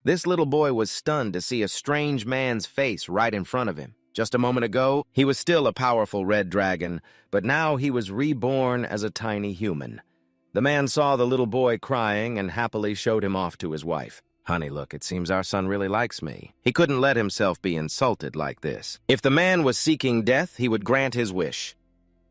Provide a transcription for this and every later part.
This little boy was stunned to see a strange man's face right in front of him. Just a moment ago, he was still a powerful red dragon, but now he was reborn as a tiny human. The man saw the little boy crying and happily showed him off to his wife. "Honey, look, it seems our son really likes me." He couldn't let himself be insulted like this. If the man was seeking death, he would grant his wish.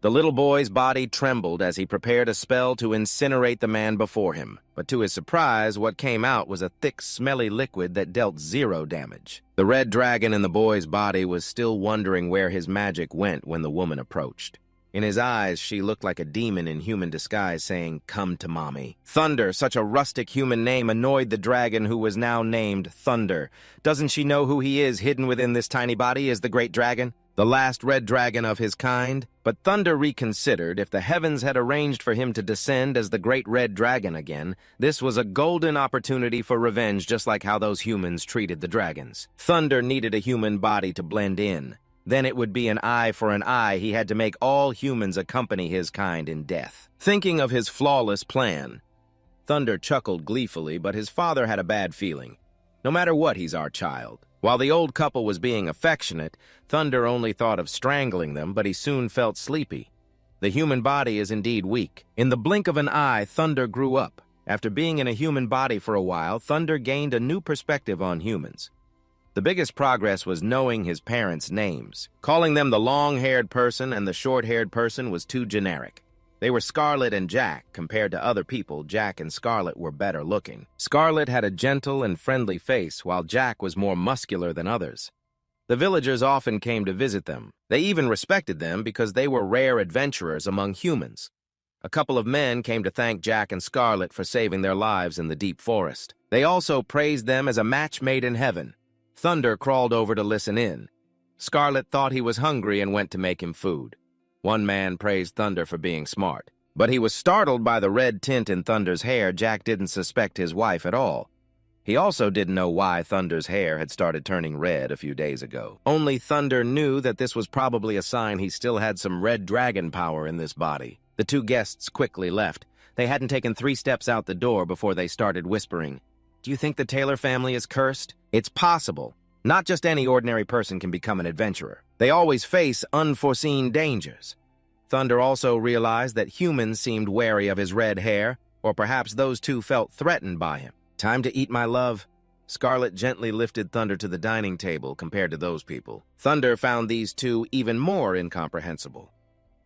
The little boy's body trembled as he prepared a spell to incinerate the man before him. But to his surprise, what came out was a thick, smelly liquid that dealt 0 damage. The red dragon in the boy's body was still wondering where his magic went when the woman approached. In his eyes, she looked like a demon in human disguise, saying, "Come to mommy." Thunder, such a rustic human name, annoyed the dragon, who was now named Thunder. Doesn't she know who he is hidden within this tiny body is the great dragon? The last red dragon of his kind? But Thunder reconsidered. If the heavens had arranged for him to descend as the great red dragon again, this was a golden opportunity for revenge, just like how those humans treated the dragons. Thunder needed a human body to blend in. Then it would be an eye for an eye. He had to make all humans accompany his kind in death. Thinking of his flawless plan, Thunder chuckled gleefully, but his father had a bad feeling. No matter what, he's our child. While the old couple was being affectionate, Thunder only thought of strangling them, but he soon felt sleepy. The human body is indeed weak. In the blink of an eye, Thunder grew up. After being in a human body for a while, Thunder gained a new perspective on humans. The biggest progress was knowing his parents' names. Calling them the long-haired person and the short-haired person was too generic. They were Scarlet and Jack. Compared to other people, Jack and Scarlet were better looking. Scarlet had a gentle and friendly face, while Jack was more muscular than others. The villagers often came to visit them. They even respected them because they were rare adventurers among humans. A couple of men came to thank Jack and Scarlet for saving their lives in the deep forest. They also praised them as a match made in heaven. Thunder crawled over to listen in. Scarlet thought he was hungry and went to make him food. One man praised Thunder for being smart, but he was startled by the red tint in Thunder's hair. Jack didn't suspect his wife at all. He also didn't know why Thunder's hair had started turning red a few days ago. Only Thunder knew that this was probably a sign he still had some red dragon power in this body. The 2 guests quickly left. They hadn't taken 3 steps out the door before they started whispering. "Do you think the Taylor family is cursed?" "It's possible. Not just any ordinary person can become an adventurer. They always face unforeseen dangers." Thunder also realized that humans seemed wary of his red hair, or perhaps those 2 felt threatened by him. "Time to eat, my love." Scarlet gently lifted Thunder to the dining table compared to those people. Thunder found these 2 even more incomprehensible.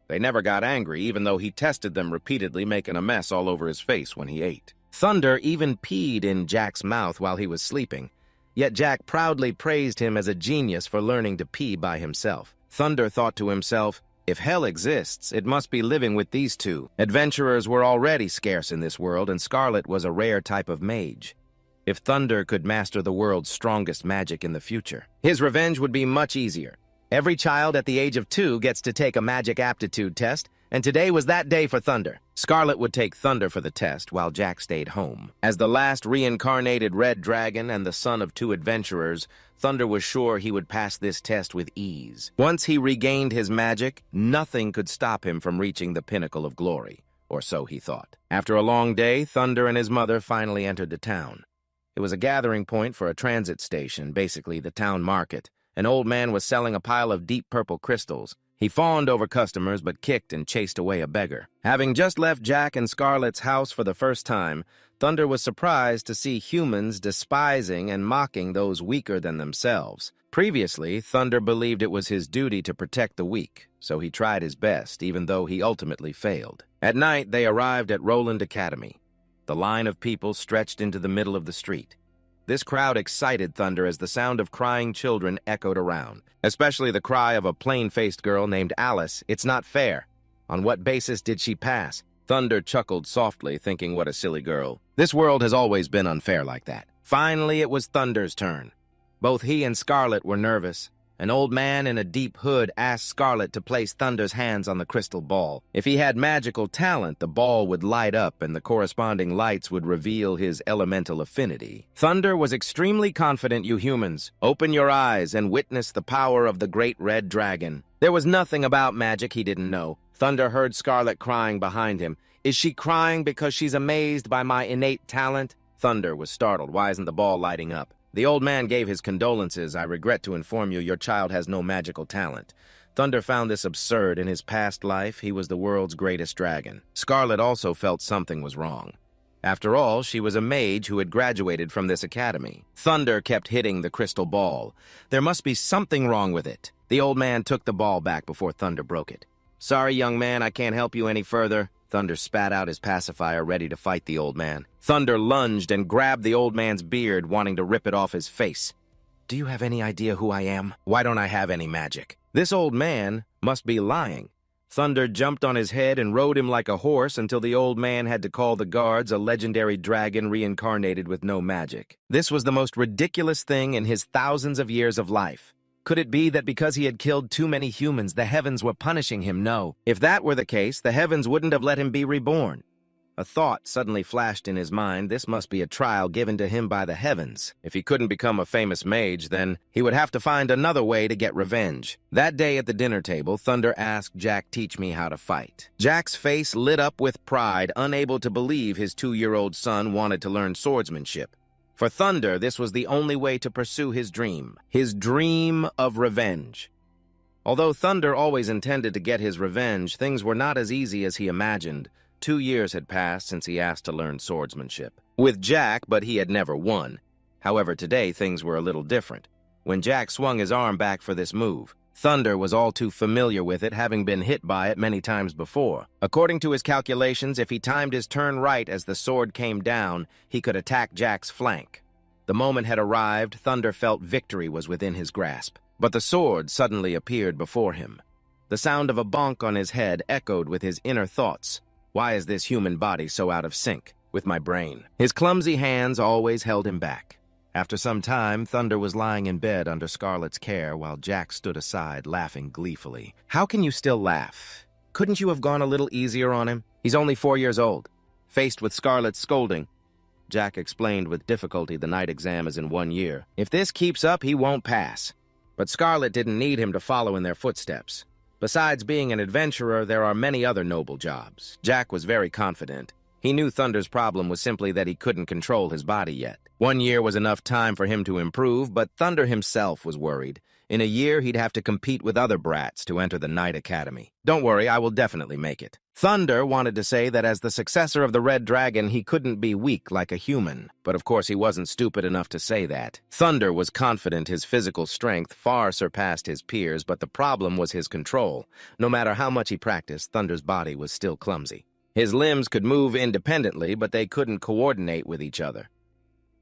They never got angry, even though he tested them repeatedly, making a mess all over his face when he ate. Thunder even peed in Jack's mouth while he was sleeping. Yet Jack proudly praised him as a genius for learning to pee by himself. Thunder thought to himself, if hell exists, it must be living with these 2. Adventurers were already scarce in this world, and Scarlet was a rare type of mage. If Thunder could master the world's strongest magic in the future, his revenge would be much easier. Every child at the age of 2 gets to take a magic aptitude test, and today was that day for Thunder. Scarlet would take Thunder for the test, while Jack stayed home. As the last reincarnated red dragon and the son of 2 adventurers, Thunder was sure he would pass this test with ease. Once he regained his magic, nothing could stop him from reaching the pinnacle of glory, or so he thought. After a long day, Thunder and his mother finally entered the town. It was a gathering point for a transit station, basically the town market. An old man was selling a pile of deep purple crystals. He fawned over customers but kicked and chased away a beggar. Having just left Jack and Scarlet's house for the first time, Thunder was surprised to see humans despising and mocking those weaker than themselves. Previously, Thunder believed it was his duty to protect the weak, so he tried his best, even though he ultimately failed. At night, they arrived at Roland Academy. The line of people stretched into the middle of the street. This crowd excited Thunder as the sound of crying children echoed around, especially the cry of a plain-faced girl named Alice. "It's not fair. On what basis did she pass?" Thunder chuckled softly, thinking what a silly girl. This world has always been unfair like that. Finally, it was Thunder's turn. Both he and Scarlet were nervous. An old man in a deep hood asked Scarlet to place Thunder's hands on the crystal ball. If he had magical talent, the ball would light up and the corresponding lights would reveal his elemental affinity. Thunder was extremely confident. "You humans, open your eyes and witness the power of the great red dragon." There was nothing about magic he didn't know. Thunder heard Scarlet crying behind him. "Is she crying because she's amazed by my innate talent?" Thunder was startled. Why isn't the ball lighting up? The old man gave his condolences. I regret to inform you, your child has no magical talent. Thunder found this absurd. In his past life, he was the world's greatest dragon. Scarlet also felt something was wrong. After all, she was a mage who had graduated from this academy. Thunder kept hitting the crystal ball. There must be something wrong with it. The old man took the ball back before Thunder broke it. Sorry, young man, I can't help you any further. Thunder spat out his pacifier, ready to fight the old man. Thunder lunged and grabbed the old man's beard, wanting to rip it off his face. Do you have any idea who I am? Why don't I have any magic? This old man must be lying. Thunder jumped on his head and rode him like a horse until the old man had to call the guards, a legendary dragon reincarnated with no magic. This was the most ridiculous thing in his thousands of years of life. Could it be that because he had killed too many humans, the heavens were punishing him? No. If that were the case, the heavens wouldn't have let him be reborn. A thought suddenly flashed in his mind. This must be a trial given to him by the heavens. If he couldn't become a famous mage, then he would have to find another way to get revenge. That day at the dinner table, Thunder asked Jack, "Teach me how to fight." Jack's face lit up with pride, unable to believe his 2-year-old son wanted to learn swordsmanship. For Thunder, this was the only way to pursue his dream of revenge. Although Thunder always intended to get his revenge, things were not as easy as he imagined. 2 years had passed since he asked to learn swordsmanship. With Jack, but he had never won. However, today things were a little different. When Jack swung his arm back for this move, Thunder was all too familiar with it, having been hit by it many times before. According to his calculations, if he timed his turn right as the sword came down, he could attack Jack's flank. The moment had arrived. Thunder felt victory was within his grasp. But the sword suddenly appeared before him. The sound of a bonk on his head echoed with his inner thoughts. Why is this human body so out of sync with my brain? His clumsy hands always held him back. After some time, Thunder was lying in bed under Scarlet's care while Jack stood aside, laughing gleefully. How can you still laugh? Couldn't you have gone a little easier on him? He's only 4 years old. Faced with Scarlet's scolding, Jack explained with difficulty the night exam is in 1 year. If this keeps up, he won't pass. But Scarlet didn't need him to follow in their footsteps. Besides being an adventurer, there are many other noble jobs. Jack was very confident. He knew Thunder's problem was simply that he couldn't control his body yet. 1 year was enough time for him to improve, but Thunder himself was worried. In a year, he'd have to compete with other brats to enter the Knight Academy. Don't worry, I will definitely make it. Thunder wanted to say that as the successor of the Red Dragon, he couldn't be weak like a human. But of course, he wasn't stupid enough to say that. Thunder was confident his physical strength far surpassed his peers, but the problem was his control. No matter how much he practiced, Thunder's body was still clumsy. His limbs could move independently, but they couldn't coordinate with each other.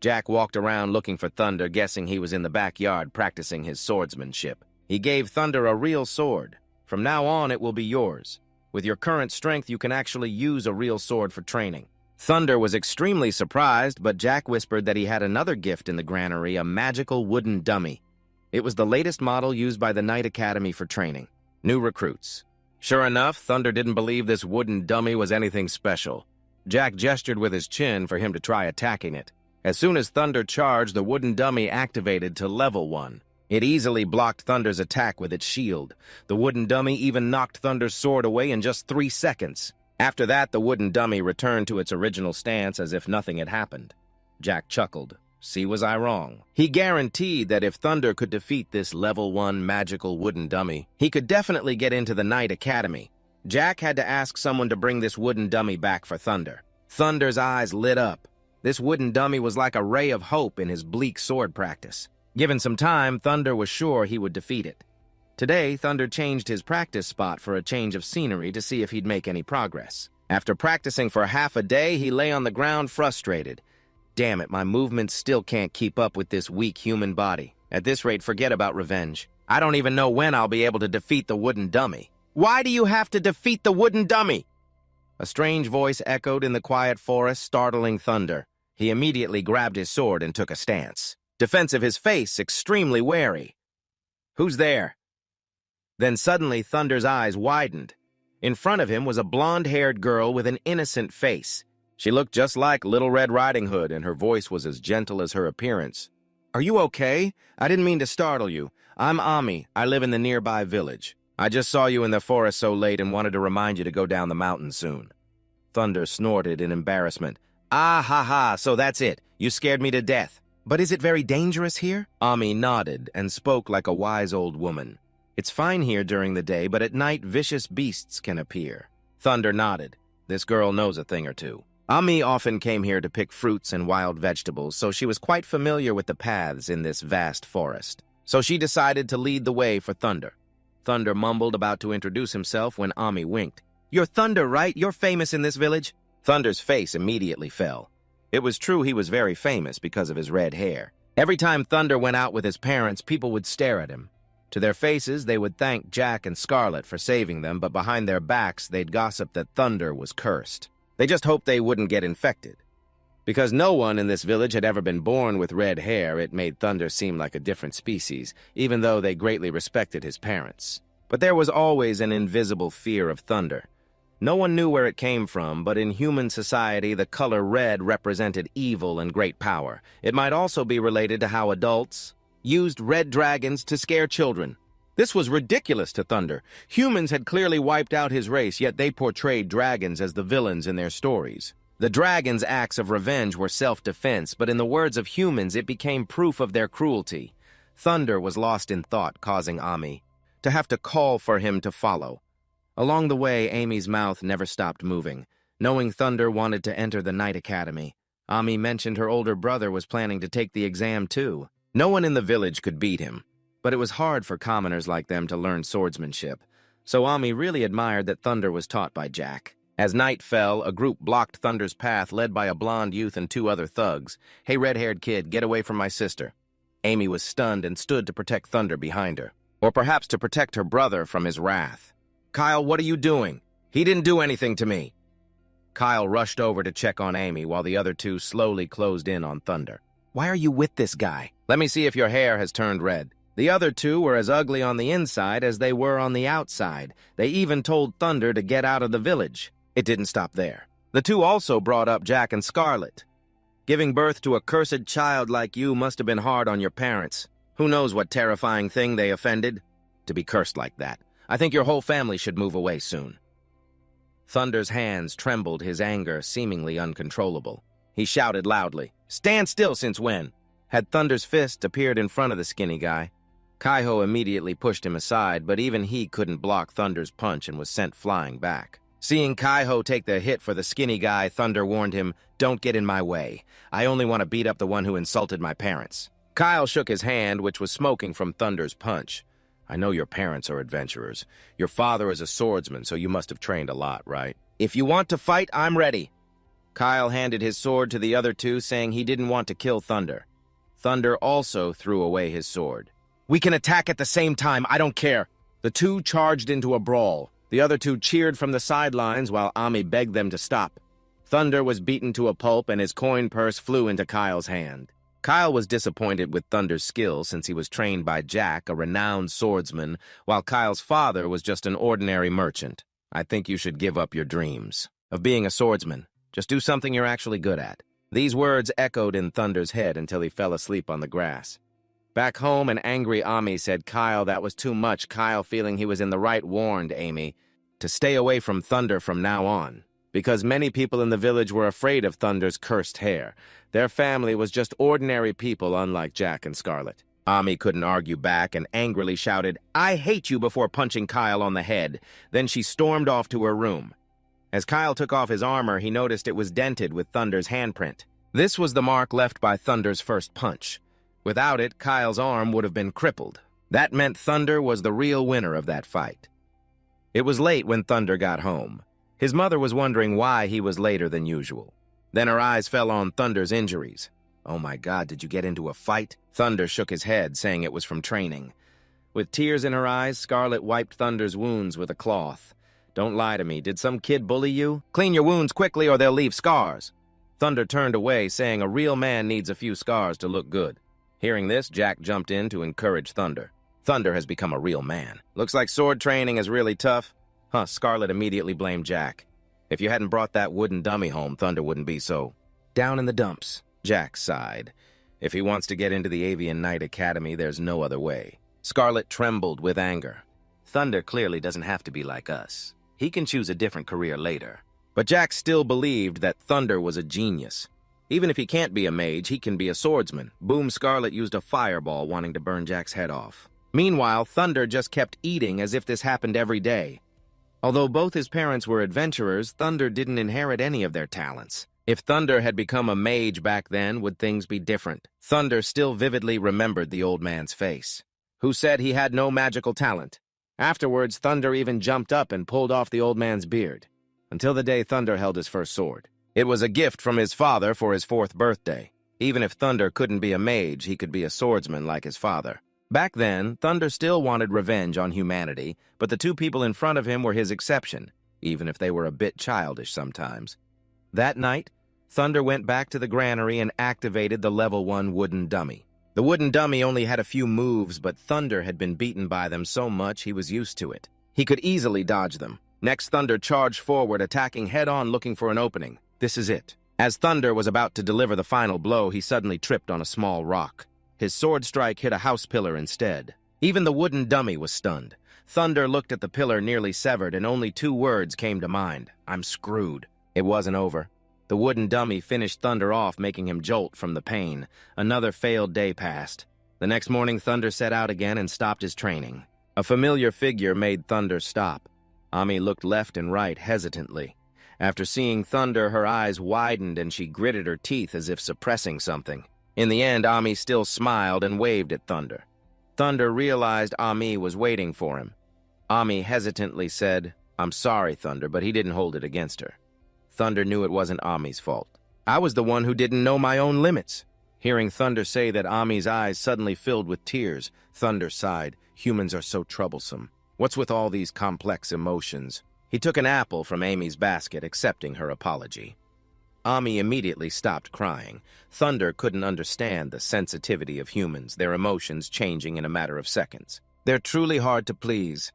Jack walked around looking for Thunder, guessing he was in the backyard practicing his swordsmanship. He gave Thunder a real sword. From now on, it will be yours. With your current strength, you can actually use a real sword for training. Thunder was extremely surprised, but Jack whispered that he had another gift in the granary, a magical wooden dummy. It was the latest model used by the Knight Academy for training. New recruits. Sure enough, Thunder didn't believe this wooden dummy was anything special. Jack gestured with his chin for him to try attacking it. As soon as Thunder charged, the wooden dummy activated to level 1. It easily blocked Thunder's attack with its shield. The wooden dummy even knocked Thunder's sword away in just 3 seconds. After that, the wooden dummy returned to its original stance as if nothing had happened. Jack chuckled. See, was I wrong? He guaranteed that if Thunder could defeat this level 1 magical wooden dummy, he could definitely get into the Knight Academy. Jack had to ask someone to bring this wooden dummy back for Thunder. Thunder's eyes lit up. This wooden dummy was like a ray of hope in his bleak sword practice. Given some time, Thunder was sure he would defeat it. Today, Thunder changed his practice spot for a change of scenery to see if he'd make any progress. After practicing for half a day, he lay on the ground frustrated. Damn it, my movements still can't keep up with this weak human body. At this rate, forget about revenge. I don't even know when I'll be able to defeat the wooden dummy. Why do you have to defeat the wooden dummy? A strange voice echoed in the quiet forest, startling Thunder. He immediately grabbed his sword and took a stance. Defensive, his face extremely wary. Who's there? Then suddenly Thunder's eyes widened. In front of him was a blonde-haired girl with an innocent face. She looked just like Little Red Riding Hood, and her voice was as gentle as her appearance. Are you okay? I didn't mean to startle you. I'm Ami. I live in the nearby village. I just saw you in the forest so late and wanted to remind you to go down the mountain soon. Thunder snorted in embarrassment. Ah ha ha, so that's it. You scared me to death. But is it very dangerous here? Ami nodded and spoke like a wise old woman. It's fine here during the day, but at night vicious beasts can appear. Thunder nodded. This girl knows a thing or two. Ami often came here to pick fruits and wild vegetables, so she was quite familiar with the paths in this vast forest. So she decided to lead the way for Thunder. Thunder mumbled about to introduce himself when Ami winked. "You're Thunder, right? You're famous in this village?" Thunder's face immediately fell. It was true he was very famous because of his red hair. Every time Thunder went out with his parents, people would stare at him. To their faces, they would thank Jack and Scarlet for saving them, but behind their backs, they'd gossip that Thunder was cursed. They just hoped they wouldn't get infected. Because no one in this village had ever been born with red hair, it made Thunder seem like a different species, even though they greatly respected his parents. But there was always an invisible fear of Thunder. No one knew where it came from, but in human society, the color red represented evil and great power. It might also be related to how adults used red dragons to scare children. This was ridiculous to Thunder. Humans had clearly wiped out his race, yet they portrayed dragons as the villains in their stories. The dragons' acts of revenge were self-defense, but in the words of humans, it became proof of their cruelty. Thunder was lost in thought, causing Ami to have to call for him to follow. Along the way, Amy's mouth never stopped moving. Knowing Thunder wanted to enter the Night Academy, Ami mentioned her older brother was planning to take the exam too. No one in the village could beat him, but it was hard for commoners like them to learn swordsmanship, so Ami really admired that Thunder was taught by Jack. As night fell, a group blocked Thunder's path, led by a blonde youth and two other thugs. "Hey, red-haired kid, get away from my sister." Amy was stunned and stood to protect Thunder behind her, or perhaps to protect her brother from his wrath. "Kyle, what are you doing? He didn't do anything to me." Kyle rushed over to check on Amy while the other two slowly closed in on Thunder. "Why are you with this guy? Let me see if your hair has turned red." The other two were as ugly on the inside as they were on the outside. They even told Thunder to get out of the village. It didn't stop there. The two also brought up Jack and Scarlet. "Giving birth to a cursed child like you must have been hard on your parents. Who knows what terrifying thing they offended? To be cursed like that. I think your whole family should move away soon." Thunder's hands trembled, his anger seemingly uncontrollable. He shouted loudly, "Stand still, since when?" Had Thunder's fist appeared in front of the skinny guy, Kaiho immediately pushed him aside, but even he couldn't block Thunder's punch and was sent flying back. Seeing Kaiho take the hit for the skinny guy, Thunder warned him, "Don't get in my way. I only want to beat up the one who insulted my parents." Kyle shook his hand, which was smoking from Thunder's punch. "I know your parents are adventurers. Your father is a swordsman, so you must have trained a lot, right? If you want to fight, I'm ready." Kyle handed his sword to the other two, saying he didn't want to kill Thunder. Thunder also threw away his sword. "We can attack at the same time, I don't care." The two charged into a brawl. The other two cheered from the sidelines while Ami begged them to stop. Thunder was beaten to a pulp and his coin purse flew into Kyle's hand. Kyle was disappointed with Thunder's skill since he was trained by Jack, a renowned swordsman, while Kyle's father was just an ordinary merchant. "I think you should give up your dreams of being a swordsman. Just do something you're actually good at." These words echoed in Thunder's head until he fell asleep on the grass. Back home, an angry Ami said Kyle that was too much. Kyle, feeling he was in the right, warned Amy to stay away from Thunder from now on, because many people in the village were afraid of Thunder's cursed hair. Their family was just ordinary people, unlike Jack and Scarlet. Ami couldn't argue back and angrily shouted, "I hate you," before punching Kyle on the head. Then she stormed off to her room. As Kyle took off his armor, he noticed it was dented with Thunder's handprint. This was the mark left by Thunder's first punch. Without it, Kyle's arm would have been crippled. That meant Thunder was the real winner of that fight. It was late when Thunder got home. His mother was wondering why he was later than usual. Then her eyes fell on Thunder's injuries. "Oh my God, did you get into a fight?" Thunder shook his head, saying it was from training. With tears in her eyes, Scarlet wiped Thunder's wounds with a cloth. "Don't lie to me. Did some kid bully you? Clean your wounds quickly or they'll leave scars." Thunder turned away, saying a real man needs a few scars to look good. Hearing this, Jack jumped in to encourage Thunder. Thunder has become a real man. "Looks like sword training is really tough." Scarlet immediately blamed Jack. "If you hadn't brought that wooden dummy home, Thunder wouldn't be so down in the dumps." Jack sighed. If he wants to get into the Avian Knight Academy, there's no other way. Scarlet trembled with anger. "Thunder clearly doesn't have to be like us. He can choose a different career later." But Jack still believed that Thunder was a genius. Even if he can't be a mage, he can be a swordsman. Boom Scarlet used a fireball, wanting to burn Jack's head off. Meanwhile, Thunder just kept eating as if this happened every day. Although both his parents were adventurers, Thunder didn't inherit any of their talents. If Thunder had become a mage back then, would things be different? Thunder still vividly remembered the old man's face, who said he had no magical talent. Afterwards, Thunder even jumped up and pulled off the old man's beard, until the day Thunder held his first sword. It was a gift from his father for his 4th birthday. Even if Thunder couldn't be a mage, he could be a swordsman like his father. Back then, Thunder still wanted revenge on humanity, but the 2 people in front of him were his exception, even if they were a bit childish sometimes. That night, Thunder went back to the granary and activated the level 1 wooden dummy. The wooden dummy only had a few moves, but Thunder had been beaten by them so much he was used to it. He could easily dodge them. Next, Thunder charged forward, attacking head-on, looking for an opening. This is it. As Thunder was about to deliver the final blow, he suddenly tripped on a small rock. His sword strike hit a house pillar instead. Even the wooden dummy was stunned. Thunder looked at the pillar nearly severed, and only 2 words came to mind. I'm screwed. It wasn't over. The wooden dummy finished Thunder off, making him jolt from the pain. Another failed day passed. The next morning, Thunder set out again and stopped his training. A familiar figure made Thunder stop. Ami looked left and right hesitantly. After seeing Thunder, her eyes widened and she gritted her teeth as if suppressing something. In the end, Ami still smiled and waved at Thunder. Thunder realized Ami was waiting for him. Ami hesitantly said, "I'm sorry, Thunder," but he didn't hold it against her. Thunder knew it wasn't Ami's fault. I was the one who didn't know my own limits. Hearing Thunder say that, Ami's eyes suddenly filled with tears. Thunder sighed. Humans are so troublesome. What's with all these complex emotions? He took an apple from Amy's basket, accepting her apology. Ami immediately stopped crying. Thunder couldn't understand the sensitivity of humans, their emotions changing in a matter of seconds. They're truly hard to please.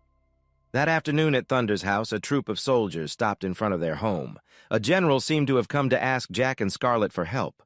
That afternoon at Thunder's house, a troop of soldiers stopped in front of their home. A general seemed to have come to ask Jack and Scarlet for help.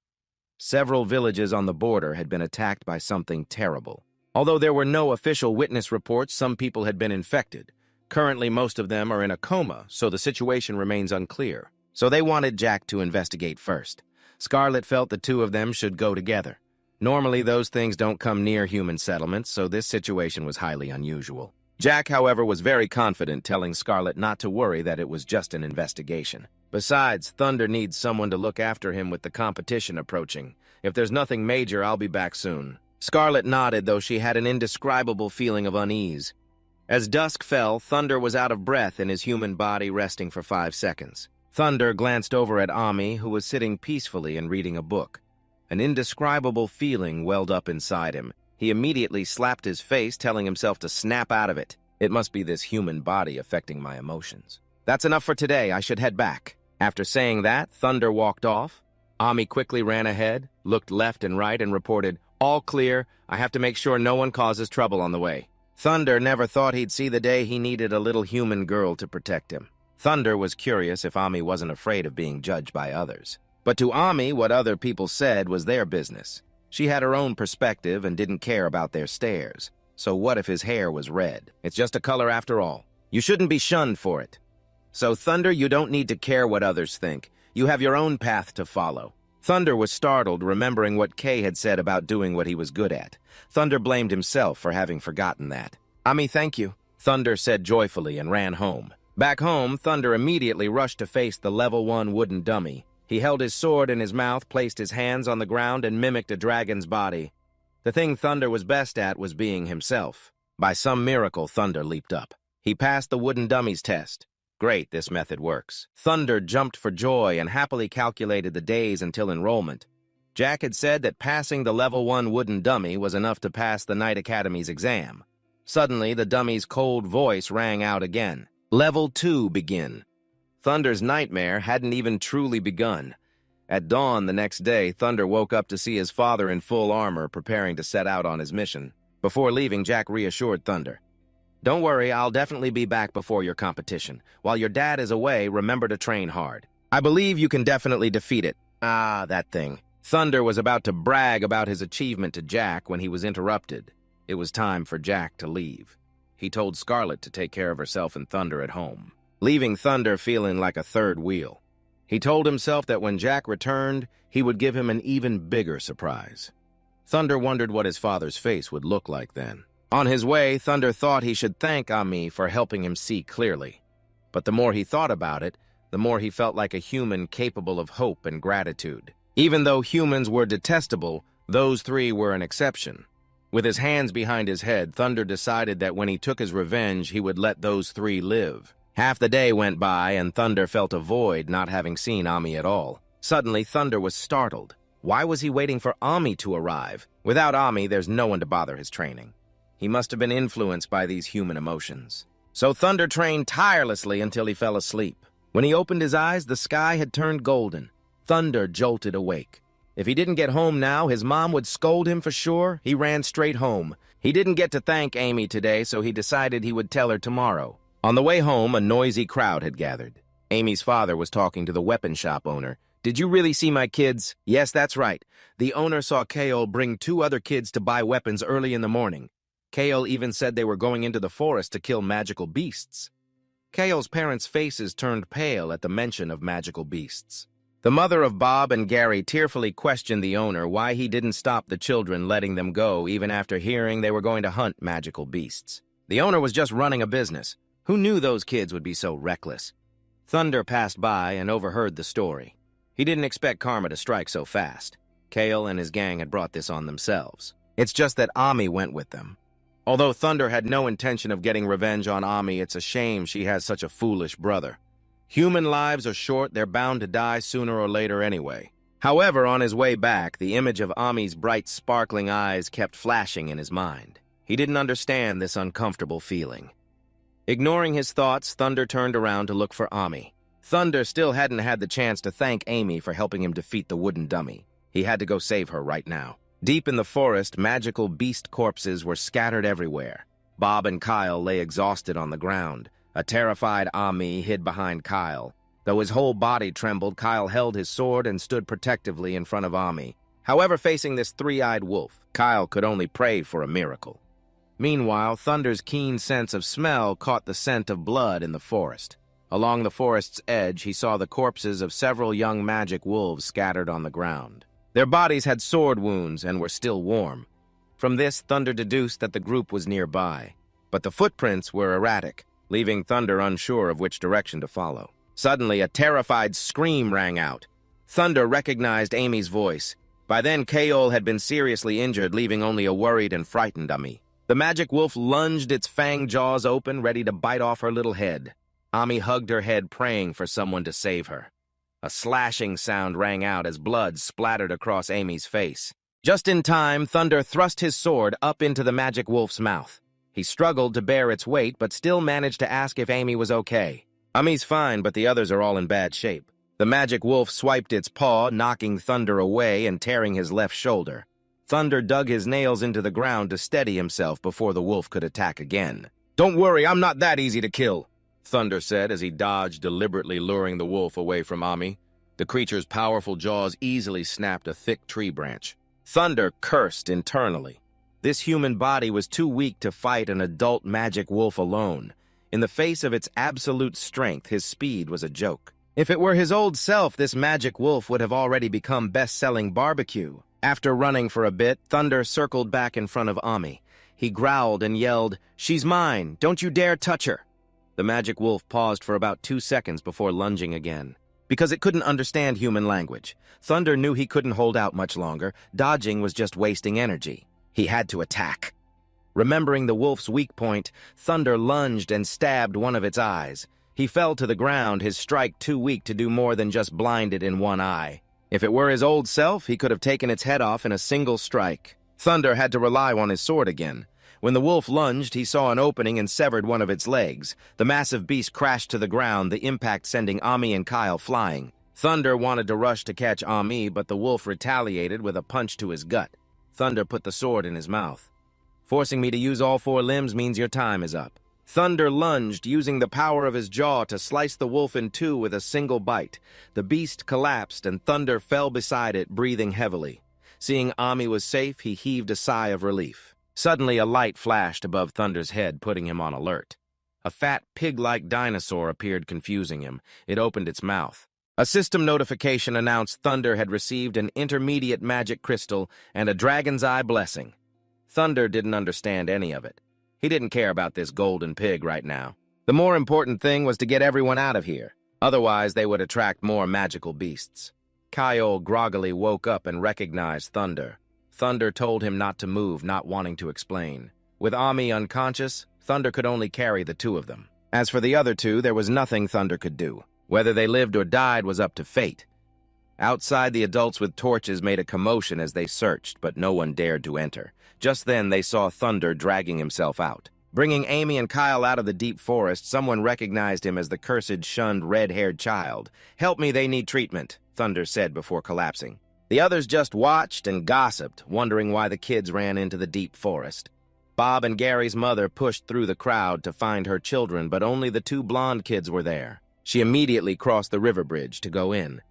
Several villages on the border had been attacked by something terrible. Although there were no official witness reports, some people had been infected. Currently, most of them are in a coma, so the situation remains unclear. So they wanted Jack to investigate first. Scarlet felt the 2 of them should go together. Normally, those things don't come near human settlements, so this situation was highly unusual. Jack, however, was very confident, telling Scarlet not to worry, that it was just an investigation. Besides, Thunder needs someone to look after him with the competition approaching. If there's nothing major, I'll be back soon. Scarlet nodded, though she had an indescribable feeling of unease. As dusk fell, Thunder was out of breath in his human body, resting for 5 seconds. Thunder glanced over at Ami, who was sitting peacefully and reading a book. An indescribable feeling welled up inside him. He immediately slapped his face, telling himself to snap out of it. It must be this human body affecting my emotions. That's enough for today. I should head back. After saying that, Thunder walked off. Ami quickly ran ahead, looked left and right, and reported, "All clear. I have to make sure no one causes trouble on the way." Thunder never thought he'd see the day he needed a little human girl to protect him. Thunder was curious if Ami wasn't afraid of being judged by others. But to Ami, what other people said was their business. She had her own perspective and didn't care about their stares. So what if his hair was red? It's just a color after all. You shouldn't be shunned for it. So Thunder, you don't need to care what others think. You have your own path to follow. Thunder was startled, remembering what Kay had said about doing what he was good at. Thunder blamed himself for having forgotten that. "Ami, thank you," Thunder said joyfully and ran home. Back home, Thunder immediately rushed to face the level 1 wooden dummy. He held his sword in his mouth, placed his hands on the ground, and mimicked a dragon's body. The thing Thunder was best at was being himself. By some miracle, Thunder leaped up. He passed the wooden dummy's test. Great, this method works. Thunder jumped for joy and happily calculated the days until enrollment. Jack had said that passing the level 1 wooden dummy was enough to pass the Knight Academy's exam. Suddenly, the dummy's cold voice rang out again. Level 2 begin. Thunder's nightmare hadn't even truly begun. At dawn the next day, Thunder woke up to see his father in full armor preparing to set out on his mission. Before leaving, Jack reassured Thunder. "Don't worry, I'll definitely be back before your competition. While your dad is away, remember to train hard. I believe you can definitely defeat it." Ah, that thing. Thunder was about to brag about his achievement to Jack when he was interrupted. It was time for Jack to leave. He told Scarlet to take care of herself and Thunder at home, leaving Thunder feeling like a third wheel. He told himself that when Jack returned, he would give him an even bigger surprise. Thunder wondered what his father's face would look like then. On his way, Thunder thought he should thank Ami for helping him see clearly. But the more he thought about it, the more he felt like a human capable of hope and gratitude. Even though humans were detestable, those three were an exception. With his hands behind his head, Thunder decided that when he took his revenge, he would let those three live. Half the day went by, and Thunder felt a void not having seen Ami at all. Suddenly, Thunder was startled. Why was he waiting for Ami to arrive? Without Ami, there's no one to bother his training. He must have been influenced by these human emotions. So Thunder trained tirelessly until he fell asleep. When he opened his eyes, the sky had turned golden. Thunder jolted awake. If he didn't get home now, his mom would scold him for sure. He ran straight home. He didn't get to thank Amy today, so he decided he would tell her tomorrow. On the way home, a noisy crowd had gathered. Amy's father was talking to the weapon shop owner. "Did you really see my kids?" "Yes, that's right. The owner saw Kale bring 2 other kids to buy weapons early in the morning. Kale even said they were going into the forest to kill magical beasts." Kale's parents' faces turned pale at the mention of magical beasts. The mother of Bob and Gary tearfully questioned the owner why he didn't stop the children, letting them go even after hearing they were going to hunt magical beasts. The owner was just running a business. Who knew those kids would be so reckless? Thunder passed by and overheard the story. He didn't expect karma to strike so fast. Kale and his gang had brought this on themselves. It's just that Ami went with them. Although Thunder had no intention of getting revenge on Ami, it's a shame she has such a foolish brother. Human lives are short, they're bound to die sooner or later anyway. However, on his way back, the image of Ami's bright, sparkling eyes kept flashing in his mind. He didn't understand this uncomfortable feeling. Ignoring his thoughts, Thunder turned around to look for Ami. Thunder still hadn't had the chance to thank Amy for helping him defeat the wooden dummy. He had to go save her right now. Deep in the forest, magical beast corpses were scattered everywhere. Bob and Kyle lay exhausted on the ground. A terrified Ami hid behind Kyle. Though his whole body trembled, Kyle held his sword and stood protectively in front of Ami. However, facing this three-eyed wolf, Kyle could only pray for a miracle. Meanwhile, Thunder's keen sense of smell caught the scent of blood in the forest. Along the forest's edge, he saw the corpses of several young magic wolves scattered on the ground. Their bodies had sword wounds and were still warm. From this, Thunder deduced that the group was nearby. But the footprints were erratic, leaving Thunder unsure of which direction to follow. Suddenly, a terrified scream rang out. Thunder recognized Amy's voice. By then, Kaol had been seriously injured, leaving only a worried and frightened Ami. The magic wolf lunged its fanged jaws open, ready to bite off her little head. Ami hugged her head, praying for someone to save her. A slashing sound rang out as blood splattered across Amy's face. Just in time, Thunder thrust his sword up into the magic wolf's mouth. He struggled to bear its weight, but still managed to ask if Amy was okay. "Ami's fine, but the others are all in bad shape." The magic wolf swiped its paw, knocking Thunder away and tearing his left shoulder. Thunder dug his nails into the ground to steady himself before the wolf could attack again. "Don't worry, I'm not that easy to kill," Thunder said as he dodged, deliberately luring the wolf away from Ami. The creature's powerful jaws easily snapped a thick tree branch. Thunder cursed internally. This human body was too weak to fight an adult magic wolf alone. In the face of its absolute strength, his speed was a joke. If it were his old self, this magic wolf would have already become best-selling barbecue. After running for a bit, Thunder circled back in front of Ami. He growled and yelled, "She's mine! Don't you dare touch her!" The magic wolf paused for about 2 seconds before lunging again. Because it couldn't understand human language, Thunder knew he couldn't hold out much longer. Dodging was just wasting energy. He had to attack. Remembering the wolf's weak point, Thunder lunged and stabbed one of its eyes. He fell to the ground, his strike too weak to do more than just blind it in one eye. If it were his old self, he could have taken its head off in a single strike. Thunder had to rely on his sword again. When the wolf lunged, he saw an opening and severed one of its legs. The massive beast crashed to the ground, the impact sending Ami and Kyle flying. Thunder wanted to rush to catch Ami, but the wolf retaliated with a punch to his gut. Thunder put the sword in his mouth. "Forcing me to use all 4 limbs means your time is up." Thunder lunged, using the power of his jaw to slice the wolf in 2 with a single bite. The beast collapsed, and Thunder fell beside it, breathing heavily. Seeing Ami was safe, he heaved a sigh of relief. Suddenly, a light flashed above Thunder's head, putting him on alert. A fat, pig-like dinosaur appeared, confusing him. It opened its mouth. A system notification announced Thunder had received an intermediate magic crystal and a dragon's eye blessing. Thunder didn't understand any of it. He didn't care about this golden pig right now. The more important thing was to get everyone out of here. Otherwise, they would attract more magical beasts. Kyle groggily woke up and recognized Thunder. Thunder told him not to move, not wanting to explain. With Ami unconscious, Thunder could only carry the two of them. As for the other two, there was nothing Thunder could do. Whether they lived or died was up to fate. Outside, the adults with torches made a commotion as they searched, but no one dared to enter. Just then, they saw Thunder dragging himself out. Bringing Amy and Kyle out of the deep forest, someone recognized him as the cursed, shunned, red-haired child. "Help me, they need treatment," Thunder said before collapsing. The others just watched and gossiped, wondering why the kids ran into the deep forest. Bob and Gary's mother pushed through the crowd to find her children, but only the two blonde kids were there. She immediately crossed the river bridge to go in.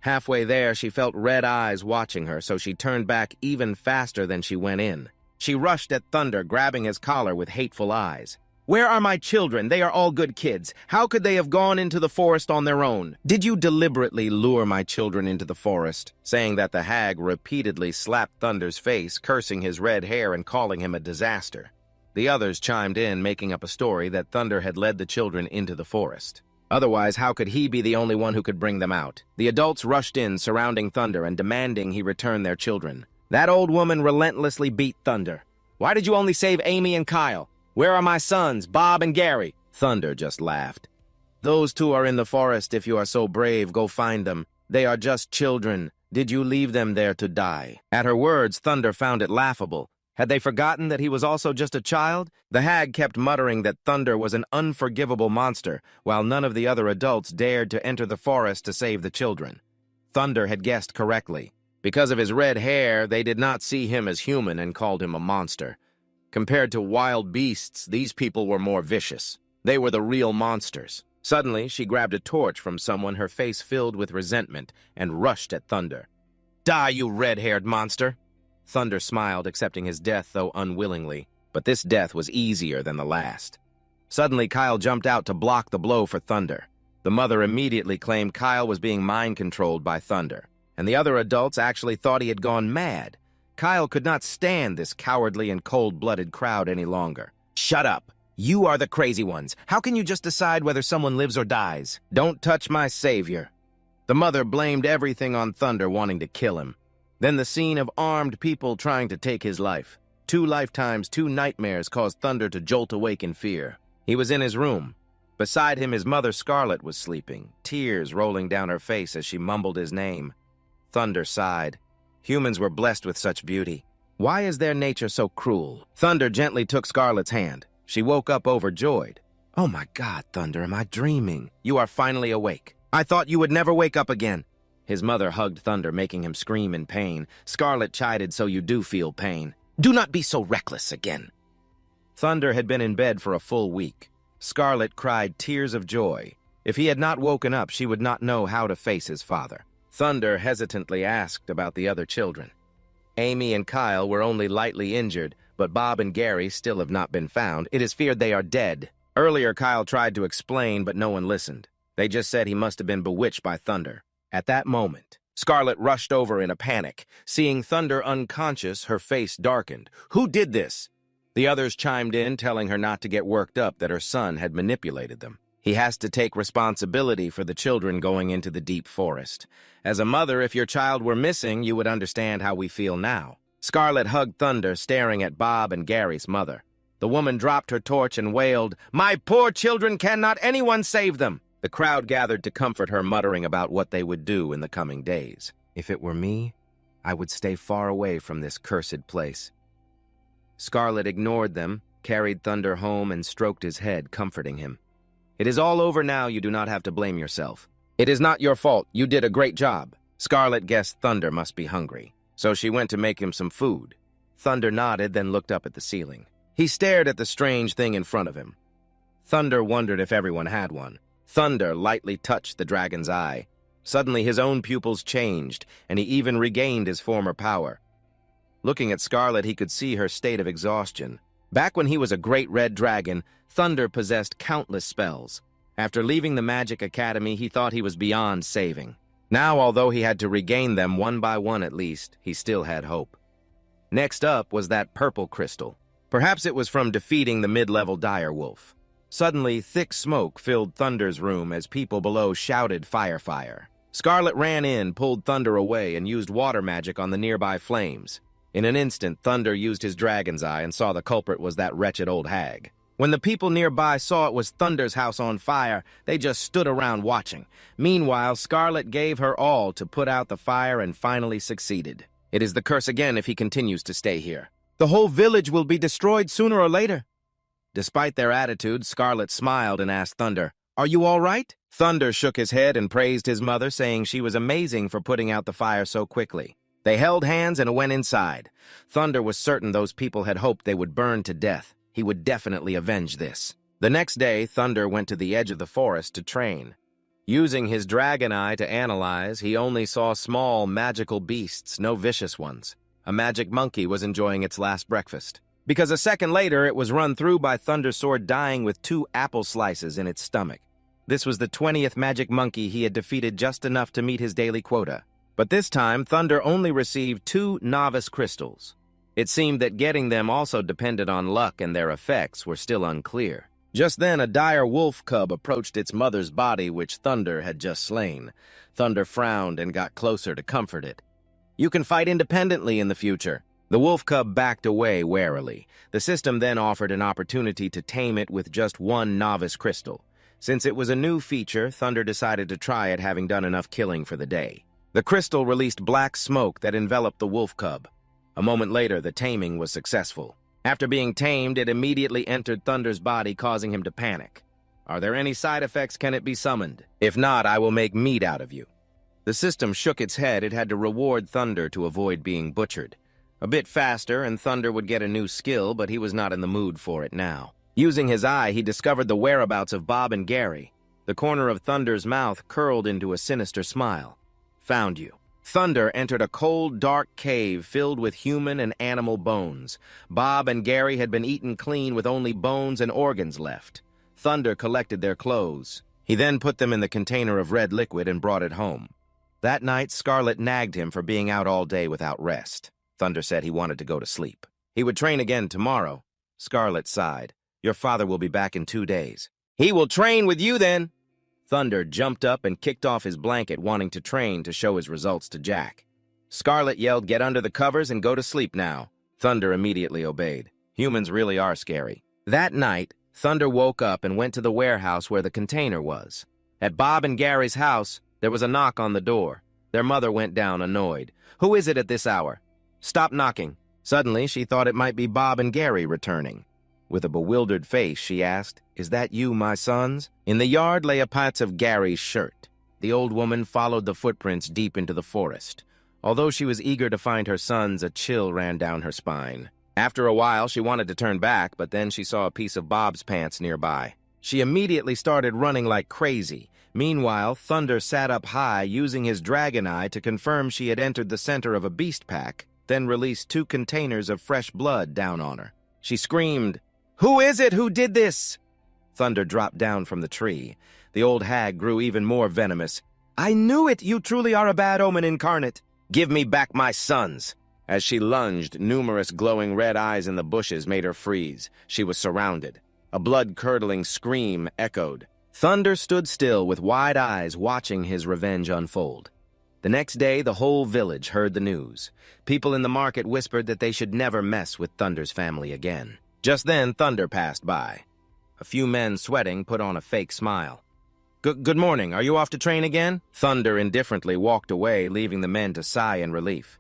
Halfway there, she felt red eyes watching her, so she turned back even faster than she went in. She rushed at Thunder, grabbing his collar with hateful eyes. "Where are my children? They are all good kids. How could they have gone into the forest on their own? Did you deliberately lure my children into the forest?" Saying that, the hag repeatedly slapped Thunder's face, cursing his red hair and calling him a disaster. The others chimed in, making up a story that Thunder had led the children into the forest. Otherwise, how could he be the only one who could bring them out? The adults rushed in, surrounding Thunder and demanding he return their children. That old woman relentlessly beat Thunder. "Why did you only save Amy and Kyle? Where are my sons, Bob and Gary?" Thunder just laughed. "Those two are in the forest. If you are so brave, go find them. They are just children. Did you leave them there to die?" At her words, Thunder found it laughable. Had they forgotten that he was also just a child? The hag kept muttering that Thunder was an unforgivable monster, while none of the other adults dared to enter the forest to save the children. Thunder had guessed correctly. Because of his red hair, they did not see him as human and called him a monster. Compared to wild beasts, these people were more vicious. They were the real monsters. Suddenly, she grabbed a torch from someone, her face filled with resentment, and rushed at Thunder. "Die, you red-haired monster!" Thunder smiled, accepting his death, though unwillingly. But this death was easier than the last. Suddenly, Kyle jumped out to block the blow for Thunder. The mother immediately claimed Kyle was being mind-controlled by Thunder, and the other adults actually thought he had gone mad. Kyle could not stand this cowardly and cold-blooded crowd any longer. "Shut up! You are the crazy ones. How can you just decide whether someone lives or dies? Don't touch my savior." The mother blamed everything on Thunder wanting to kill him. Then the scene of armed people trying to take his life. 2 lifetimes, 2 nightmares caused Thunder to jolt awake in fear. He was in his room. Beside him, his mother Scarlet was sleeping, tears rolling down her face as she mumbled his name. Thunder sighed. Humans were blessed with such beauty. Why is their nature so cruel? Thunder gently took Scarlet's hand. She woke up overjoyed. "Oh my God, Thunder, am I dreaming? You are finally awake. I thought you would never wake up again." His mother hugged Thunder, making him scream in pain. Scarlet chided, "So you do feel pain. Do not be so reckless again." Thunder had been in bed for a full week. Scarlet cried tears of joy. If he had not woken up, she would not know how to face his father. Thunder hesitantly asked about the other children. Amy and Kyle were only lightly injured, but Bob and Gary still have not been found. It is feared they are dead. Earlier, Kyle tried to explain, but no one listened. They just said he must have been bewitched by Thunder. At that moment, Scarlet rushed over in a panic. Seeing Thunder unconscious, her face darkened. "Who did this?" The others chimed in, telling her not to get worked up, that her son had manipulated them. He has to take responsibility for the children going into the deep forest. As a mother, if your child were missing, you would understand how we feel now. Scarlet hugged Thunder, staring at Bob and Gary's mother. The woman dropped her torch and wailed, "My poor children, cannot anyone save them?" The crowd gathered to comfort her, muttering about what they would do in the coming days. "If it were me, I would stay far away from this cursed place." Scarlet ignored them, carried Thunder home, and stroked his head, comforting him. "It is all over now. You do not have to blame yourself. It is not your fault. You did a great job." Scarlet guessed Thunder must be hungry, so she went to make him some food. Thunder nodded, then looked up at the ceiling. He stared at the strange thing in front of him. Thunder wondered if everyone had one. Thunder lightly touched the dragon's eye. Suddenly, his own pupils changed, and he even regained his former power. Looking at Scarlet, he could see her state of exhaustion. Back when he was a great red dragon, Thunder possessed countless spells. After leaving the Magic Academy, he thought he was beyond saving. Now, although he had to regain them one by one at least, he still had hope. Next up was that purple crystal. Perhaps it was from defeating the mid-level direwolf. Suddenly, thick smoke filled Thunder's room as people below shouted fire, fire. Scarlet ran in, pulled Thunder away, and used water magic on the nearby flames. In an instant, Thunder used his dragon's eye and saw the culprit was that wretched old hag. When the people nearby saw it was Thunder's house on fire, they just stood around watching. Meanwhile, Scarlet gave her all to put out the fire and finally succeeded. It is the curse again if he continues to stay here. The whole village will be destroyed sooner or later. Despite their attitude, Scarlet smiled and asked Thunder, "Are you all right?" Thunder shook his head and praised his mother, saying she was amazing for putting out the fire so quickly. They held hands and went inside. Thunder was certain those people had hoped they would burn to death. He would definitely avenge this. The next day, Thunder went to the edge of the forest to train. Using his dragon eye to analyze, he only saw small, magical beasts, no vicious ones. A magic monkey was enjoying its last breakfast. Because a second later, it was run through by Thunder's sword, dying with 2 apple slices in its stomach. This was the 20th magic monkey he had defeated, just enough to meet his daily quota. But this time, Thunder only received 2 novice crystals. It seemed that getting them also depended on luck, and their effects were still unclear. Just then, a dire wolf cub approached its mother's body, which Thunder had just slain. Thunder frowned and got closer to comfort it. "You can fight independently in the future." The wolf cub backed away warily. The system then offered an opportunity to tame it with just 1 novice crystal. Since it was a new feature, Thunder decided to try it, having done enough killing for the day. The crystal released black smoke that enveloped the wolf cub. A moment later, the taming was successful. After being tamed, it immediately entered Thunder's body, causing him to panic. "Are there any side effects? Can it be summoned? If not, I will make meat out of you." The system shook its head. It had to reward Thunder to avoid being butchered. A bit faster, and Thunder would get a new skill, but he was not in the mood for it now. Using his eye, he discovered the whereabouts of Bob and Gary. The corner of Thunder's mouth curled into a sinister smile. "Found you." Thunder entered a cold, dark cave filled with human and animal bones. Bob and Gary had been eaten clean with only bones and organs left. Thunder collected their clothes. He then put them in the container of red liquid and brought it home. That night, Scarlet nagged him for being out all day without rest. Thunder said he wanted to go to sleep. He would train again tomorrow. Scarlet sighed. "Your father will be back in 2 days." "He will train with you then." Thunder jumped up and kicked off his blanket, wanting to train to show his results to Jack. Scarlet yelled, "Get under the covers and go to sleep now." Thunder immediately obeyed. Humans really are scary. That night, Thunder woke up and went to the warehouse where the container was. At Bob and Gary's house, there was a knock on the door. Their mother went down, annoyed. "Who is it at this hour?" "Stop knocking." Suddenly, she thought it might be Bob and Gary returning. With a bewildered face, she asked, "Is that you, my sons?" In the yard lay a patch of Gary's shirt. The old woman followed the footprints deep into the forest. Although she was eager to find her sons, a chill ran down her spine. After a while, she wanted to turn back, but then she saw a piece of Bob's pants nearby. She immediately started running like crazy. Meanwhile, Thunder sat up high, using his dragon eye to confirm she had entered the center of a beast pack, then released 2 containers of fresh blood down on her. She screamed, "Who is it who did this?" Thunder dropped down from the tree. The old hag grew even more venomous. "I knew it! You truly are a bad omen incarnate. Give me back my sons!" As she lunged, numerous glowing red eyes in the bushes made her freeze. She was surrounded. A blood-curdling scream echoed. Thunder stood still with wide eyes, watching his revenge unfold. The next day, the whole village heard the news. People in the market whispered that they should never mess with Thunder's family again. Just then, Thunder passed by. A few men, sweating, put on a fake smile. Good morning. Are you off to train again?" Thunder indifferently walked away, leaving the men to sigh in relief.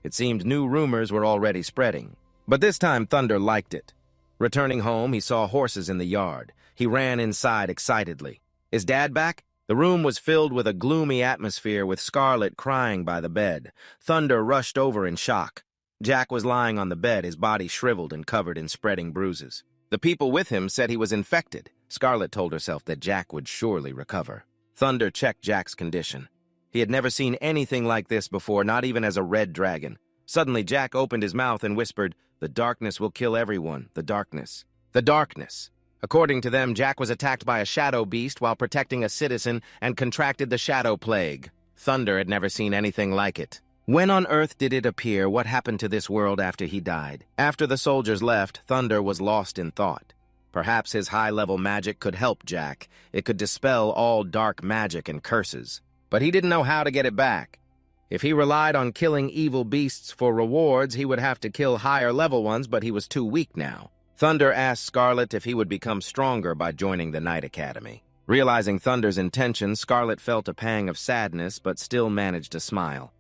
It seemed new rumors were already spreading. But this time, Thunder liked it. Returning home, he saw horses in the yard. He ran inside excitedly. "Is Dad back?" The room was filled with a gloomy atmosphere, with Scarlet crying by the bed. Thunder rushed over in shock. Jack was lying on the bed, his body shriveled and covered in spreading bruises. The people with him said he was infected. Scarlet told herself that Jack would surely recover. Thunder checked Jack's condition. He had never seen anything like this before, not even as a red dragon. Suddenly, Jack opened his mouth and whispered, "The darkness will kill everyone. The darkness. The darkness." According to them, Jack was attacked by a shadow beast while protecting a citizen and contracted the shadow plague. Thunder had never seen anything like it. When on Earth did it appear? What happened to this world after he died? After the soldiers left, Thunder was lost in thought. Perhaps his high-level magic could help Jack. It could dispel all dark magic and curses. But he didn't know how to get it back. If he relied on killing evil beasts for rewards, he would have to kill higher-level ones, but he was too weak now. Thunder asked Scarlet if he would become stronger by joining the Night Academy. Realizing Thunder's intentions, Scarlet felt a pang of sadness, but still managed to smile.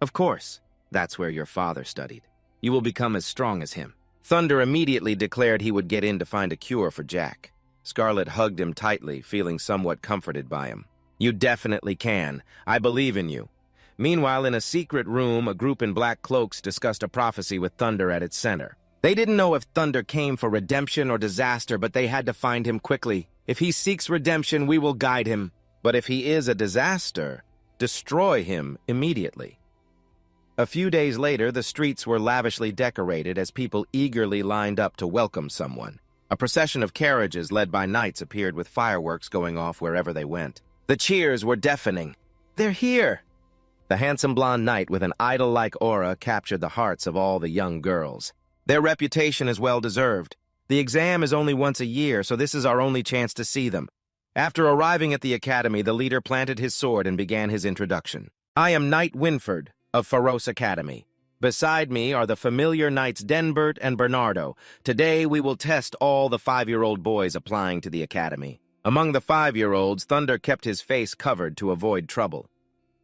Of course, that's where your father studied. You will become as strong as him. Thunder immediately declared he would get in to find a cure for Jack. Scarlet hugged him tightly, feeling somewhat comforted by him. You definitely can. I believe in you. Meanwhile, in a secret room, a group in black cloaks discussed a prophecy with Thunder at its center. They didn't know if Thunder came for redemption or disaster, but they had to find him quickly. If he seeks redemption, we will guide him. But if he is a disaster, destroy him immediately. A few days later, the streets were lavishly decorated as people eagerly lined up to welcome someone. A procession of carriages led by knights appeared with fireworks going off wherever they went. The cheers were deafening. They're here! The handsome blonde knight with an idol-like aura captured the hearts of all the young girls. Their reputation is well-deserved. The exam is only once a year, so this is our only chance to see them. After arriving at the academy, the leader planted his sword and began his introduction. I am Knight Winford of Pharos Academy. Beside me are the familiar knights Denbert and Bernardo. Today we will test all the 5-year-old boys applying to the academy. Among the 5-year-olds, Thunder kept his face covered to avoid trouble.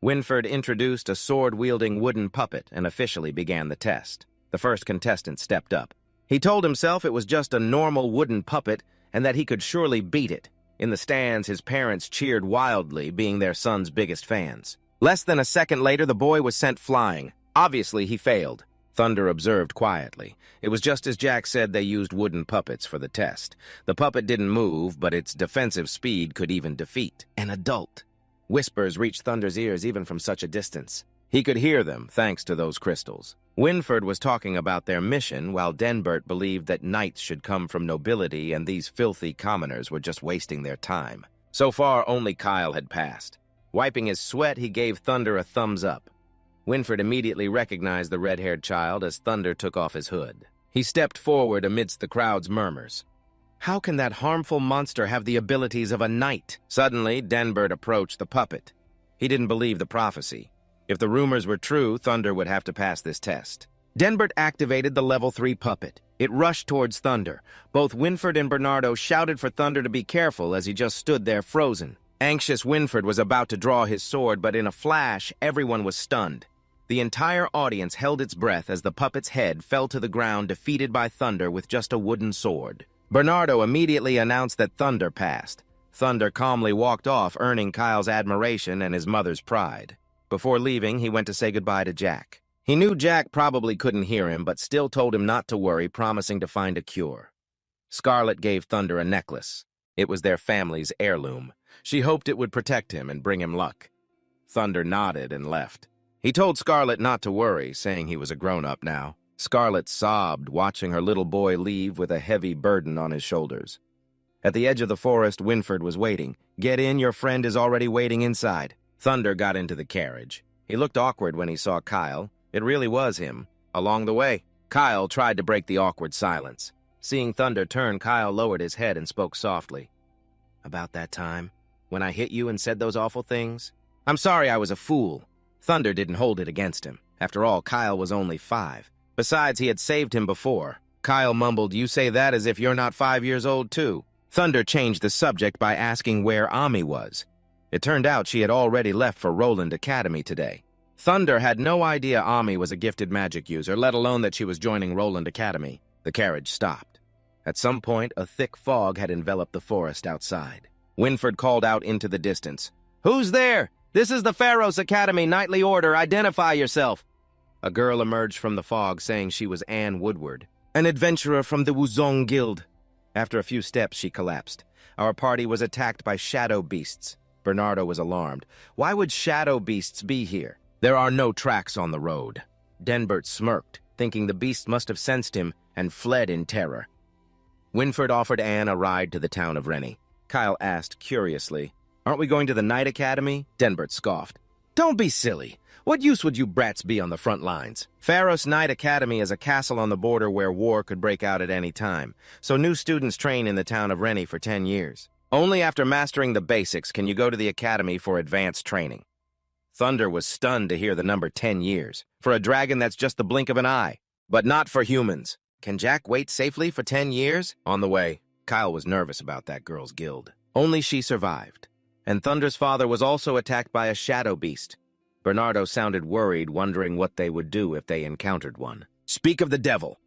Winford introduced a sword-wielding wooden puppet and officially began the test. The first contestant stepped up. He told himself it was just a normal wooden puppet and that he could surely beat it. In the stands, his parents cheered wildly, being their son's biggest fans. Less than a second later, the boy was sent flying. Obviously, he failed. Thunder observed quietly. It was just as Jack said, they used wooden puppets for the test. The puppet didn't move, but its defensive speed could even defeat an adult. Whispers reached Thunder's ears even from such a distance. He could hear them, thanks to those crystals. Winford was talking about their mission, while Denbert believed that knights should come from nobility and these filthy commoners were just wasting their time. So far, only Kyle had passed. Wiping his sweat, he gave Thunder a thumbs up. Winford immediately recognized the red-haired child as Thunder took off his hood. He stepped forward amidst the crowd's murmurs. How can that harmful monster have the abilities of a knight? Suddenly, Denbert approached the puppet. He didn't believe the prophecy. If the rumors were true, Thunder would have to pass this test. Denbert activated the level 3 puppet. It rushed towards Thunder. Both Winford and Bernardo shouted for Thunder to be careful as he just stood there frozen. Anxious Winford was about to draw his sword, but in a flash, everyone was stunned. The entire audience held its breath as the puppet's head fell to the ground, defeated by Thunder with just a wooden sword. Bernardo immediately announced that Thunder passed. Thunder calmly walked off, earning Kyle's admiration and his mother's pride. Before leaving, he went to say goodbye to Jack. He knew Jack probably couldn't hear him, but still told him not to worry, promising to find a cure. Scarlet gave Thunder a necklace. It was their family's heirloom. She hoped it would protect him and bring him luck. Thunder nodded and left. He told Scarlet not to worry, saying he was a grown-up now. Scarlet sobbed, watching her little boy leave with a heavy burden on his shoulders. At the edge of the forest, Winford was waiting. Get in, your friend is already waiting inside. Thunder got into the carriage. He looked awkward when he saw Kyle. It really was him. Along the way, Kyle tried to break the awkward silence. Seeing Thunder turn, Kyle lowered his head and spoke softly. About that time, when I hit you and said those awful things? I'm sorry I was a fool. Thunder didn't hold it against him. After all, Kyle was only 5. Besides, he had saved him before. Kyle mumbled, you say that as if you're not 5 years old, too. Thunder changed the subject by asking where Ami was. It turned out she had already left for Roland Academy today. Thunder had no idea Ami was a gifted magic user, let alone that she was joining Roland Academy. The carriage stopped. At some point, a thick fog had enveloped the forest outside. Winford called out into the distance. Who's there? This is the Pharos Academy Nightly Order. Identify yourself. A girl emerged from the fog saying she was Anne Woodward, an adventurer from the Wuzong Guild. After a few steps, she collapsed. Our party was attacked by shadow beasts. Bernardo was alarmed. Why would shadow beasts be here? There are no tracks on the road. Denbert smirked, thinking the beast must have sensed him and fled in terror. Winford offered Anne a ride to the town of Rennie. Kyle asked curiously, "Aren't we going to the Knight Academy?" Denbert scoffed. "Don't be silly. What use would you brats be on the front lines? Pharos Knight Academy is a castle on the border where war could break out at any time, so new students train in the town of Rennie for 10 years. Only after mastering the basics can you go to the academy for advanced training." Thunder was stunned to hear the number 10 years. For a dragon, that's just the blink of an eye. But not for humans. Can Jack wait safely for 10 years? On the way, Kyle was nervous about that girl's guild. Only she survived. And Thunder's father was also attacked by a shadow beast. Bernardo sounded worried, wondering what they would do if they encountered one. "Speak of the devil."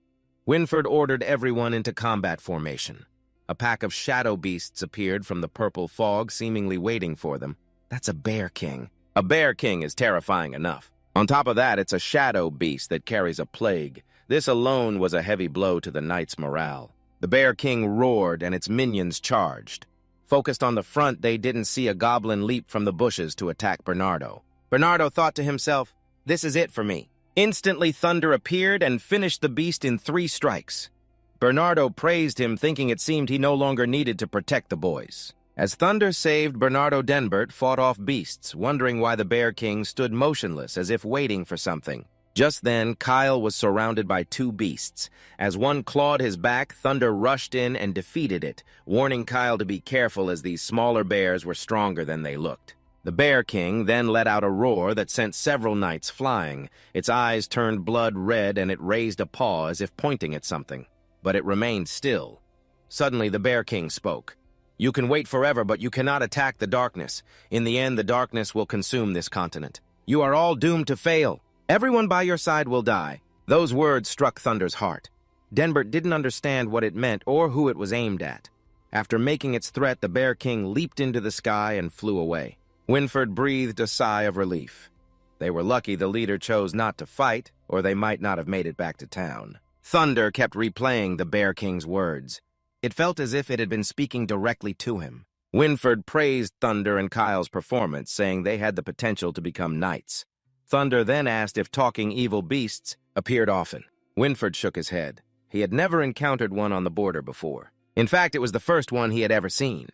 Winford ordered everyone into combat formation. A pack of shadow beasts appeared from the purple fog, seemingly waiting for them. That's a bear king. A bear king is terrifying enough. On top of that, it's a shadow beast that carries a plague. This alone was a heavy blow to the knight's morale. The bear king roared and its minions charged. Focused on the front, they didn't see a goblin leap from the bushes to attack Bernardo. Bernardo thought to himself, "This is it for me." Instantly, Thunder appeared and finished the beast in 3 strikes. Bernardo praised him, thinking it seemed he no longer needed to protect the boys. As Thunder saved, Bernardo Denbert fought off beasts, wondering why the Bear King stood motionless as if waiting for something. Just then, Kyle was surrounded by 2 beasts. As one clawed his back, Thunder rushed in and defeated it, warning Kyle to be careful as these smaller bears were stronger than they looked. The Bear King then let out a roar that sent several knights flying. Its eyes turned blood red and it raised a paw as if pointing at something. But it remained still. Suddenly, the Bear King spoke. "You can wait forever, but you cannot attack the darkness. In the end, the darkness will consume this continent. You are all doomed to fail. Everyone by your side will die." Those words struck Thunder's heart. Denbert didn't understand what it meant or who it was aimed at. After making its threat, the Bear King leaped into the sky and flew away. Winford breathed a sigh of relief. They were lucky the leader chose not to fight, or they might not have made it back to town. Thunder kept replaying the Bear King's words. It felt as if it had been speaking directly to him. Winford praised Thunder and Kyle's performance, saying they had the potential to become knights. Thunder then asked if talking evil beasts appeared often. Winford shook his head. He had never encountered one on the border before. In fact, it was the first one he had ever seen.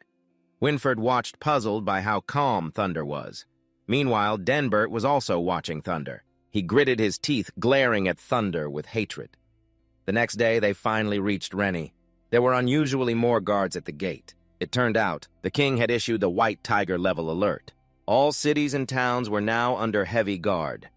Winford watched, puzzled by how calm Thunder was. Meanwhile, Denbert was also watching Thunder. He gritted his teeth, glaring at Thunder with hatred. The next day, they finally reached Rennie. There were unusually more guards at the gate. It turned out the king had issued the White Tiger level alert. All cities and towns were now under heavy guard.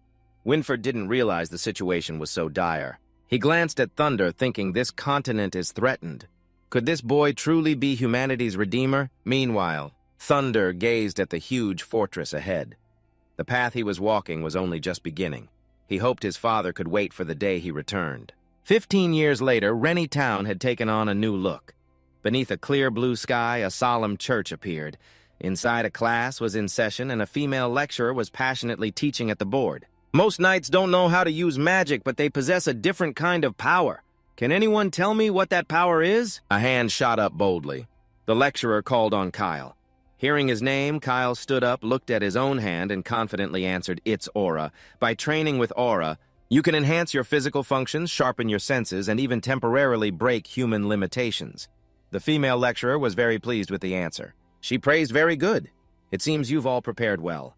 Winford didn't realize the situation was so dire. He glanced at Thunder, thinking this continent is threatened. Could this boy truly be humanity's redeemer? Meanwhile, Thunder gazed at the huge fortress ahead. The path he was walking was only just beginning. He hoped his father could wait for the day he returned. 15 years later, Rennie Town had taken on a new look. Beneath a clear blue sky, a solemn church appeared. Inside, a class was in session and a female lecturer was passionately teaching at the board. "Most knights don't know how to use magic, but they possess a different kind of power. Can anyone tell me what that power is?" A hand shot up boldly. The lecturer called on Kyle. Hearing his name, Kyle stood up, looked at his own hand, and confidently answered, "It's Aura. By training with Aura, you can enhance your physical functions, sharpen your senses, and even temporarily break human limitations." The female lecturer was very pleased with the answer. She praised, "Very good. It seems you've all prepared well."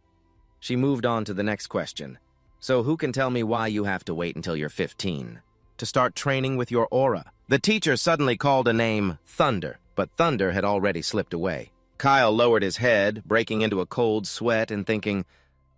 She moved on to the next question. "So who can tell me why you have to wait until you're 15? To start training with your aura?" The teacher suddenly called a name, Thunder, but Thunder had already slipped away. Kyle lowered his head, breaking into a cold sweat and thinking,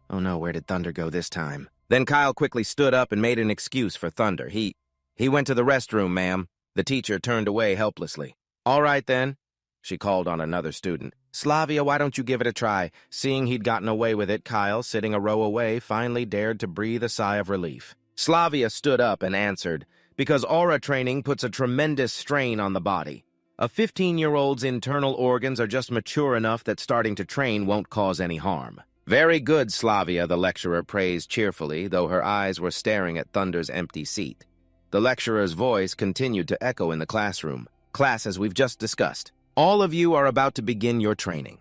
"Oh no, where did Thunder go this time?" Then Kyle quickly stood up and made an excuse for Thunder. He went to the restroom, ma'am." The teacher turned away helplessly. "All right, then." She called on another student. "Slavia, why don't you give it a try?" Seeing he'd gotten away with it, Kyle, sitting a row away, finally dared to breathe a sigh of relief. Slavia stood up and answered, "Because aura training puts a tremendous strain on the body. A 15-year-old's internal organs are just mature enough that starting to train won't cause any harm." "Very good, Slavia," the lecturer praised cheerfully, though her eyes were staring at Thunder's empty seat. The lecturer's voice continued to echo in the classroom. "Class, as we've just discussed, all of you are about to begin your training.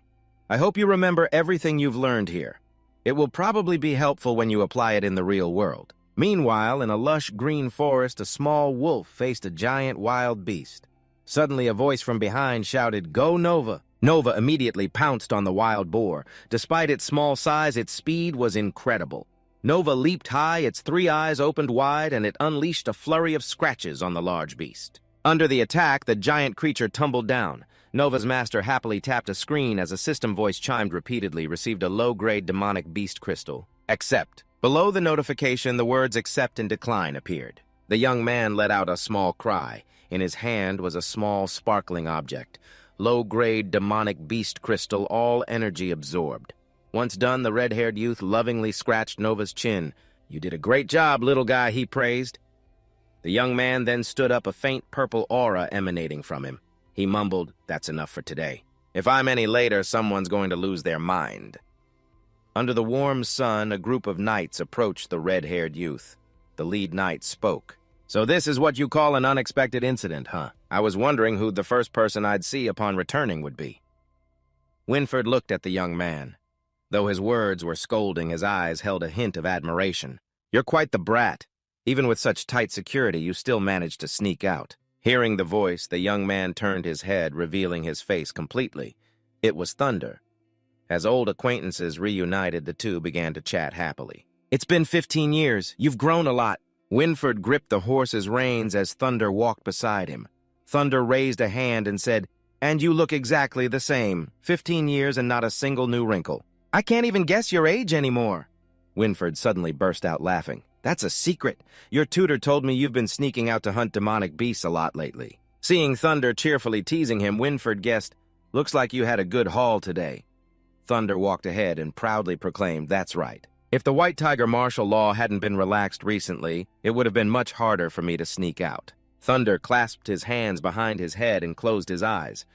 I hope you remember everything you've learned here. It will probably be helpful when you apply it in the real world." Meanwhile, in a lush green forest, a small wolf faced a giant wild beast. Suddenly, a voice from behind shouted, "Go, Nova!" Nova immediately pounced on the wild boar. Despite its small size, its speed was incredible. Nova leaped high, its three eyes opened wide, and it unleashed a flurry of scratches on the large beast. Under the attack, the giant creature tumbled down. Nova's master happily tapped a screen as a system voice chimed repeatedly, received a low-grade demonic beast crystal. Accept. Below the notification, the words accept and decline appeared. The young man let out a small cry. In his hand was a small, sparkling object. Low-grade demonic beast crystal, all energy absorbed. Once done, the red-haired youth lovingly scratched Nova's chin. "You did a great job, little guy," he praised. The young man then stood up, a faint purple aura emanating from him. He mumbled, "That's enough for today. If I'm any later, someone's going to lose their mind." Under the warm sun, a group of knights approached the red-haired youth. The lead knight spoke. "So this is what you call an unexpected incident, huh? I was wondering who the first person I'd see upon returning would be." Winford looked at the young man. Though his words were scolding, his eyes held a hint of admiration. "You're quite the brat. Even with such tight security, you still managed to sneak out." Hearing the voice, the young man turned his head, revealing his face completely. It was Thunder. As old acquaintances reunited, the two began to chat happily. "It's been 15 years. You've grown a lot." Winford gripped the horse's reins as Thunder walked beside him. Thunder raised a hand and said, "And you look exactly the same. 15 years and not a single new wrinkle." "I can't even guess your age anymore." Winford suddenly burst out laughing. "That's a secret. Your tutor told me you've been sneaking out to hunt demonic beasts a lot lately." Seeing Thunder cheerfully teasing him, Winford guessed, "Looks like you had a good haul today." Thunder walked ahead and proudly proclaimed, "That's right. If the White Tiger martial law hadn't been relaxed recently, it would have been much harder for me to sneak out." Thunder clasped his hands behind his head and closed his eyes.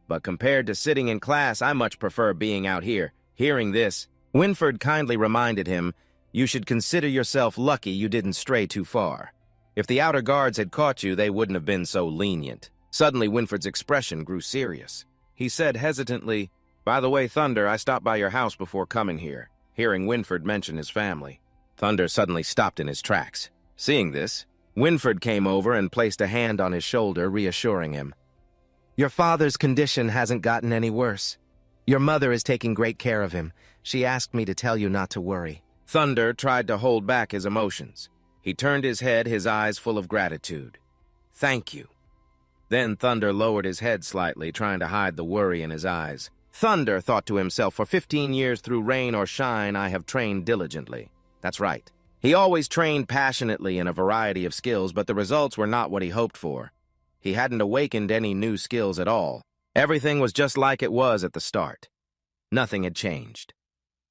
"But compared to sitting in class, I much prefer being out here." Hearing this, Winford kindly reminded him, "You should consider yourself lucky you didn't stray too far. If the outer guards had caught you, they wouldn't have been so lenient." Suddenly, Winford's expression grew serious. He said hesitantly, "By the way, Thunder, I stopped by your house before coming here." Hearing Winford mention his family, Thunder suddenly stopped in his tracks. Seeing this, Winford came over and placed a hand on his shoulder, reassuring him. "Your father's condition hasn't gotten any worse. Your mother is taking great care of him. She asked me to tell you not to worry." Thunder tried to hold back his emotions. He turned his head, his eyes full of gratitude. "Thank you." Then Thunder lowered his head slightly, trying to hide the worry in his eyes. Thunder thought to himself, "For 15 years through rain or shine, I have trained diligently." That's right. He always trained passionately in a variety of skills, but the results were not what he hoped for. He hadn't awakened any new skills at all. Everything was just like it was at the start. Nothing had changed.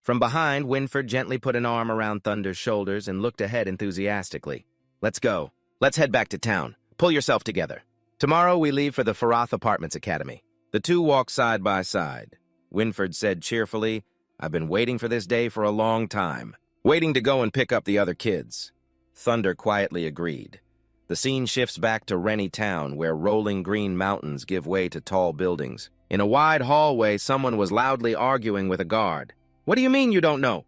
From behind, Winford gently put an arm around Thunder's shoulders and looked ahead enthusiastically. "Let's go. Let's head back to town. Pull yourself together. Tomorrow we leave for the Farath Apartments Academy." The two walked side by side. Winford said cheerfully, "I've been waiting for this day for a long time, waiting to go and pick up the other kids." Thunder quietly agreed. The scene shifts back to Rennie Town, where rolling green mountains give way to tall buildings. In a wide hallway, someone was loudly arguing with a guard. "What do you mean you don't know?"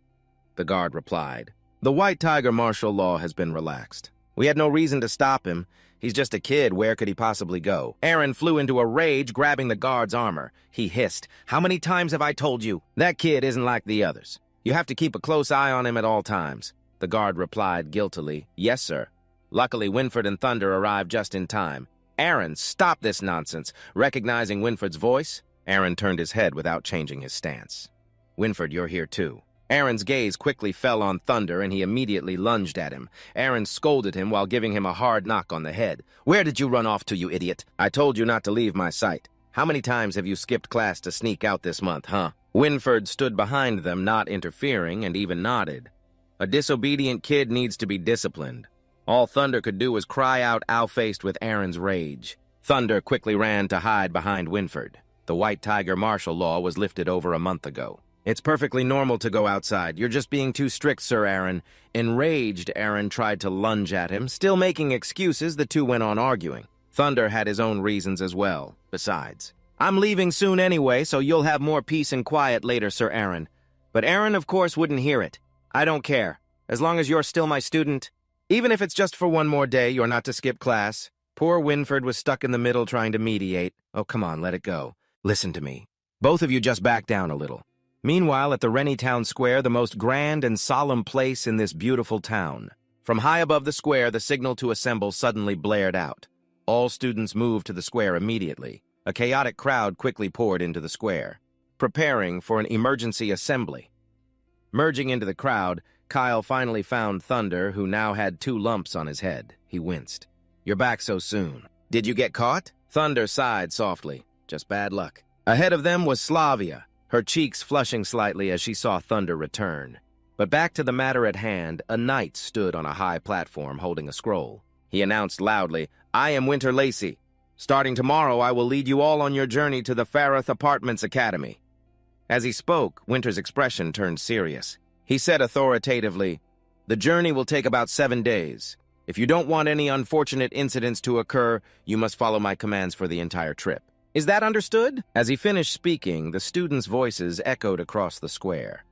The guard replied, "The White Tiger martial law has been relaxed. We had no reason to stop him. He's just a kid. Where could he possibly go?" Aaron flew into a rage, grabbing the guard's armor. He hissed, "How many times have I told you? That kid isn't like the others. You have to keep a close eye on him at all times." The guard replied guiltily, "Yes, sir." Luckily, Winford and Thunder arrived just in time. "Aaron, stop this nonsense." Recognizing Winford's voice, Aaron turned his head without changing his stance. "Winford, you're here too." Aaron's gaze quickly fell on Thunder, and he immediately lunged at him. Aaron scolded him while giving him a hard knock on the head. "Where did you run off to, you idiot? I told you not to leave my sight. How many times have you skipped class to sneak out this month, huh?" Winford stood behind them, not interfering, and even nodded. A disobedient kid needs to be disciplined. All Thunder could do was cry out, owl-faced with Aaron's rage. Thunder quickly ran to hide behind Winford. The White Tiger martial law was lifted over a month ago. "It's perfectly normal to go outside. You're just being too strict, Sir Aaron." Enraged, Aaron tried to lunge at him. Still making excuses, the two went on arguing. Thunder had his own reasons as well. Besides, "I'm leaving soon anyway, so you'll have more peace and quiet later, Sir Aaron." But Aaron, of course, wouldn't hear it. "I don't care. As long as you're still my student. Even if it's just for one more day, you're not to skip class. Poor Winford was stuck in the middle trying to mediate. Oh, come on, let it go. Listen to me. Both of you just back down a little. Meanwhile, at the Rennie Town Square, the most grand and solemn place in this beautiful town. From high above the square, the signal to assemble suddenly blared out. All students moved to the square immediately. A chaotic crowd quickly poured into the square, preparing for an emergency assembly. Merging into the crowd, Kyle finally found Thunder, who now had 2 lumps on his head. He winced. "You're back so soon. Did you get caught?" Thunder sighed softly. "Just bad luck." Ahead of them was Slavia, her cheeks flushing slightly as she saw Thunder return. But back to the matter at hand, a knight stood on a high platform holding a scroll. He announced loudly, "I am Winter Lacey. Starting tomorrow, I will lead you all on your journey to the Farrath Apartments Academy." As he spoke, Winter's expression turned serious. He said authoritatively, "The journey will take about 7 days. If you don't want any unfortunate incidents to occur, you must follow my commands for the entire trip. Is that understood?" As he finished speaking, the students' voices echoed across the square.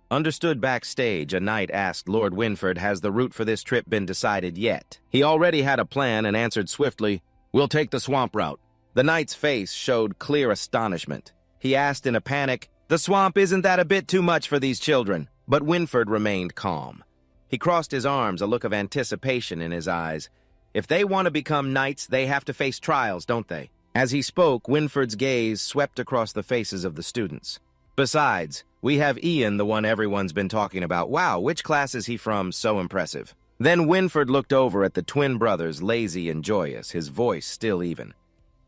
Understood backstage, a knight asked Lord Winford, "Has the route for this trip been decided yet?" He already had a plan and answered swiftly, "We'll take the swamp route." The knight's face showed clear astonishment. He asked in a panic, "The swamp, isn't that a bit too much for these children?" But Winford remained calm. He crossed his arms, a look of anticipation in his eyes. If they want to become knights, they have to face trials, don't they? As he spoke, Winford's gaze swept across the faces of the students. "Besides, we have Ian, the one everyone's been talking about. Wow, which class is he from? So impressive." Then Winford looked over at the twin brothers, Lazy and Joyous, his voice still even.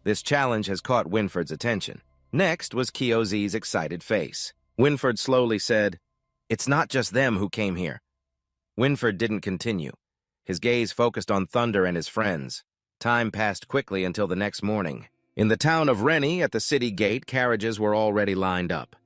This challenge has caught Winford's attention. Next was Kyozi's excited face. Winford slowly said, "It's not just them who came here." Winford didn't continue. His gaze focused on Thunder and his friends. Time passed quickly until the next morning. In the town of Rennie, at the city gate, carriages were already lined up.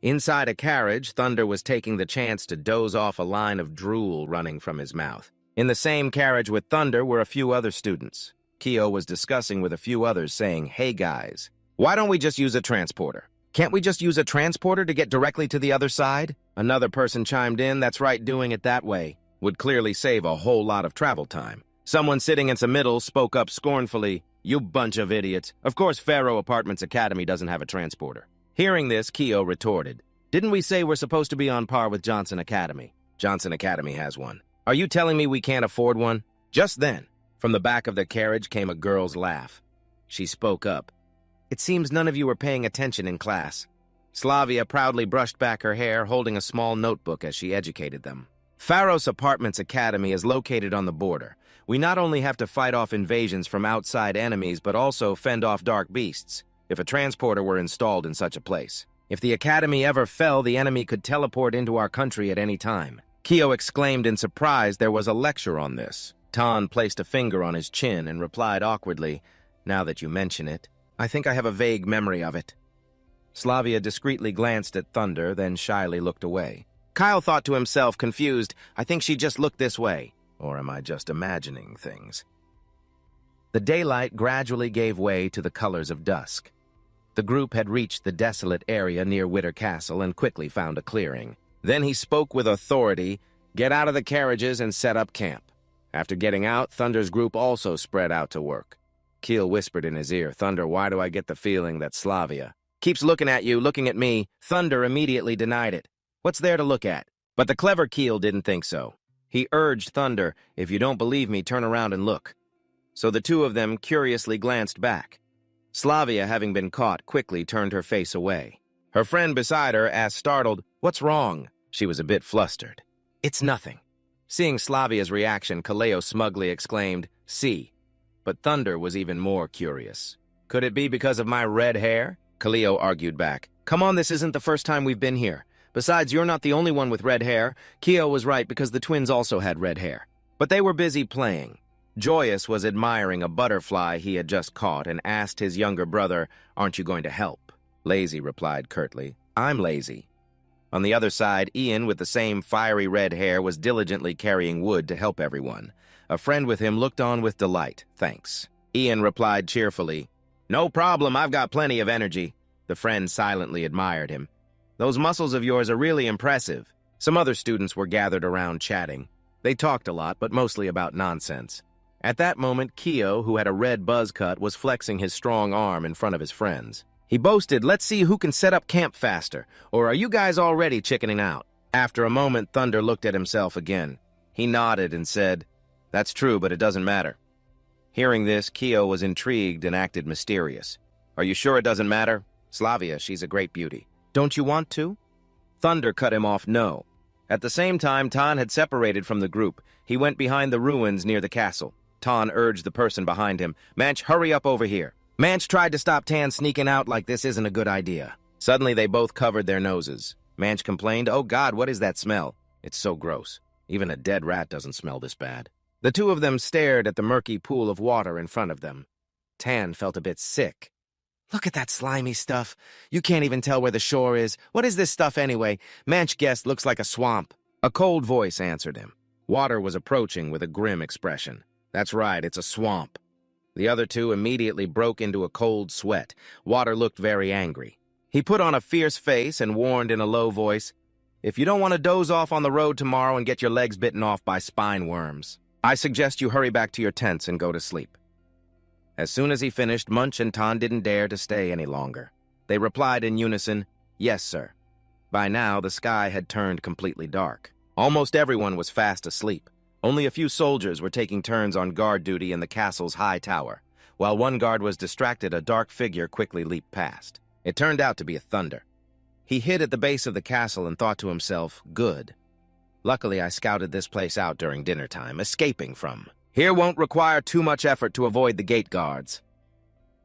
Inside a carriage, Thunder was taking the chance to doze off a line of drool running from his mouth. In the same carriage with Thunder were a few other students. Kyo was discussing with a few others, saying, "Hey guys, why don't we just use a transporter? Can't we just use a transporter to get directly to the other side?" Another person chimed in, "That's right, doing it that way would clearly save a whole lot of travel time." Someone sitting in the middle spoke up scornfully, "You bunch of idiots. Of course Faro Apartments Academy doesn't have a transporter." Hearing this, Kyo retorted, "Didn't we say we're supposed to be on par with Johnson Academy? Johnson Academy has one. Are you telling me we can't afford one?" Just then, from the back of the carriage came a girl's laugh. She spoke up, "It seems none of you were paying attention in class." Slavia proudly brushed back her hair, holding a small notebook as she educated them. Pharos Apartments Academy is located on the border. We not only have to fight off invasions from outside enemies, but also fend off dark beasts, if a transporter were installed in such a place. If the academy ever fell, the enemy could teleport into our country at any time. Kyo exclaimed in surprise there was a lecture on this. Tan placed a finger on his chin and replied awkwardly, "Now that you mention it, I think I have a vague memory of it." Slavia discreetly glanced at Thunder, then shyly looked away. Kyle thought to himself, confused, "I think she just looked this way. Or am I just imagining things?" The daylight gradually gave way to the colors of dusk. The group had reached the desolate area near Witter Castle and quickly found a clearing. Then he spoke with authority, "Get out of the carriages and set up camp." After getting out, Thunder's group also spread out to work. Keel whispered in his ear, "Thunder, why do I get the feeling that Slavia keeps looking at you, looking at me?" Thunder immediately denied it. "What's there to look at?" But the clever Keel didn't think so. He urged Thunder, "If you don't believe me, turn around and look." So the two of them curiously glanced back. Slavia, having been caught, quickly turned her face away. Her friend beside her asked startled, "What's wrong?" She was a bit flustered. "It's nothing." Seeing Slavia's reaction, Kaleo smugly exclaimed, "See." But Thunder was even more curious. "Could it be because of my red hair?" Kaleo argued back. "Come on, this isn't the first time we've been here. Besides, you're not the only one with red hair." Kyo was right because the twins also had red hair. But they were busy playing. Joyous was admiring a butterfly he had just caught and asked his younger brother, "Aren't you going to help?" Lazy replied curtly, "I'm lazy." On the other side, Ian, with the same fiery red hair, was diligently carrying wood to help everyone. A friend with him looked on with delight. "Thanks." Ian replied cheerfully, "No problem, I've got plenty of energy." The friend silently admired him. "Those muscles of yours are really impressive." Some other students were gathered around chatting. They talked a lot, but mostly about nonsense. At that moment, Kyo, who had a red buzz cut, was flexing his strong arm in front of his friends. He boasted, "Let's see who can set up camp faster, or are you guys already chickening out?" After a moment, Thunder looked at himself again. He nodded and said, "That's true, but it doesn't matter." Hearing this, Kyo was intrigued and acted mysterious. "Are you sure it doesn't matter? Slavia, she's a great beauty. Don't you want to?" Thunder cut him off, "No." At the same time, Tan had separated from the group. He went behind the ruins near the castle. Tan urged the person behind him, "Manch, hurry up over here." Manch tried to stop Tan sneaking out like this isn't a good idea. Suddenly, they both covered their noses. Manch complained, "Oh God, what is that smell? It's so gross. Even a dead rat doesn't smell this bad." The two of them stared at the murky pool of water in front of them. Tan felt a bit sick. "Look at that slimy stuff. You can't even tell where the shore is. What is this stuff anyway? Manch guessed looks like a swamp." A cold voice answered him. Water was approaching with a grim expression. "That's right, it's a swamp." The other two immediately broke into a cold sweat. Water looked very angry. He put on a fierce face and warned in a low voice, "If you don't want to doze off on the road tomorrow and get your legs bitten off by spine worms, I suggest you hurry back to your tents and go to sleep." As soon as he finished, Munch and Tan didn't dare to stay any longer. They replied in unison, "Yes, sir." By now, the sky had turned completely dark. Almost everyone was fast asleep. Only a few soldiers were taking turns on guard duty in the castle's high tower. While one guard was distracted, a dark figure quickly leaped past. It turned out to be a Thunder. He hid at the base of the castle and thought to himself, "Good. Luckily, I scouted this place out during dinner time, escaping from. Here won't require too much effort to avoid the gate guards."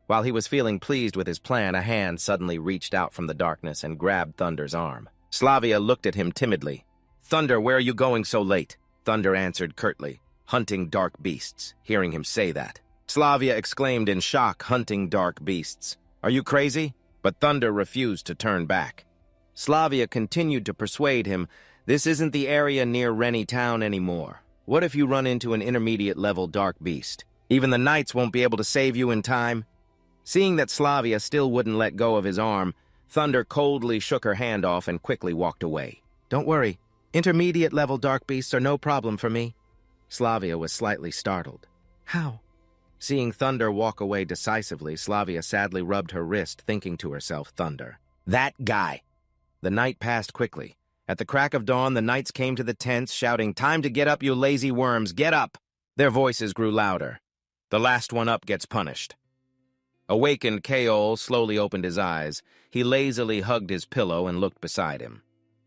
While he was feeling pleased with his plan, a hand suddenly reached out from the darkness and grabbed Thunder's arm. Slavia looked at him timidly. "Thunder, where are you going so late?" Thunder answered curtly, "Hunting dark beasts," hearing him say that. Slavia exclaimed in shock, "Hunting dark beasts? Are you crazy?" But Thunder refused to turn back. Slavia continued to persuade him, "This isn't the area near Rennie Town anymore. What if you run into an intermediate-level dark beast? Even the knights won't be able to save you in time." Seeing that Slavia still wouldn't let go of his arm, Thunder coldly shook her hand off and quickly walked away. "Don't worry. Intermediate-level dark beasts are no problem for me." Slavia was slightly startled. "How?" Seeing Thunder walk away decisively, Slavia sadly rubbed her wrist, thinking to herself, "Thunder. That guy." The night passed quickly. At the crack of dawn, the knights came to the tents, shouting, "Time to get up, you lazy worms, get up!" Their voices grew louder. "The last one up gets punished." Awakened, Kaol slowly opened his eyes. He lazily hugged his pillow and looked beside him.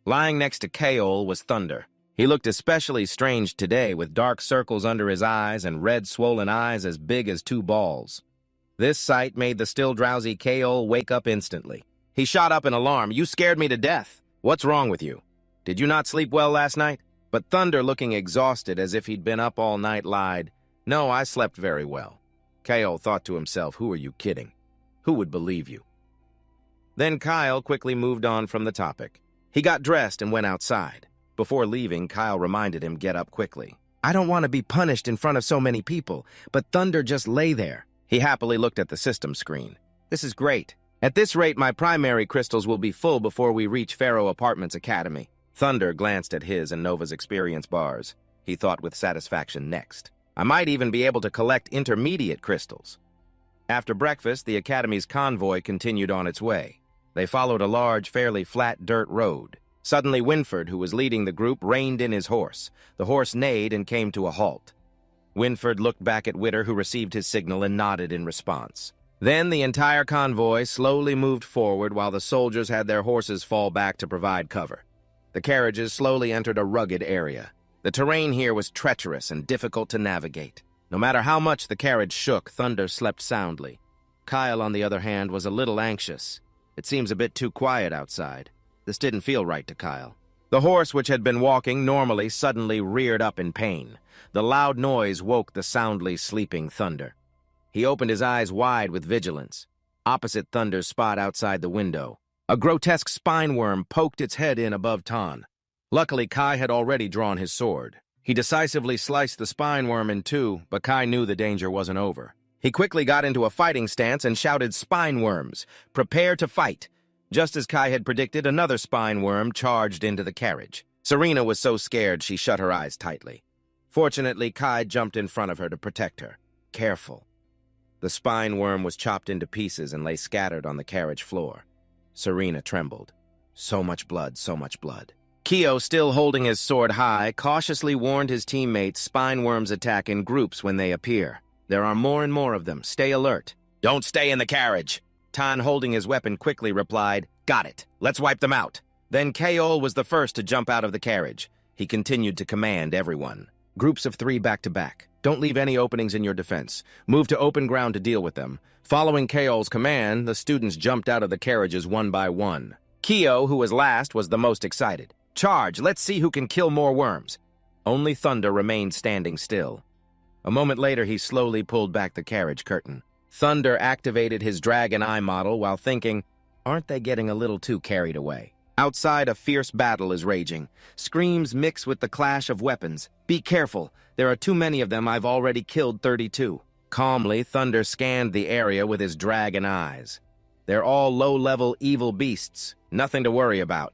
Lying next to Kaol was Thunder. He looked especially strange today, with dark circles under his eyes and red swollen eyes as big as 2 balls. This sight made the still drowsy Kaol wake up instantly. He shot up in alarm. "You scared me to death. What's wrong with you? Did you not sleep well last night?" But Thunder, looking exhausted as if he'd been up all night, lied, "No, I slept very well." Kaol thought to himself, "Who are you kidding? Who would believe you?" Then Kyle quickly moved on from the topic. He got dressed and went outside. Before leaving, Kyle reminded him, "Get up quickly. I don't want to be punished in front of so many people." But Thunder just lay there. He happily looked at the system screen. "This is great. At this rate, my primary crystals will be full before we reach Pharaoh Apartments Academy." Thunder glanced at his and Nova's experience bars. He thought with satisfaction next. "I might even be able to collect intermediate crystals." After breakfast, the Academy's convoy continued on its way. They followed a large, fairly flat dirt road. Suddenly, Winford, who was leading the group, reined in his horse. The horse neighed and came to a halt. Winford looked back at Witter, who received his signal and nodded in response. Then the entire convoy slowly moved forward while the soldiers had their horses fall back to provide cover. The carriages slowly entered a rugged area. The terrain here was treacherous and difficult to navigate. No matter how much the carriage shook, Thunder slept soundly. Kyle, on the other hand, was a little anxious. It seems a bit too quiet outside. This didn't feel right to Kyle. The horse, which had been walking normally, suddenly reared up in pain. The loud noise woke the soundly sleeping Thunder. He opened his eyes wide with vigilance. Opposite Thunder's spot outside the window, a grotesque spine worm poked its head in above Tan. Luckily, Kai had already drawn his sword. He decisively sliced the spine worm in two, but Kai knew the danger wasn't over. He quickly got into a fighting stance and shouted, "Spine worms, prepare to fight." Just as Kai had predicted, another spine worm charged into the carriage. Serena was so scared she shut her eyes tightly. Fortunately, Kai jumped in front of her to protect her. Careful. The spine worm was chopped into pieces and lay scattered on the carriage floor. Serena trembled. So much blood, so much blood. Kyo, still holding his sword high, cautiously warned his teammates spine worms attack in groups when they appear. There are more and more of them. Stay alert. Don't stay in the carriage. Tan, holding his weapon, quickly replied, Got it. Let's wipe them out. Then Kaol was the first to jump out of the carriage. He continued to command everyone. Groups of 3 back-to-back. Don't leave any openings in your defense. Move to open ground to deal with them. Following Kaol's command, the students jumped out of the carriages one by one. Kyo, who was last, was the most excited. Charge! Let's see who can kill more worms. Only Thunder remained standing still. A moment later, he slowly pulled back the carriage curtain. Thunder activated his dragon eye model while thinking, aren't they getting a little too carried away? Outside, a fierce battle is raging. Screams mix with the clash of weapons. Be careful. There are too many of them. I've already killed 32. Calmly, Thunder scanned the area with his dragon eyes. They're all low-level evil beasts. Nothing to worry about.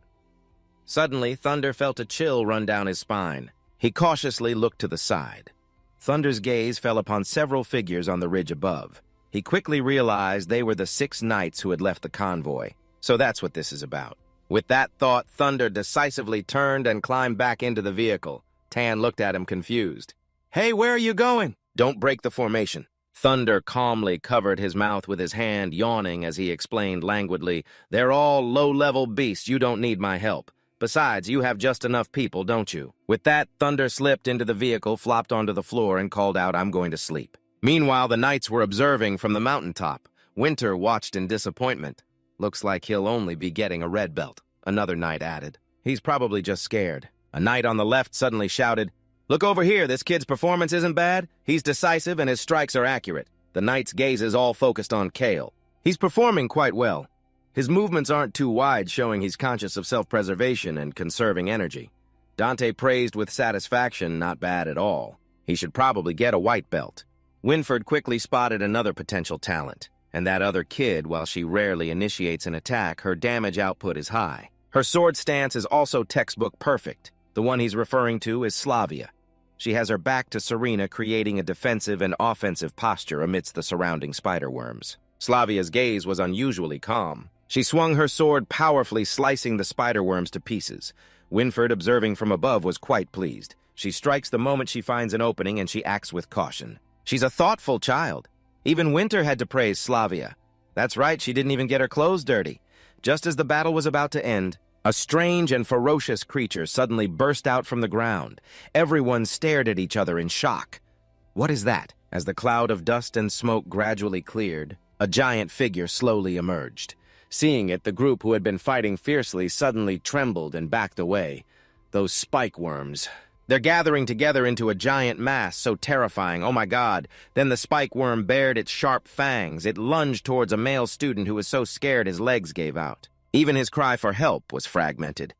Suddenly, Thunder felt a chill run down his spine. He cautiously looked to the side. Thunder's gaze fell upon several figures on the ridge above. He quickly realized they were the 6 knights who had left the convoy. So that's what this is about. With that thought, Thunder decisively turned and climbed back into the vehicle. Tan looked at him confused. Hey, where are you going? Don't break the formation. Thunder calmly covered his mouth with his hand, yawning as he explained languidly, They're all low-level beasts. You don't need my help. Besides, you have just enough people, don't you? With that, Thunder slipped into the vehicle, flopped onto the floor, and called out, I'm going to sleep. Meanwhile, the knights were observing from the mountaintop. Winter watched in disappointment. Looks like he'll only be getting a red belt, another knight added. He's probably just scared. A knight on the left suddenly shouted, Look over here, this kid's performance isn't bad. He's decisive and his strikes are accurate. The knight's gaze is all focused on Kale. He's performing quite well. His movements aren't too wide, showing he's conscious of self-preservation and conserving energy. Dante praised with satisfaction, not bad at all. He should probably get a white belt. Winford quickly spotted another potential talent. And that other kid, while she rarely initiates an attack, her damage output is high. Her sword stance is also textbook perfect. The one he's referring to is Slavia. She has her back to Serena, creating a defensive and offensive posture amidst the surrounding spider-worms. Slavia's gaze was unusually calm. She swung her sword powerfully, slicing the spider-worms to pieces. Winford, observing from above, was quite pleased. She strikes the moment she finds an opening, and she acts with caution. She's a thoughtful child. Even Winter had to praise Slavia. That's right, she didn't even get her clothes dirty. Just as the battle was about to end, a strange and ferocious creature suddenly burst out from the ground. Everyone stared at each other in shock. What is that? As the cloud of dust and smoke gradually cleared, a giant figure slowly emerged. Seeing it, the group who had been fighting fiercely suddenly trembled and backed away. Those spike worms. They're gathering together into a giant mass, so terrifying. Oh my God. Then the spike worm bared its sharp fangs. It lunged towards a male student who was so scared his legs gave out. Even his cry for help was fragmented.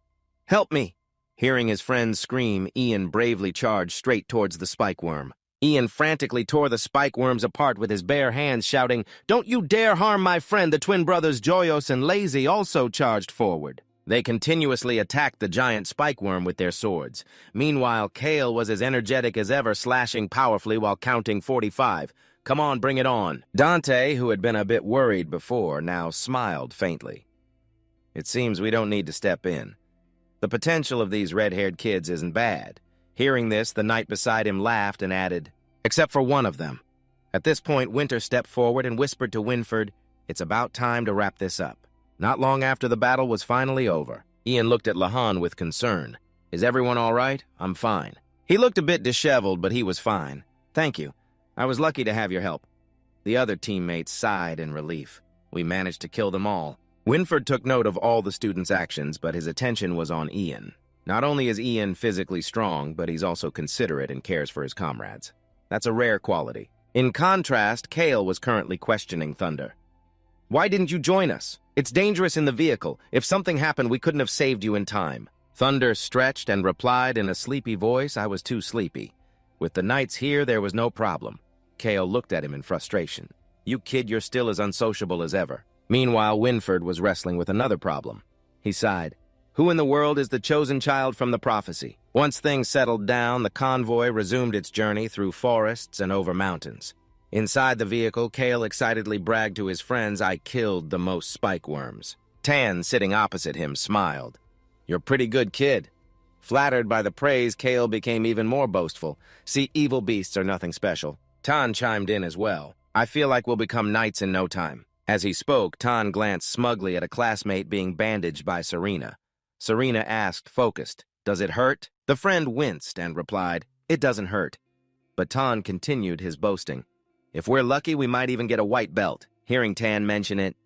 Help me! Hearing his friends scream, Ian bravely charged straight towards the spike worm. Ian frantically tore the spike worms apart with his bare hands, shouting, Don't you dare harm my friend! The twin brothers Joyos and Lazy also charged forward. They continuously attacked the giant spike worm with their swords. Meanwhile, Kale was as energetic as ever, slashing powerfully while counting 45. Come on, bring it on. Dante, who had been a bit worried before, now smiled faintly. It seems we don't need to step in. The potential of these red-haired kids isn't bad. Hearing this, the knight beside him laughed and added, Except for one of them. At this point, Winter stepped forward and whispered to Winford, It's about time to wrap this up. Not long after the battle was finally over, Ian looked at Lahan with concern. Is everyone all right? I'm fine. He looked a bit disheveled, but he was fine. Thank you. I was lucky to have your help. The other teammates sighed in relief. We managed to kill them all. Winford took note of all the students' actions, but his attention was on Ian. Not only is Ian physically strong, but he's also considerate and cares for his comrades. That's a rare quality. In contrast, Kale was currently questioning Thunder. Why didn't you join us? It's dangerous in the vehicle. If something happened, we couldn't have saved you in time. Thunder stretched and replied in a sleepy voice, I was too sleepy. With the knights here, there was no problem. Kale looked at him in frustration. You kid, you're still as unsociable as ever. Meanwhile, Winford was wrestling with another problem. He sighed. Who in the world is the chosen child from the prophecy? Once things settled down, the convoy resumed its journey through forests and over mountains. Inside the vehicle, Kale excitedly bragged to his friends, "I killed the most spike worms." Tan, sitting opposite him, smiled. "You're a pretty good kid." Flattered by the praise, Kale became even more boastful. "See, evil beasts are nothing special." Tan chimed in as well. "I feel like we'll become knights in no time." As he spoke, Tan glanced smugly at a classmate being bandaged by Serena. Serena asked, focused, "Does it hurt?" The friend winced and replied, "It doesn't hurt." But Tan continued his boasting. "If we're lucky, we might even get a white belt." Hearing Tan mention it,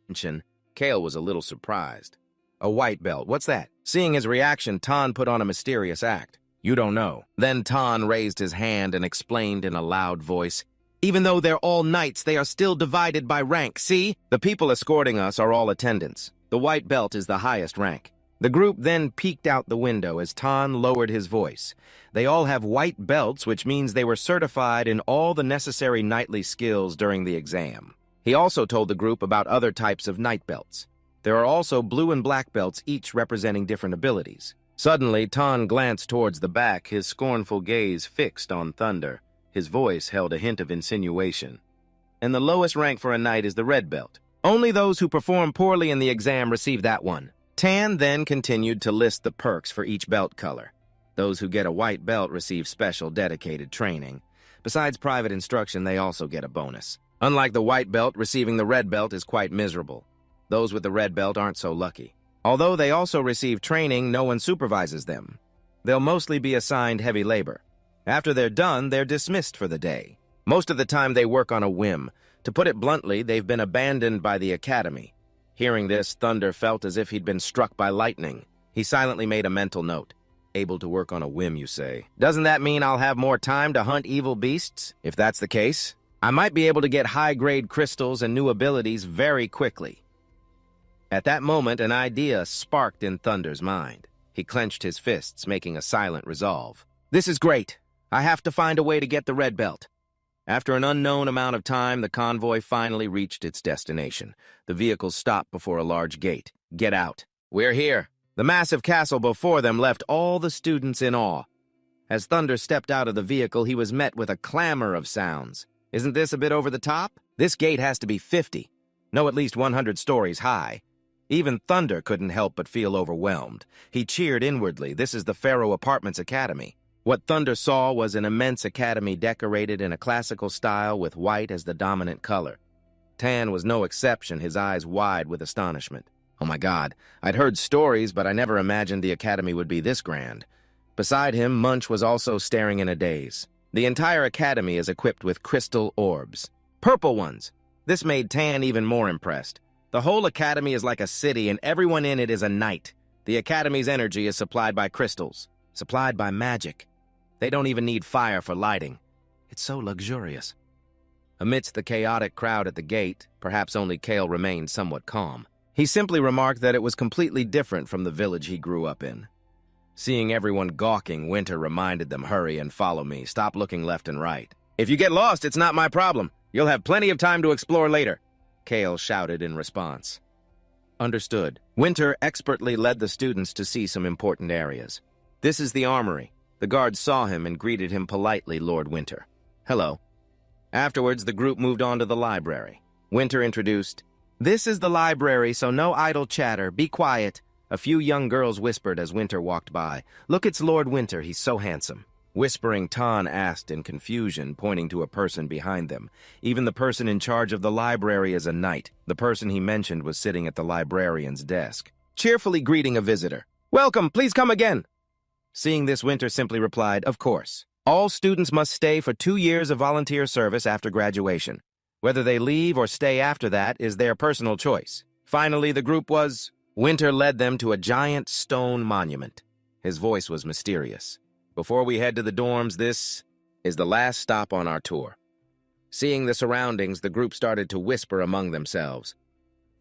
Kale was a little surprised. "A white belt, what's that?" Seeing his reaction, Tan put on a mysterious act. "You don't know." Then Tan raised his hand and explained in a loud voice, "Even though they're all knights, they are still divided by rank. See? The people escorting us are all attendants. The white belt is the highest rank." The group then peeked out the window as Tan lowered his voice. "They all have white belts, which means they were certified in all the necessary knightly skills during the exam." He also told the group about other types of knight belts. There are also blue and black belts, each representing different abilities. Suddenly, Tan glanced towards the back, his scornful gaze fixed on Thunder. His voice held a hint of insinuation. "And the lowest rank for a knight is the red belt. Only those who perform poorly in the exam receive that one." Tan then continued to list the perks for each belt color. Those who get a white belt receive special dedicated training. Besides private instruction, they also get a bonus. Unlike the white belt, receiving the red belt is quite miserable. Those with the red belt aren't so lucky. Although they also receive training, no one supervises them. They'll mostly be assigned heavy labor. After they're done, they're dismissed for the day. Most of the time, they work on a whim. To put it bluntly, they've been abandoned by the academy. Hearing this, Thunder felt as if he'd been struck by lightning. He silently made a mental note. "Able to work on a whim, you say? Doesn't that mean I'll have more time to hunt evil beasts? If that's the case, I might be able to get high-grade crystals and new abilities very quickly." At that moment, an idea sparked in Thunder's mind. He clenched his fists, making a silent resolve. "This is great. I have to find a way to get the red belt." After an unknown amount of time, the convoy finally reached its destination. The vehicle stopped before a large gate. "Get out." "We're here." The massive castle before them left all the students in awe. As Thunder stepped out of the vehicle, he was met with a clamor of sounds. "Isn't this a bit over the top? This gate has to be 50. No, at least 100 stories high." Even Thunder couldn't help but feel overwhelmed. He cheered inwardly. This is the Pharaoh Apartments Academy. What Thunder saw was an immense academy decorated in a classical style with white as the dominant color. Tan was no exception, his eyes wide with astonishment. "Oh my God, I'd heard stories, but I never imagined the academy would be this grand." Beside him, Munch was also staring in a daze. The entire academy is equipped with crystal orbs. Purple ones! This made Tan even more impressed. The whole academy is like a city, and everyone in it is a knight. The academy's energy is supplied by crystals, supplied by magic. They don't even need fire for lighting. It's so luxurious. Amidst the chaotic crowd at the gate, perhaps only Kale remained somewhat calm. He simply remarked that it was completely different from the village he grew up in. Seeing everyone gawking, Winter reminded them, "Hurry and follow me. Stop looking left and right." "If you get lost, it's not my problem. You'll have plenty of time to explore later," Kale shouted in response. Understood. Winter expertly led the students to see some important areas. "This is the armory." The guards saw him and greeted him politely, "Lord Winter." "Hello." Afterwards, the group moved on to the library. Winter introduced, "This is the library, so no idle chatter. Be quiet." A few young girls whispered as Winter walked by. "Look, it's Lord Winter. He's so handsome." Whispering, Tan asked in confusion, pointing to a person behind them. Even the person in charge of the library is a knight. The person he mentioned was sitting at the librarian's desk, cheerfully greeting a visitor. "Welcome, please come again." Seeing this, Winter simply replied, "Of course. All students must stay for 2 years of volunteer service after graduation. Whether they leave or stay after that is their personal choice." Finally, the group was... Winter led them to a giant stone monument. His voice was mysterious. "Before we head to the dorms, this is the last stop on our tour." Seeing the surroundings, the group started to whisper among themselves.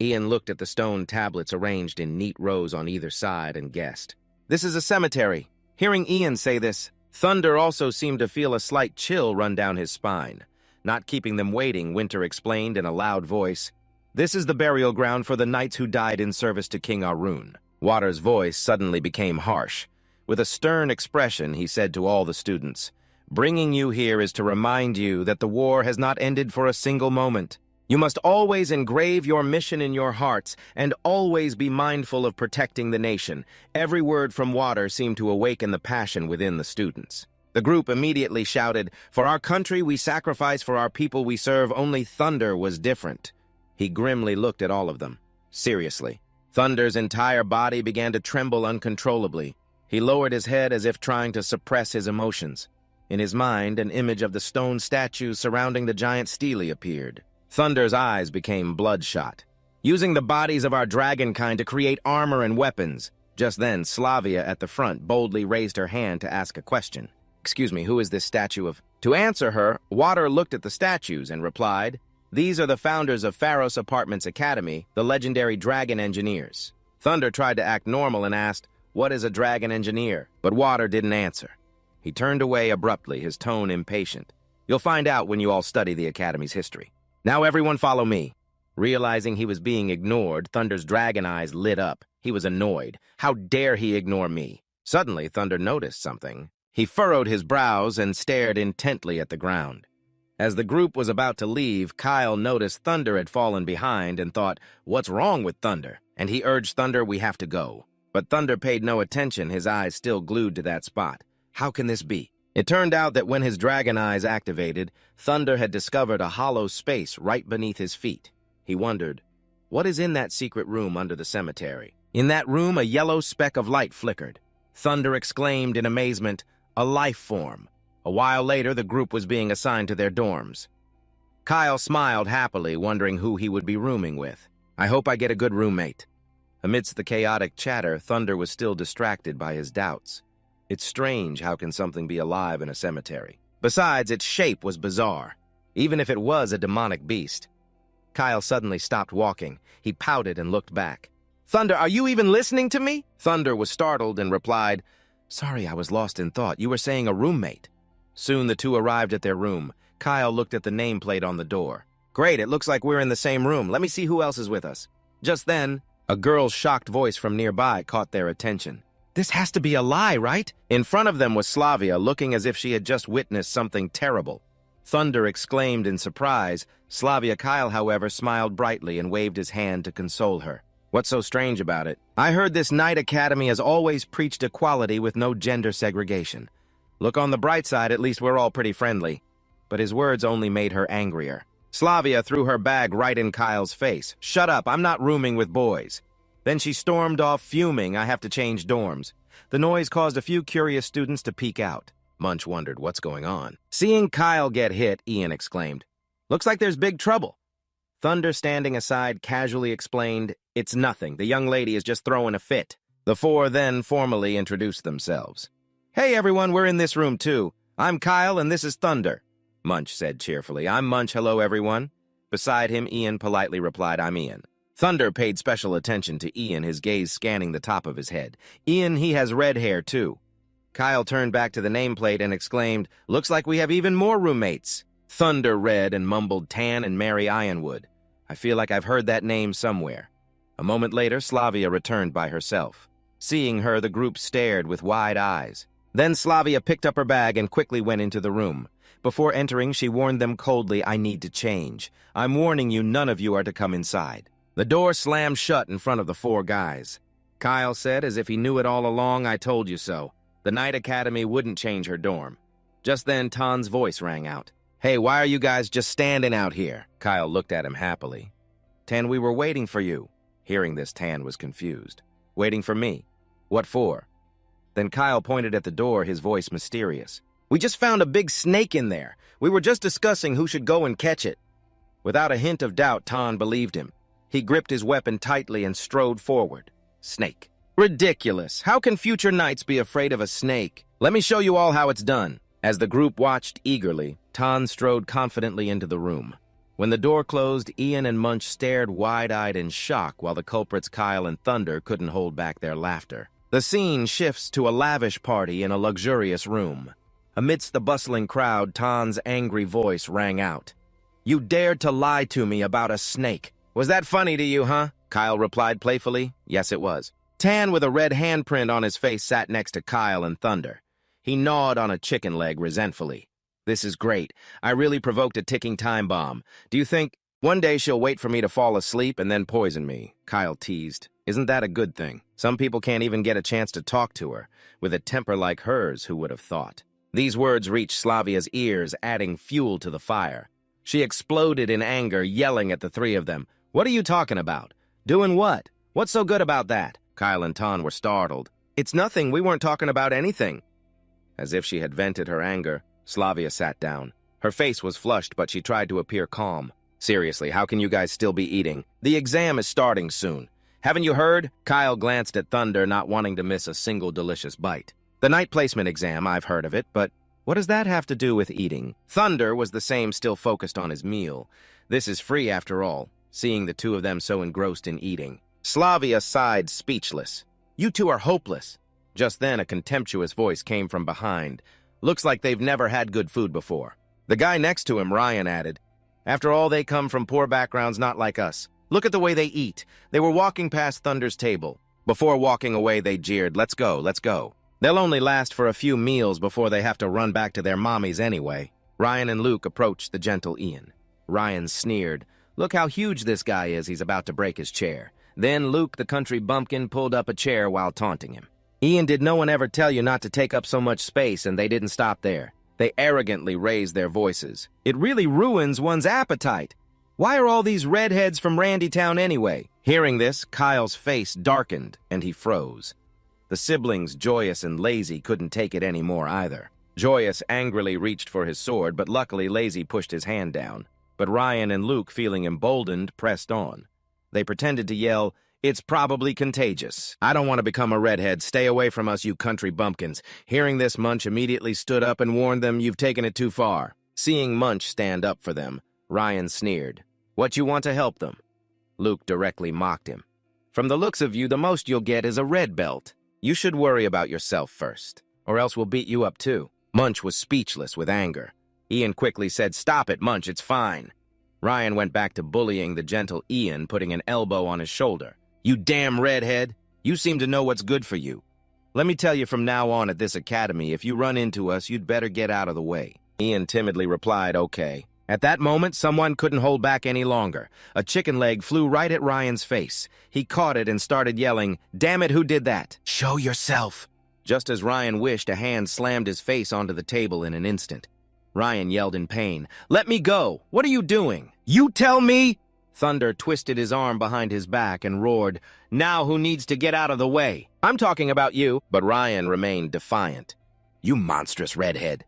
Ian looked at the stone tablets arranged in neat rows on either side and guessed, "This is a cemetery." Hearing Ian say this, Thunder also seemed to feel a slight chill run down his spine. Not keeping them waiting, Winter explained in a loud voice, "This is the burial ground for the knights who died in service to King Arun." Water's voice suddenly became harsh. With a stern expression, he said to all the students, "Bringing you here is to remind you that the war has not ended for a single moment. You must always engrave your mission in your hearts and always be mindful of protecting the nation." Every word from Water seemed to awaken the passion within the students. The group immediately shouted, "For our country we sacrifice, for our people we serve." Only Thunder was different. He grimly looked at all of them. Seriously. Thunder's entire body began to tremble uncontrollably. He lowered his head as if trying to suppress his emotions. In his mind, an image of the stone statues surrounding the giant stele appeared. Thunder's eyes became bloodshot. "Using the bodies of our dragon kind to create armor and weapons." Just then, Slavia at the front boldly raised her hand to ask a question. "Excuse me, who is this statue of?" To answer her, Water looked at the statues and replied, "These are the founders of Pharos Apartments Academy, the legendary dragon engineers." Thunder tried to act normal and asked, "What is a dragon engineer?" But Water didn't answer. He turned away abruptly, his tone impatient. "You'll find out when you all study the Academy's history. Now everyone follow me." Realizing he was being ignored, Thunder's dragon eyes lit up. He was annoyed. How dare he ignore me? Suddenly, Thunder noticed something. He furrowed his brows and stared intently at the ground. As the group was about to leave, Kyle noticed Thunder had fallen behind and thought, "What's wrong with Thunder?" And he urged Thunder, "We have to go." But Thunder paid no attention, his eyes still glued to that spot. How can this be? It turned out that when his dragon eyes activated, Thunder had discovered a hollow space right beneath his feet. He wondered, what is in that secret room under the cemetery? In that room, a yellow speck of light flickered. Thunder exclaimed in amazement, "A life form." A while later, the group was being assigned to their dorms. Kyle smiled happily, wondering who he would be rooming with. "I hope I get a good roommate." Amidst the chaotic chatter, Thunder was still distracted by his doubts. It's strange how can something be alive in a cemetery. Besides, its shape was bizarre, even if it was a demonic beast. Kyle suddenly stopped walking. He pouted and looked back. "Thunder, are you even listening to me?" Thunder was startled and replied, "Sorry, I was lost in thought. You were saying a roommate." Soon the two arrived at their room. Kyle looked at the nameplate on the door. "Great, it looks like we're in the same room. Let me see who else is with us." Just then, a girl's shocked voice from nearby caught their attention. "This has to be a lie, right?" In front of them was Slavia, looking as if she had just witnessed something terrible. Thunder exclaimed in surprise. Slavia Kyle, however, smiled brightly and waved his hand to console her. "What's so strange about it? I heard this Knight Academy has always preached equality with no gender segregation. Look on the bright side, at least we're all pretty friendly." But his words only made her angrier. Slavia threw her bag right in Kyle's face. "Shut up, I'm not rooming with boys." Then she stormed off, fuming, "I have to change dorms." The noise caused a few curious students to peek out. Munch wondered what's going on. Seeing Kyle get hit, Ian exclaimed, "Looks like there's big trouble." Thunder, standing aside, casually explained, "It's nothing. The young lady is just throwing a fit." The four then formally introduced themselves. "Hey everyone, we're in this room too. I'm Kyle and this is Thunder," Munch said cheerfully. "I'm Munch, hello everyone." Beside him, Ian politely replied, "I'm Ian." Thunder paid special attention to Ian, his gaze scanning the top of his head. "Ian, he has red hair too." Kyle turned back to the nameplate and exclaimed, "Looks like we have even more roommates." Thunder read and mumbled, "Tan and Mary Ironwood. I feel like I've heard that name somewhere." A moment later, Slavia returned by herself. Seeing her, the group stared with wide eyes. Then Slavia picked up her bag and quickly went into the room. Before entering, she warned them coldly, "I need to change. I'm warning you, none of you are to come inside." The door slammed shut in front of the four guys. Kyle said, as if he knew it all along, "I told you so. The Knight Academy wouldn't change her dorm." Just then, Tan's voice rang out. "Hey, why are you guys just standing out here?" Kyle looked at him happily. "Tan, we were waiting for you." Hearing this, Tan was confused. "Waiting for me? What for?" Then Kyle pointed at the door, his voice mysterious. "We just found a big snake in there. We were just discussing who should go and catch it." Without a hint of doubt, Tan believed him. He gripped his weapon tightly and strode forward. Snake. Ridiculous. How can future knights be afraid of a snake? Let me show you all how it's done. As the group watched eagerly, Tan strode confidently into the room. When the door closed, Ian and Munch stared wide-eyed in shock while the culprits Kyle and Thunder couldn't hold back their laughter. The scene shifts to a lavish party in a luxurious room. Amidst the bustling crowd, Tan's angry voice rang out. "You dared to lie to me about a snake. Was that funny to you, huh?" Kyle replied playfully. "Yes, it was." Tan with a red handprint on his face sat next to Kyle and Thunder. He gnawed on a chicken leg resentfully. This is great. I really provoked a ticking time bomb. Do you think one day she'll wait for me to fall asleep and then poison me? Kyle teased. Isn't that a good thing? Some people can't even get a chance to talk to her. With a temper like hers, who would have thought? These words reached Slavia's ears, adding fuel to the fire. She exploded in anger, yelling at the three of them. What are you talking about? Doing what? What's so good about that? Kyle and Tan were startled. It's nothing. We weren't talking about anything. As if she had vented her anger, Slavia sat down. Her face was flushed, but she tried to appear calm. Seriously, how can you guys still be eating? The exam is starting soon. Haven't you heard? Kyle glanced at Thunder, not wanting to miss a single delicious bite. The night placement exam, I've heard of it, but what does that have to do with eating? Thunder was the same, still focused on his meal. This is free after all, seeing the two of them so engrossed in eating. Slavia sighed, speechless. You two are hopeless. Just then, a contemptuous voice came from behind. Looks like they've never had good food before. The guy next to him, Ryan, added, After all, they come from poor backgrounds not like us. Look at the way they eat. They were walking past Thunder's table. Before walking away, they jeered, Let's go, let's go. They'll only last for a few meals before they have to run back to their mommies anyway. Ryan and Luke approached the gentle Ian. Ryan sneered, Look how huge this guy is, he's about to break his chair. Then Luke, the country bumpkin, pulled up a chair while taunting him. Ian, did no one ever tell you not to take up so much space? And they didn't stop there. They arrogantly raised their voices. It really ruins one's appetite. Why are all these redheads from Randytown anyway? Hearing this, Kyle's face darkened and he froze. The siblings, Joyous and Lazy, couldn't take it anymore either. Joyous angrily reached for his sword, but luckily Lazy pushed his hand down. But Ryan and Luke, feeling emboldened, pressed on. They pretended to yell, It's probably contagious. I don't want to become a redhead. Stay away from us, you country bumpkins. Hearing this, Munch immediately stood up and warned them, You've taken it too far. Seeing Munch stand up for them, Ryan sneered. What, you want to help them? Luke directly mocked him. From the looks of you, the most you'll get is a red belt. You should worry about yourself first, or else we'll beat you up too. Munch was speechless with anger. Ian quickly said, Stop it, Munch, it's fine. Ryan went back to bullying the gentle Ian, putting an elbow on his shoulder. You damn redhead! You seem to know what's good for you. Let me tell you from now on at this academy, if you run into us, you'd better get out of the way. Ian timidly replied, Okay. At that moment, someone couldn't hold back any longer. A chicken leg flew right at Ryan's face. He caught it and started yelling, Damn it, who did that? Show yourself! Just as Ryan wished, a hand slammed his face onto the table in an instant. Ryan yelled in pain, Let me go! What are you doing? You tell me! Thunder twisted his arm behind his back and roared, Now who needs to get out of the way? I'm talking about you. But Ryan remained defiant. You monstrous redhead.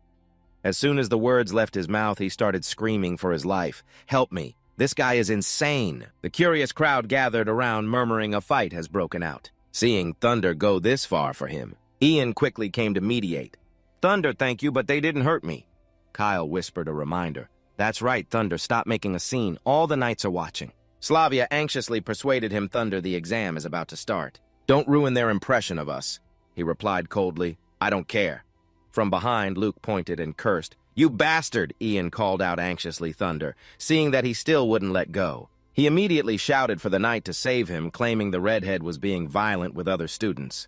As soon as the words left his mouth, he started screaming for his life. Help me. This guy is insane. The curious crowd gathered around, murmuring a fight has broken out. Seeing Thunder go this far for him, Ian quickly came to mediate. Thunder, thank you, but they didn't hurt me. Kyle whispered a reminder. That's right, Thunder, stop making a scene. All the knights are watching. Slavia anxiously persuaded him, Thunder, the exam is about to start. Don't ruin their impression of us. He replied coldly, I don't care. From behind, Luke pointed and cursed. You bastard, Ian called out anxiously Thunder, seeing that he still wouldn't let go. He immediately shouted for the knight to save him, claiming the redhead was being violent with other students.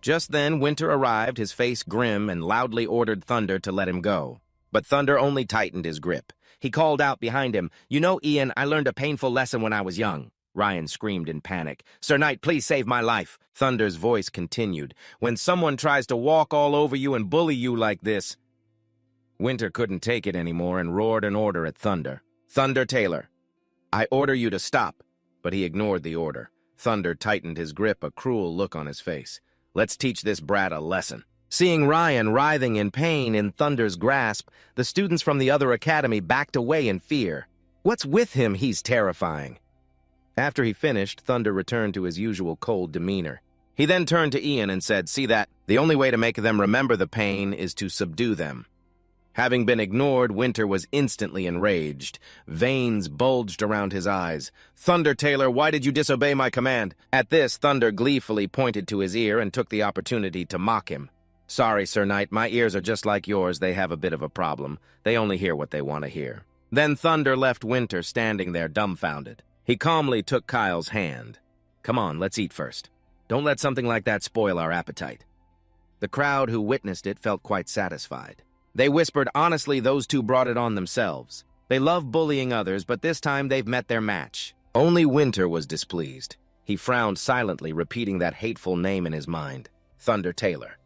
Just then, Winter arrived, his face grim, and loudly ordered Thunder to let him go. But Thunder only tightened his grip. He called out behind him, You know, Ian, I learned a painful lesson when I was young. Ryan screamed in panic. Sir Knight, please save my life. Thunder's voice continued. When someone tries to walk all over you and bully you like this... Winter couldn't take it anymore and roared an order at Thunder. Thunder Taylor, I order you to stop. But he ignored the order. Thunder tightened his grip, a cruel look on his face. Let's teach this brat a lesson. Seeing Ryan writhing in pain in Thunder's grasp, the students from the other academy backed away in fear. What's with him? He's terrifying. After he finished, Thunder returned to his usual cold demeanor. He then turned to Ian and said, See that? The only way to make them remember the pain is to subdue them. Having been ignored, Winter was instantly enraged. Veins bulged around his eyes. Thunder Taylor, why did you disobey my command? At this, Thunder gleefully pointed to his ear and took the opportunity to mock him. Sorry, Sir Knight, my ears are just like yours. They have a bit of a problem. They only hear what they want to hear. Then Thunder left Winter standing there dumbfounded. He calmly took Kyle's hand. Come on, let's eat first. Don't let something like that spoil our appetite." The crowd who witnessed it felt quite satisfied. They whispered, "Honestly, those two brought it on themselves. They love bullying others, but this time they've met their match." Only Winter was displeased. He frowned silently, repeating that hateful name in his mind, Thunder Taylor.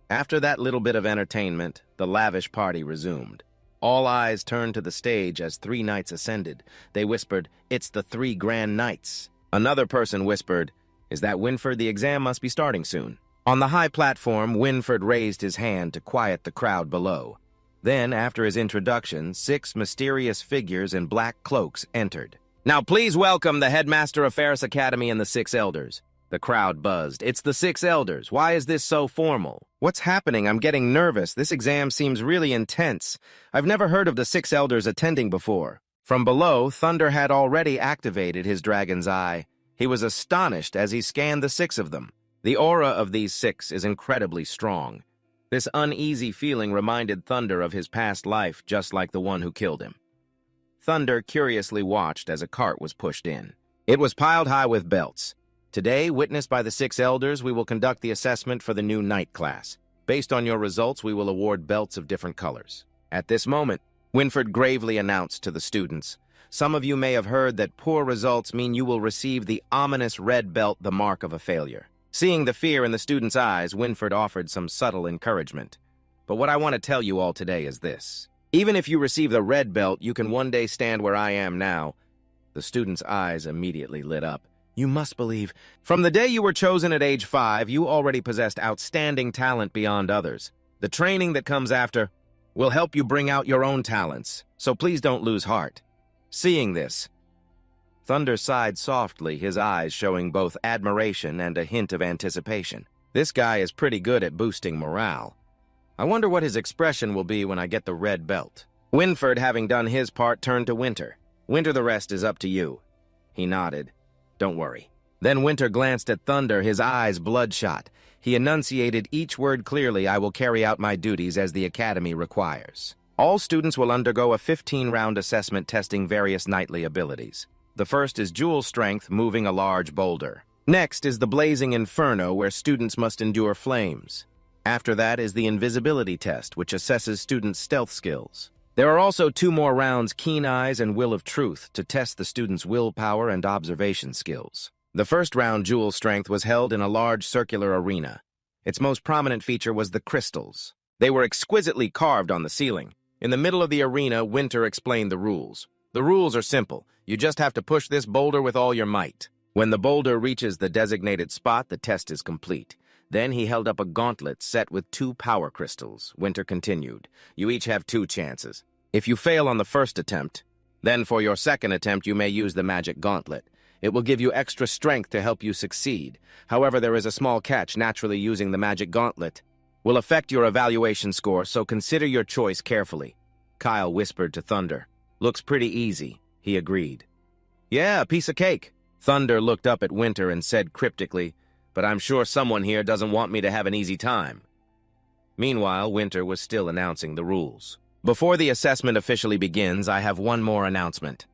After that little bit of entertainment, the lavish party resumed. All eyes turned to the stage as 3 knights ascended. They whispered, "It's the 3 Grand Knights." Another person whispered, "Is that Winford? The exam must be starting soon." On the high platform, Winford raised his hand to quiet the crowd below. Then, after his introduction, 6 mysterious figures in black cloaks entered. "Now please welcome the headmaster of Ferris Academy and the 6 elders." The crowd buzzed. "It's the 6 elders. Why is this so formal? What's happening? I'm getting nervous. This exam seems really intense. I've never heard of the 6 elders attending before." From below, Thunder had already activated his dragon's eye. He was astonished as he scanned the 6 of them. The aura of these 6 is incredibly strong. This uneasy feeling reminded Thunder of his past life, just like the one who killed him. Thunder curiously watched as a cart was pushed in. It was piled high with belts. "Today, witnessed by the 6 elders, we will conduct the assessment for the new knight class. Based on your results, we will award belts of different colors." At this moment, Winford gravely announced to the students, "Some of you may have heard that poor results mean you will receive the ominous red belt, the mark of a failure." Seeing the fear in the students' eyes, Winford offered some subtle encouragement. "But what I want to tell you all today is this. Even if you receive the red belt, you can one day stand where I am now." The students' eyes immediately lit up. "You must believe. From the day you were chosen at age 5, you already possessed outstanding talent beyond others. The training that comes after will help you bring out your own talents, so please don't lose heart." Seeing this, Thunder sighed softly, his eyes showing both admiration and a hint of anticipation. This guy is pretty good at boosting morale. I wonder what his expression will be when I get the red belt. Winford, having done his part, turned to Winter. "Winter, the rest is up to you." He nodded. "Don't worry." Then Winter glanced at Thunder, his eyes bloodshot. He enunciated each word clearly. "I will carry out my duties as the Academy requires." All students will undergo a 15-round assessment testing various knightly abilities. The first is Jewel Strength, moving a large boulder. Next is the Blazing Inferno, where students must endure flames. After that is the Invisibility Test, which assesses students' stealth skills. There are also 2 more rounds, Keen Eyes and Will of Truth, to test the students' willpower and observation skills. The first round, Jewel Strength, was held in a large circular arena. Its most prominent feature was the crystals. They were exquisitely carved on the ceiling. In the middle of the arena, Winter explained the rules. The rules are simple. You just have to push this boulder with all your might. When the boulder reaches the designated spot, the test is complete. Then he held up a gauntlet set with 2 power crystals. Winter continued, "You each have 2 chances. If you fail on the first attempt, then for your second attempt you may use the magic gauntlet. It will give you extra strength to help you succeed. However, there is a small catch. Naturally, using the magic gauntlet will affect your evaluation score, so consider your choice carefully." Kyle whispered to Thunder. "Looks pretty easy," he agreed. "Yeah, a piece of cake." Thunder looked up at Winter and said cryptically, "But I'm sure someone here doesn't want me to have an easy time." Meanwhile, Winter was still announcing the rules. "Before the assessment officially begins, I have one more announcement."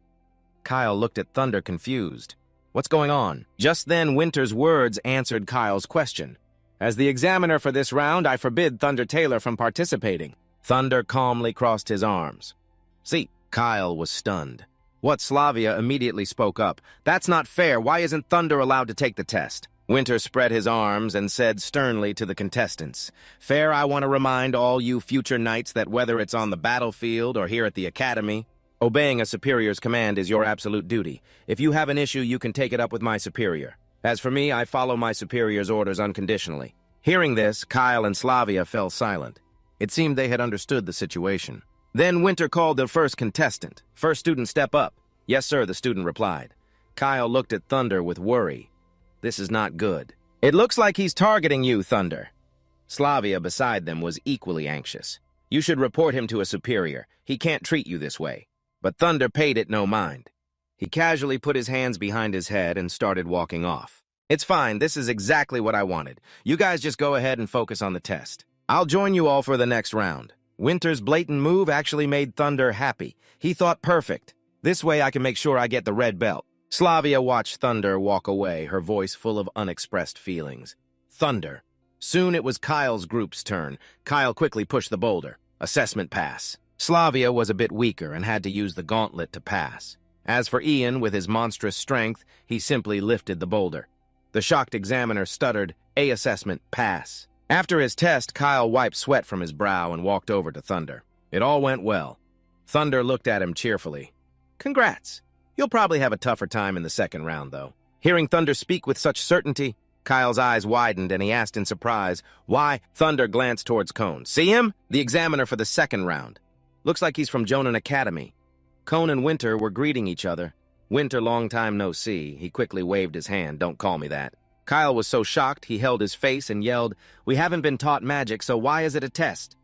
Kyle looked at Thunder confused. "What's going on?" Just then, Winter's words answered Kyle's question. "As the examiner for this round, I forbid Thunder Taylor from participating." Thunder calmly crossed his arms. "See." Kyle was stunned. "What?" Slavia immediately spoke up. "That's not fair. Why isn't Thunder allowed to take the test?" Winter spread his arms and said sternly to the contestants, "Fair, I want to remind all you future knights that whether it's on the battlefield or here at the Academy, obeying a superior's command is your absolute duty. If you have an issue, you can take it up with my superior. As for me, I follow my superior's orders unconditionally." Hearing this, Kyle and Slavia fell silent. It seemed they had understood the situation. Then Winter called the first contestant. "First student, step up." "Yes, sir," the student replied. Kyle looked at Thunder with worry. "This is not good." "It looks like he's targeting you, Thunder." Slavia beside them was equally anxious. "You should report him to a superior. He can't treat you this way." But Thunder paid it no mind. He casually put his hands behind his head and started walking off. "It's fine. This is exactly what I wanted. You guys just go ahead and focus on the test. I'll join you all for the next round." Winter's blatant move actually made Thunder happy. He thought, perfect. This way I can make sure I get the red belt. Slavia watched Thunder walk away, her voice full of unexpressed feelings. Thunder. Soon it was Kyle's group's turn. Kyle quickly pushed the boulder. Assessment pass. Slavia was a bit weaker and had to use the gauntlet to pass. As for Ian, with his monstrous strength, he simply lifted the boulder. The shocked examiner stuttered, "A assessment, pass." After his test, Kyle wiped sweat from his brow and walked over to Thunder. It all went well. Thunder looked at him cheerfully. "Congrats. You'll probably have a tougher time in the second round, though." Hearing Thunder speak with such certainty, Kyle's eyes widened and he asked in surprise, "Why?" Thunder glanced towards Cone. "See him? The examiner for the second round. Looks like he's from Jonan Academy." Cone and Winter were greeting each other. Winter, long time no see. He quickly waved his hand. "Don't call me that." Kyle was so shocked he held his face and yelled, "We haven't been taught magic, so why is it a test?"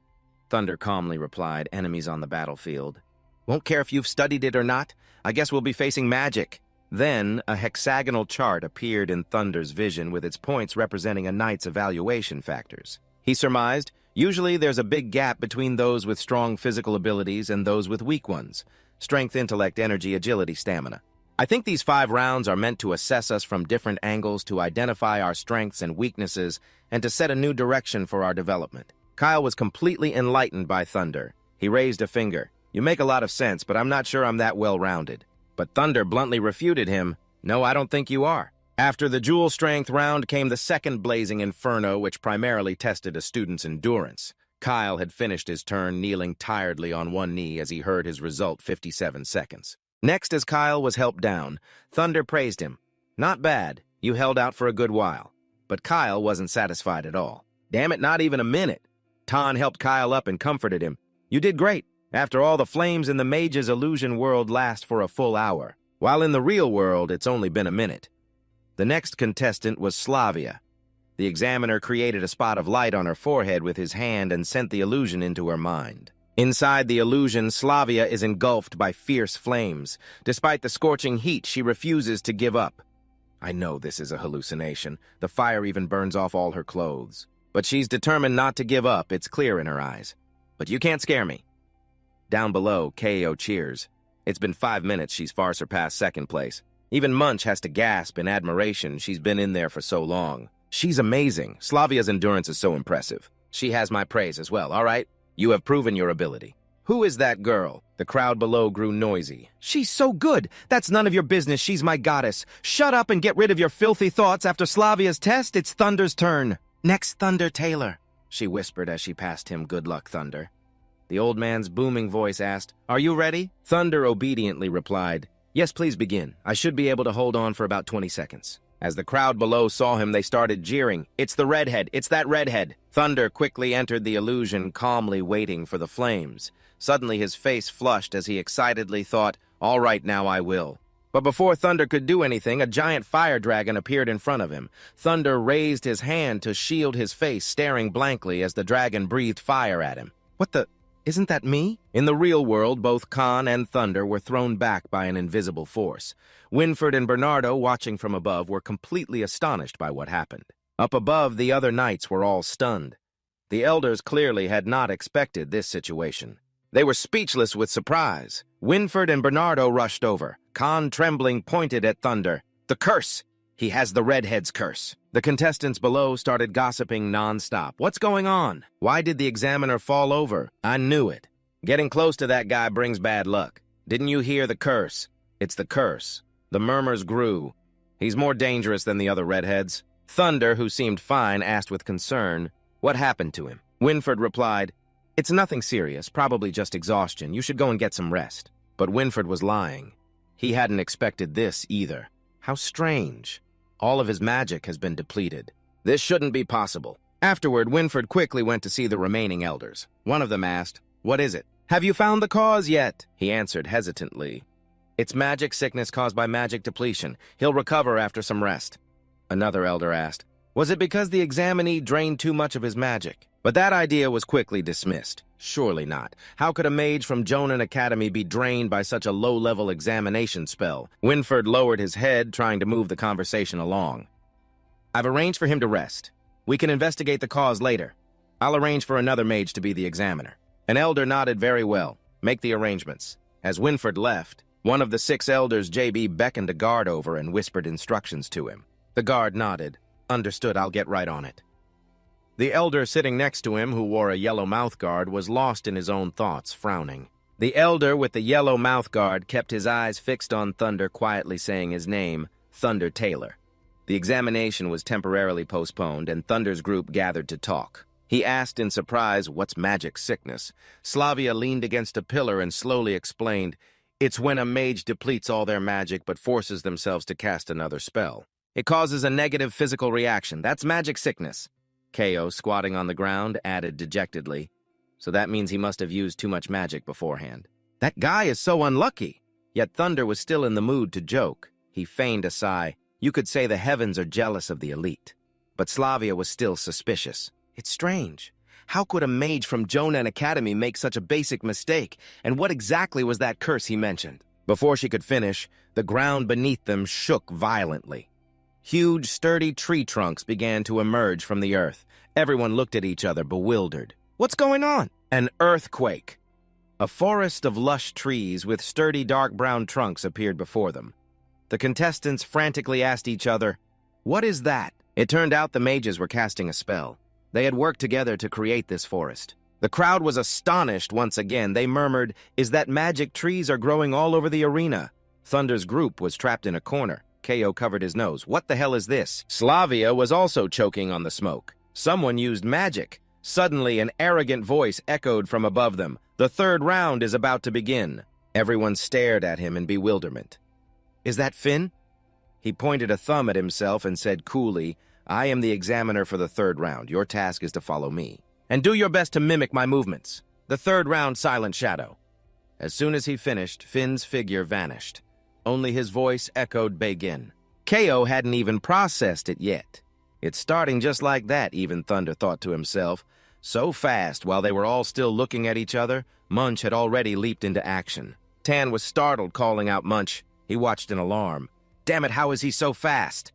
Thunder calmly replied, "Enemies on the battlefield. Won't care if you've studied it or not. I guess we'll be facing magic." Then, a hexagonal chart appeared in Thunder's vision with its points representing a knight's evaluation factors. He surmised, usually there's a big gap between those with strong physical abilities and those with weak ones. Strength, intellect, energy, agility, stamina. I think these 5 rounds are meant to assess us from different angles to identify our strengths and weaknesses and to set a new direction for our development. Kyle was completely enlightened by Thunder. He raised a finger. "You make a lot of sense, but I'm not sure I'm that well-rounded." But Thunder bluntly refuted him. "No, I don't think you are." After the Jewel Strength round came the second Blazing Inferno, which primarily tested a student's endurance. Kyle had finished his turn, kneeling tiredly on one knee as he heard his result, 57 seconds. Next, as Kyle was helped down, Thunder praised him. "Not bad. You held out for a good while." But Kyle wasn't satisfied at all. "Damn it, not even a minute." Tan helped Kyle up and comforted him. "You did great. After all, the flames in the mage's illusion world last for a full hour, while in the real world it's only been a minute." The next contestant was Slavia. The examiner created a spot of light on her forehead with his hand and sent the illusion into her mind. Inside the illusion, Slavia is engulfed by fierce flames. Despite the scorching heat, she refuses to give up. I know this is a hallucination. The fire even burns off all her clothes. But she's determined not to give up, it's clear in her eyes. "But you can't scare me." Down below, Ko cheers. It's been 5 minutes, she's far surpassed second place. Even Munch has to gasp in admiration, she's been in there for so long. She's amazing. Slavia's endurance is so impressive. She has my praise as well, all right? You have proven your ability. "Who is that girl?" The crowd below grew noisy. "She's so good! That's none of your business, she's my goddess. Shut up and get rid of your filthy thoughts. After Slavia's test, it's Thunder's turn." "Next, Thunder Taylor," she whispered as she passed him. "Good luck, Thunder." The old man's booming voice asked, "Are you ready?" Thunder obediently replied, "Yes, please begin. I should be able to hold on for about 20 seconds. As the crowd below saw him, they started jeering. "It's the redhead! It's that redhead!" Thunder quickly entered the illusion, calmly waiting for the flames. Suddenly his face flushed as he excitedly thought, "All right, now I will." But before Thunder could do anything, a giant fire dragon appeared in front of him. Thunder raised his hand to shield his face, staring blankly as the dragon breathed fire at him. "What the... Isn't that me?" In the real world, both Khan and Thunder were thrown back by an invisible force. Winford and Bernardo, watching from above, were completely astonished by what happened. Up above, the other knights were all stunned. The elders clearly had not expected this situation. They were speechless with surprise. Winford and Bernardo rushed over. Khan, trembling, pointed at Thunder. "The curse! He has the redhead's curse." The contestants below started gossiping non-stop. "What's going on? Why did the examiner fall over? I knew it. Getting close to that guy brings bad luck. Didn't you hear the curse? It's the curse." The murmurs grew. "He's more dangerous than the other redheads." Thunder, who seemed fine, asked with concern, "What happened to him?" Winford replied, "It's nothing serious, probably just exhaustion. You should go and get some rest." But Winford was lying. He hadn't expected this either. How strange. All of his magic has been depleted. This shouldn't be possible. Afterward, Winford quickly went to see the remaining elders. One of them asked, "What is it?" "Have you found the cause yet?" He answered hesitantly, "It's magic sickness caused by magic depletion. He'll recover after some rest." Another elder asked, "Was it because the examinee drained too much of his magic?" But that idea was quickly dismissed. Surely not. How could a mage from Jonan Academy be drained by such a low-level examination spell? Winford lowered his head, trying to move the conversation along. "I've arranged for him to rest. We can investigate the cause later. I'll arrange for another mage to be the examiner." An elder nodded. "Very well. Make the arrangements." As Winford left, One of the 6 elders, JB, beckoned a guard over and whispered instructions to him. The guard nodded. Understood, I'll get right on it. The elder sitting next to him, who wore a yellow mouthguard, was lost in his own thoughts, frowning. The elder with the yellow mouthguard kept his eyes fixed on Thunder, quietly saying his name, Thunder Taylor. The examination was temporarily postponed, and Thunder's group gathered to talk. He asked in surprise, "What's magic sickness?" Slavia leaned against a pillar and slowly explained, "It's when a mage depletes all their magic but forces themselves to cast another spell. It causes a negative physical reaction. That's magic sickness." Ko, squatting on the ground, added dejectedly, "So that means he must have used too much magic beforehand. That guy is so unlucky." Yet Thunder was still in the mood to joke. He feigned a sigh. You could say the heavens are jealous of the elite. But Slavia was still suspicious. It's strange. How could a mage from Jonan Academy make such a basic mistake? And what exactly was that curse he mentioned? Before she could finish, the ground beneath them shook violently. Huge, sturdy tree trunks began to emerge from the earth. Everyone looked at each other, bewildered. What's going on? An earthquake. A forest of lush trees with sturdy dark brown trunks appeared before them. The contestants frantically asked each other, "What is that?" It turned out the mages were casting a spell. They had worked together to create this forest. The crowd was astonished once again. They murmured, "Is that magic trees are growing all over the arena?" Thunder's group was trapped in a corner. Ko covered his nose. What the hell is this? Slavia was also choking on the smoke. Someone used magic. Suddenly, an arrogant voice echoed from above them. "The 3rd round is about to begin." Everyone stared at him in bewilderment. "Is that Finn?" He pointed a thumb at himself and said coolly, "I am the examiner for the 3rd round. Your task is to follow me. And do your best to mimic my movements. The 3rd round, Silent Shadow." As soon as he finished, Finn's figure vanished. Only his voice echoed begin. Ko hadn't even processed it yet. It's starting just like that, even Thunder thought to himself. So fast, while they were all still looking at each other, Munch had already leaped into action. Tan was startled, calling out Munch. He watched in alarm. Damn it, how is he so fast?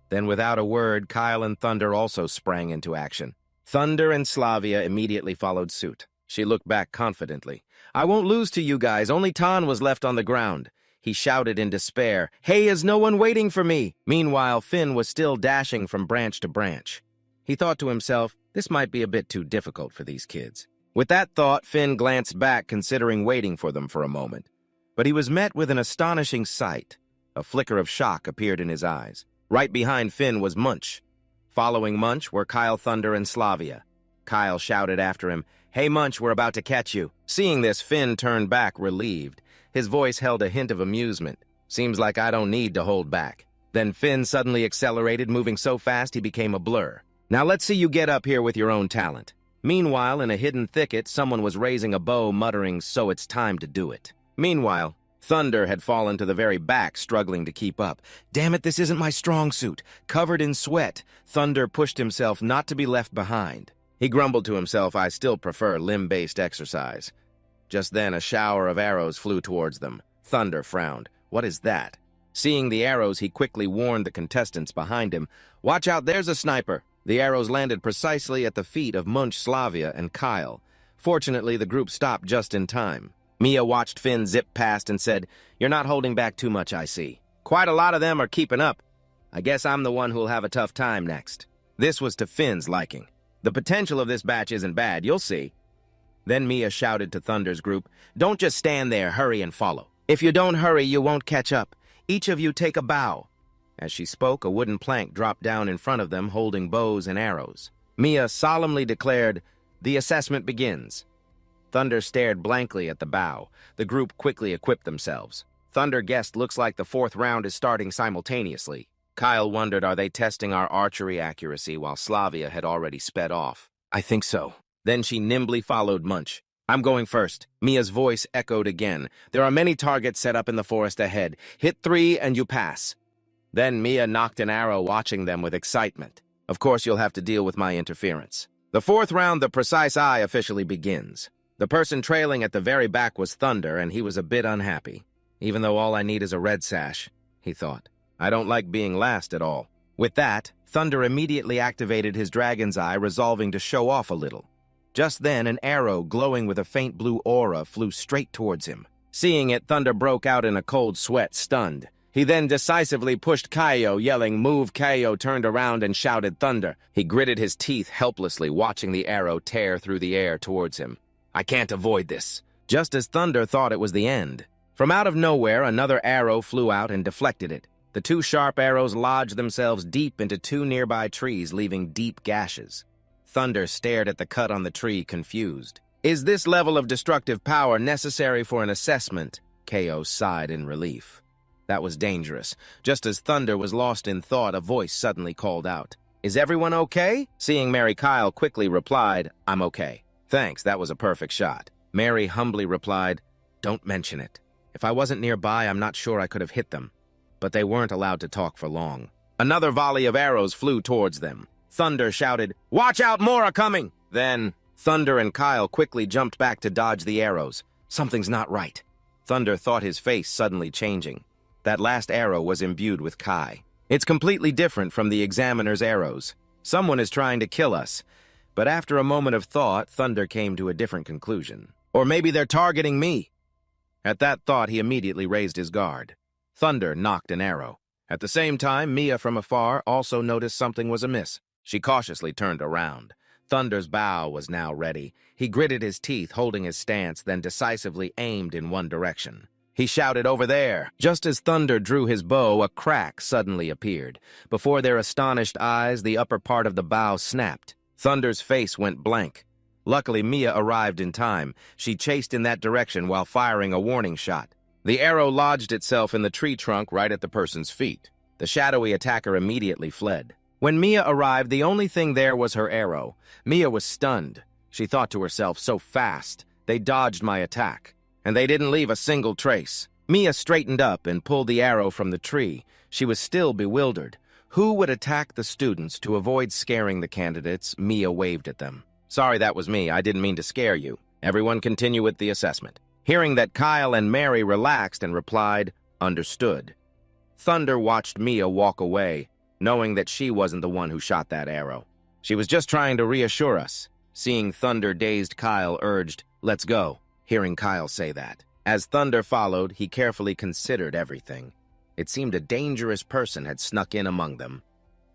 Then without a word, Kyle and Thunder also sprang into action. Thunder and Slavia immediately followed suit. She looked back confidently. "I won't lose to you guys, only Tan was left on the ground." He shouted in despair, "Hey, is no one waiting for me?" Meanwhile, Finn was still dashing from branch to branch. He thought to himself, this might be a bit too difficult for these kids. With that thought, Finn glanced back, considering waiting for them for a moment. But he was met with an astonishing sight. A flicker of shock appeared in his eyes. Right behind Finn was Munch. Following Munch were Kyle, Thunder, and Slavia. Kyle shouted after him, "Hey, Munch, we're about to catch you." Seeing this, Finn turned back, relieved. His voice held a hint of amusement. "Seems like I don't need to hold back." Then Finn suddenly accelerated, moving so fast he became a blur. "Now let's see you get up here with your own talent." Meanwhile, in a hidden thicket, someone was raising a bow, muttering, "So it's time to do it." Meanwhile, Thunder had fallen to the very back, struggling to keep up. "Damn it, this isn't my strong suit." Covered in sweat, Thunder pushed himself not to be left behind. He grumbled to himself, "I still prefer limb-based exercise." Just then, a shower of arrows flew towards them. Thunder frowned. "What is that?" Seeing the arrows, he quickly warned the contestants behind him, "Watch out, there's a sniper." The arrows landed precisely at the feet of Munch, Slavia, and Kyle. Fortunately, the group stopped just in time. Mia watched Finn zip past and said, "You're not holding back too much, I see. Quite a lot of them are keeping up. I guess I'm the one who'll have a tough time next." This was to Finn's liking. "The potential of this batch isn't bad, you'll see." Then Mia shouted to Thunder's group, "Don't just stand there, hurry and follow. If you don't hurry, you won't catch up. Each of you take a bow." As she spoke, a wooden plank dropped down in front of them, holding bows and arrows. Mia solemnly declared, "The assessment begins." Thunder stared blankly at the bow. The group quickly equipped themselves. Thunder guessed looks like the 4th round is starting simultaneously. Kyle wondered, are they testing our archery accuracy, while Slavia had already sped off. "I think so." Then she nimbly followed Munch. "I'm going first." Mia's voice echoed again. "There are many targets set up in the forest ahead. Hit 3 and you pass." Then Mia knocked an arrow, watching them with excitement. "Of course you'll have to deal with my interference." The 4th round, the precise eye, officially begins. The person trailing at the very back was Thunder, and he was a bit unhappy. "Even though all I need is a red sash," he thought. "I don't like being last at all." With that, Thunder immediately activated his dragon's eye, resolving to show off a little. Just then, an arrow glowing with a faint blue aura flew straight towards him. Seeing it, Thunder broke out in a cold sweat, stunned. He then decisively pushed Kaio, yelling, "Move!" Kaio turned around and shouted, "Thunder!" He gritted his teeth helplessly, watching the arrow tear through the air towards him. "I can't avoid this." Just as Thunder thought it was the end. From out of nowhere, another arrow flew out and deflected it. The two sharp arrows lodged themselves deep into two nearby trees, leaving deep gashes. Thunder stared at the cut on the tree, confused. "Is this level of destructive power necessary for an assessment?" Kaio sighed in relief. That was dangerous. Just as Thunder was lost in thought, a voice suddenly called out. "Is everyone okay?" Seeing Mary, Kyle quickly replied, "I'm okay. Thanks, that was a perfect shot." Mary humbly replied, "Don't mention it. If I wasn't nearby, I'm not sure I could have hit them." But they weren't allowed to talk for long. Another volley of arrows flew towards them. Thunder shouted, "Watch out, more are coming!" Then, Thunder and Kyle quickly jumped back to dodge the arrows. Something's not right. Thunder thought, his face suddenly changing. That last arrow was imbued with Kai. It's completely different from the examiner's arrows. Someone is trying to kill us. But after a moment of thought, Thunder came to a different conclusion. Or maybe they're targeting me. At that thought, he immediately raised his guard. Thunder knocked an arrow. At the same time, Mia from afar also noticed something was amiss. She cautiously turned around. Thunder's bow was now ready. He gritted his teeth, holding his stance, then decisively aimed in one direction. He shouted, "Over there!" Just as Thunder drew his bow, a crack suddenly appeared. Before their astonished eyes, the upper part of the bow snapped. Thunder's face went blank. Luckily, Mia arrived in time. She chased in that direction while firing a warning shot. The arrow lodged itself in the tree trunk right at the person's feet. The shadowy attacker immediately fled. When Mia arrived, the only thing there was her arrow. Mia was stunned. She thought to herself, so fast. They dodged my attack. And they didn't leave a single trace. Mia straightened up and pulled the arrow from the tree. She was still bewildered. Who would attack the students to avoid scaring the candidates? Mia waved at them. "Sorry, that was me. I didn't mean to scare you. Everyone continue with the assessment." Hearing that, Kyle and Mary relaxed and replied, "Understood." Thunder watched Mia walk away, knowing that she wasn't the one who shot that arrow. She was just trying to reassure us. Seeing Thunder dazed, Kyle urged, "Let's go." Hearing Kyle say that. As Thunder followed, he carefully considered everything. It seemed a dangerous person had snuck in among them.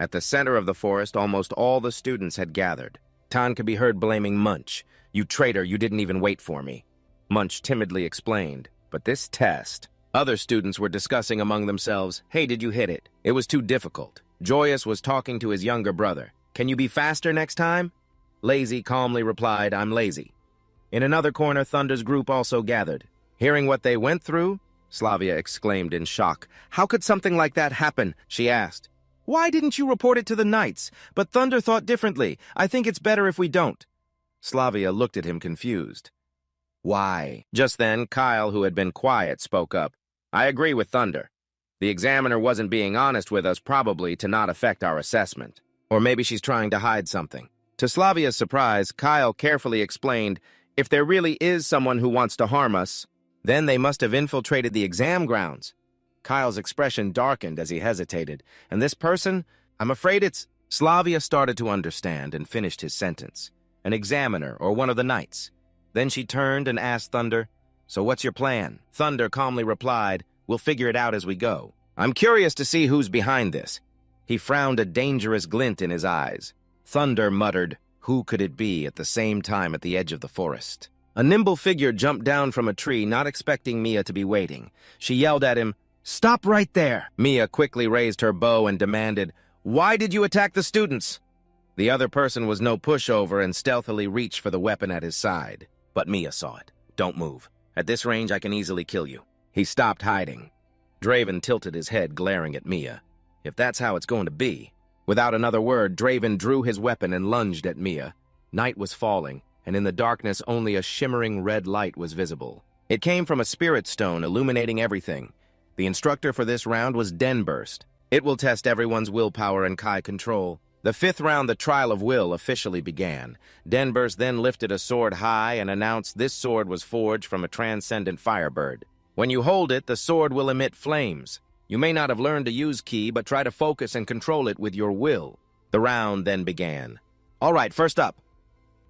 At the center of the forest, almost all the students had gathered. Tan could be heard blaming Munch. "You traitor, you didn't even wait for me." Munch timidly explained, "But this test..." Other students were discussing among themselves, "Hey, did you hit it? It was too difficult." Joyous was talking to his younger brother. "Can you be faster next time?" Lazy calmly replied, "I'm lazy." In another corner, Thunder's group also gathered. Hearing what they went through, Slavia exclaimed in shock. "How could something like that happen?" she asked. "Why didn't you report it to the Knights? But Thunder thought differently. I think it's better if we don't." Slavia looked at him confused. "Why?" Just then, Kyle, who had been quiet, spoke up. "I agree with Thunder. The examiner wasn't being honest with us, probably to not affect our assessment. Or maybe she's trying to hide something." To Slavia's surprise, Kyle carefully explained, "If there really is someone who wants to harm us, then they must have infiltrated the exam grounds." Kyle's expression darkened as he hesitated. "And this person? I'm afraid it's..." Slavia started to understand and finished his sentence. "An examiner or one of the knights." Then she turned and asked Thunder, "So what's your plan?" Thunder calmly replied, "We'll figure it out as we go. I'm curious to see who's behind this." He frowned, a dangerous glint in his eyes. Thunder muttered, "Who could it be?" at the same time at the edge of the forest. A nimble figure jumped down from a tree, not expecting Mia to be waiting. She yelled at him, "Stop right there!" Mia quickly raised her bow and demanded, "Why did you attack the students?" The other person was no pushover and stealthily reached for the weapon at his side. But Mia saw it. "Don't move. At this range, I can easily kill you." He stopped hiding. Draven tilted his head, glaring at Mia. If that's how it's going to be. Without another word, Draven drew his weapon and lunged at Mia. Night was falling, and in the darkness only a shimmering red light was visible. It came from a spirit stone, illuminating everything. The instructor for this round was Denburst. It will test everyone's willpower and Kai control. The fifth round, the trial of will, officially began. Denburst then lifted a sword high and announced this sword was forged from a transcendent firebird. When you hold it, the sword will emit flames. You may not have learned to use ki, but try to focus and control it with your will. The round then began. "All right, first up."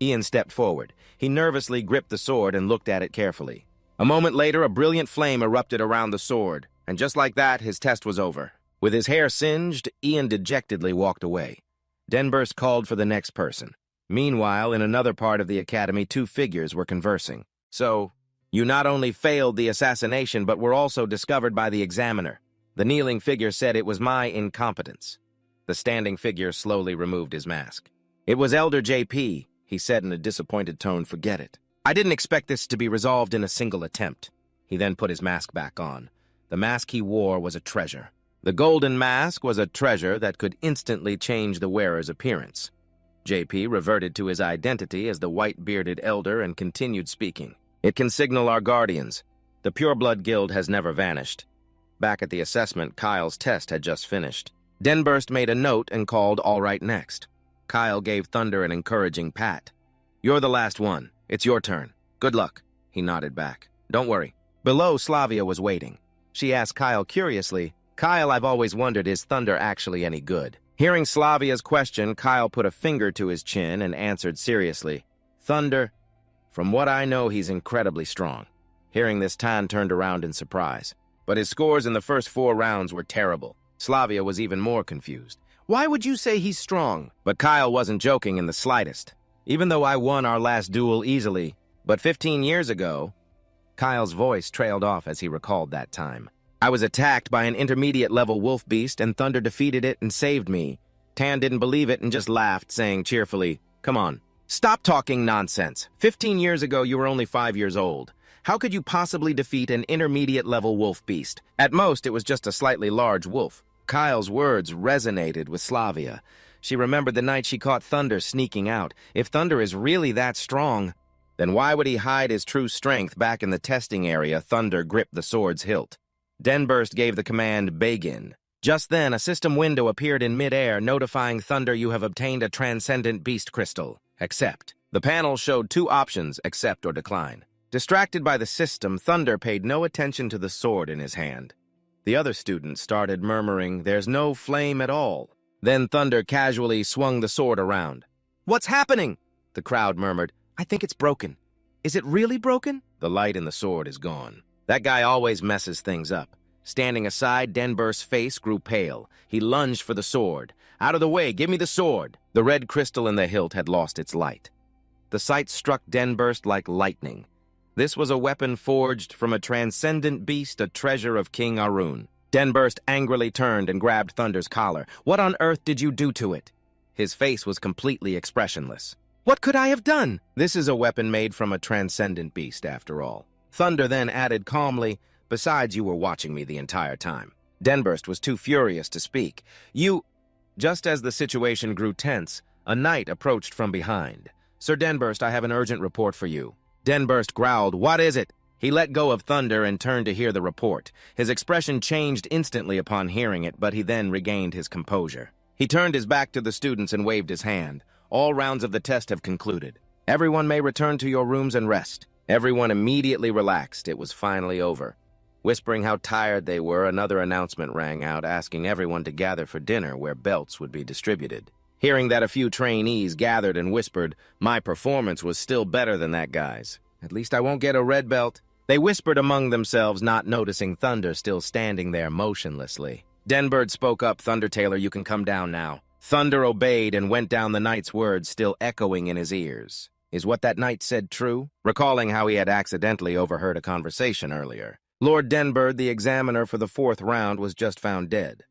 Ian stepped forward. He nervously gripped the sword and looked at it carefully. A moment later, a brilliant flame erupted around the sword, and just like that, his test was over. With his hair singed, Ian dejectedly walked away. Denburst called for the next person. Meanwhile, in another part of the academy, two figures were conversing. So, you not only failed the assassination, but were also discovered by the examiner. The kneeling figure said it was my incompetence. The standing figure slowly removed his mask. It was Elder JP, he said in a disappointed tone. Forget it. I didn't expect this to be resolved in a single attempt. He then put his mask back on. The mask he wore was a treasure. The golden mask was a treasure that could instantly change the wearer's appearance. JP reverted to his identity as the white-bearded elder and continued speaking. It can signal our guardians. The Pureblood Guild has never vanished. Back at the assessment, Kyle's test had just finished. Denburst made a note and called all right next. Kyle gave Thunder an encouraging pat. You're the last one. It's your turn. Good luck. He nodded back. Don't worry. Below, Slavia was waiting. She asked Kyle curiously, Kyle, I've always wondered, is Thunder actually any good? Hearing Slavia's question, Kyle put a finger to his chin and answered seriously, Thunder, from what I know, he's incredibly strong. Hearing this, Tan turned around in surprise. But his scores in the first 4 rounds were terrible. Slavia was even more confused. Why would you say he's strong? But Kyle wasn't joking in the slightest. Even though I won our last duel easily, but 15 years ago, Kyle's voice trailed off as he recalled that time. I was attacked by an intermediate-level wolf beast, and Thunder defeated it and saved me. Tan didn't believe it and just laughed, saying cheerfully, Come on, stop talking nonsense. 15 years ago, you were only 5 years old. How could you possibly defeat an intermediate-level wolf beast? At most, it was just a slightly large wolf. Kyle's words resonated with Slavia. She remembered the night she caught Thunder sneaking out. If Thunder is really that strong, then why would he hide his true strength back in the testing area? Thunder gripped the sword's hilt. Denburst gave the command, Begin. Just then, a system window appeared in mid-air, notifying Thunder you have obtained a transcendent beast crystal. Accept. The panel showed 2 options, accept or decline. Distracted by the system, Thunder paid no attention to the sword in his hand. The other students started murmuring, There's no flame at all. Then Thunder casually swung the sword around. What's happening? The crowd murmured, I think it's broken. Is it really broken? The light in the sword is gone. That guy always messes things up. Standing aside, Denburst's face grew pale. He lunged for the sword. Out of the way, give me the sword. The red crystal in the hilt had lost its light. The sight struck Denburst like lightning. This was a weapon forged from a transcendent beast, a treasure of King Arun. Denburst angrily turned and grabbed Thunder's collar. What on earth did you do to it? His face was completely expressionless. What could I have done? This is a weapon made from a transcendent beast, after all. Thunder then added calmly, Besides, you were watching me the entire time. Denburst was too furious to speak. Just as the situation grew tense, a knight approached from behind. Sir Denburst, I have an urgent report for you. Denburst growled, What is it? He let go of Thunder and turned to hear the report. His expression changed instantly upon hearing it, but he then regained his composure. He turned his back to the students and waved his hand. All rounds of the test have concluded. Everyone may return to your rooms and rest. Everyone immediately relaxed. It was finally over. Whispering how tired they were, another announcement rang out, asking everyone to gather for dinner where belts would be distributed. Hearing that, a few trainees gathered and whispered, My performance was still better than that guy's. At least I won't get a red belt. They whispered among themselves, not noticing Thunder still standing there motionlessly. Denbird spoke up, Thunder Taylor, you can come down now. Thunder obeyed and went down, the knight's words still echoing in his ears. Is what that knight said true? Recalling how he had accidentally overheard a conversation earlier. Lord Denbird, the examiner for the 4th round, was just found dead.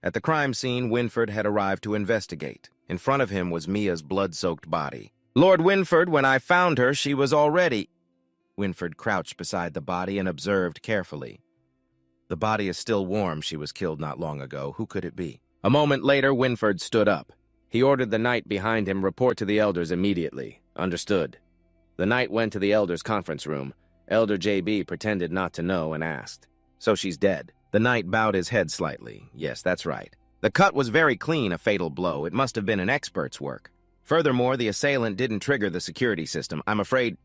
At the crime scene, Winford had arrived to investigate. In front of him was Mia's blood-soaked body. Lord Winford, when I found her, she was already... Winford crouched beside the body and observed carefully. The body is still warm. She was killed not long ago. Who could it be? A moment later, Winford stood up. He ordered the knight behind him report to the elders immediately. Understood. The knight went to the elders' conference room. Elder J.B. pretended not to know and asked, So she's dead? The knight bowed his head slightly. Yes, that's right. The cut was very clean, a fatal blow. It must have been an expert's work. Furthermore, the assailant didn't trigger the security system. I'm afraid...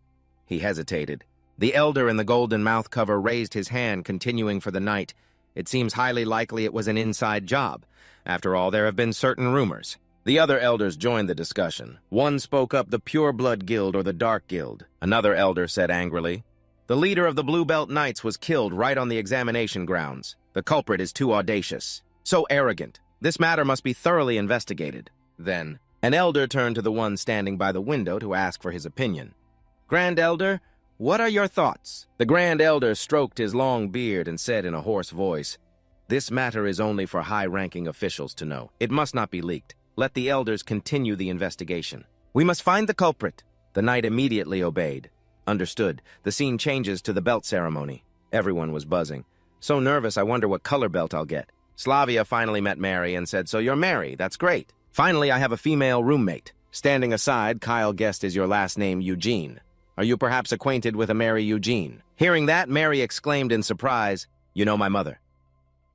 He hesitated. The elder in the golden mouth cover raised his hand, continuing for the knight. It seems highly likely it was an inside job. After all, there have been certain rumors. The other elders joined the discussion. One spoke up, the Pure Blood Guild or the Dark Guild. Another elder said angrily, The leader of the Blue Belt Knights was killed right on the examination grounds. The culprit is too audacious, so arrogant. This matter must be thoroughly investigated. Then, an elder turned to the one standing by the window to ask for his opinion. Grand Elder, what are your thoughts? The Grand Elder stroked his long beard and said in a hoarse voice, This matter is only for high-ranking officials to know. It must not be leaked. Let the elders continue the investigation. We must find the culprit. The knight immediately obeyed. Understood. The scene changes to the belt ceremony. Everyone was buzzing. So nervous, I wonder what color belt I'll get. Slavia finally met Mary and said, So you're Mary, that's great. Finally, I have a female roommate. Standing aside, Kyle guessed is your last name Eugene. Are you perhaps acquainted with a Mary Eugene? Hearing that, Mary exclaimed in surprise, You know my mother.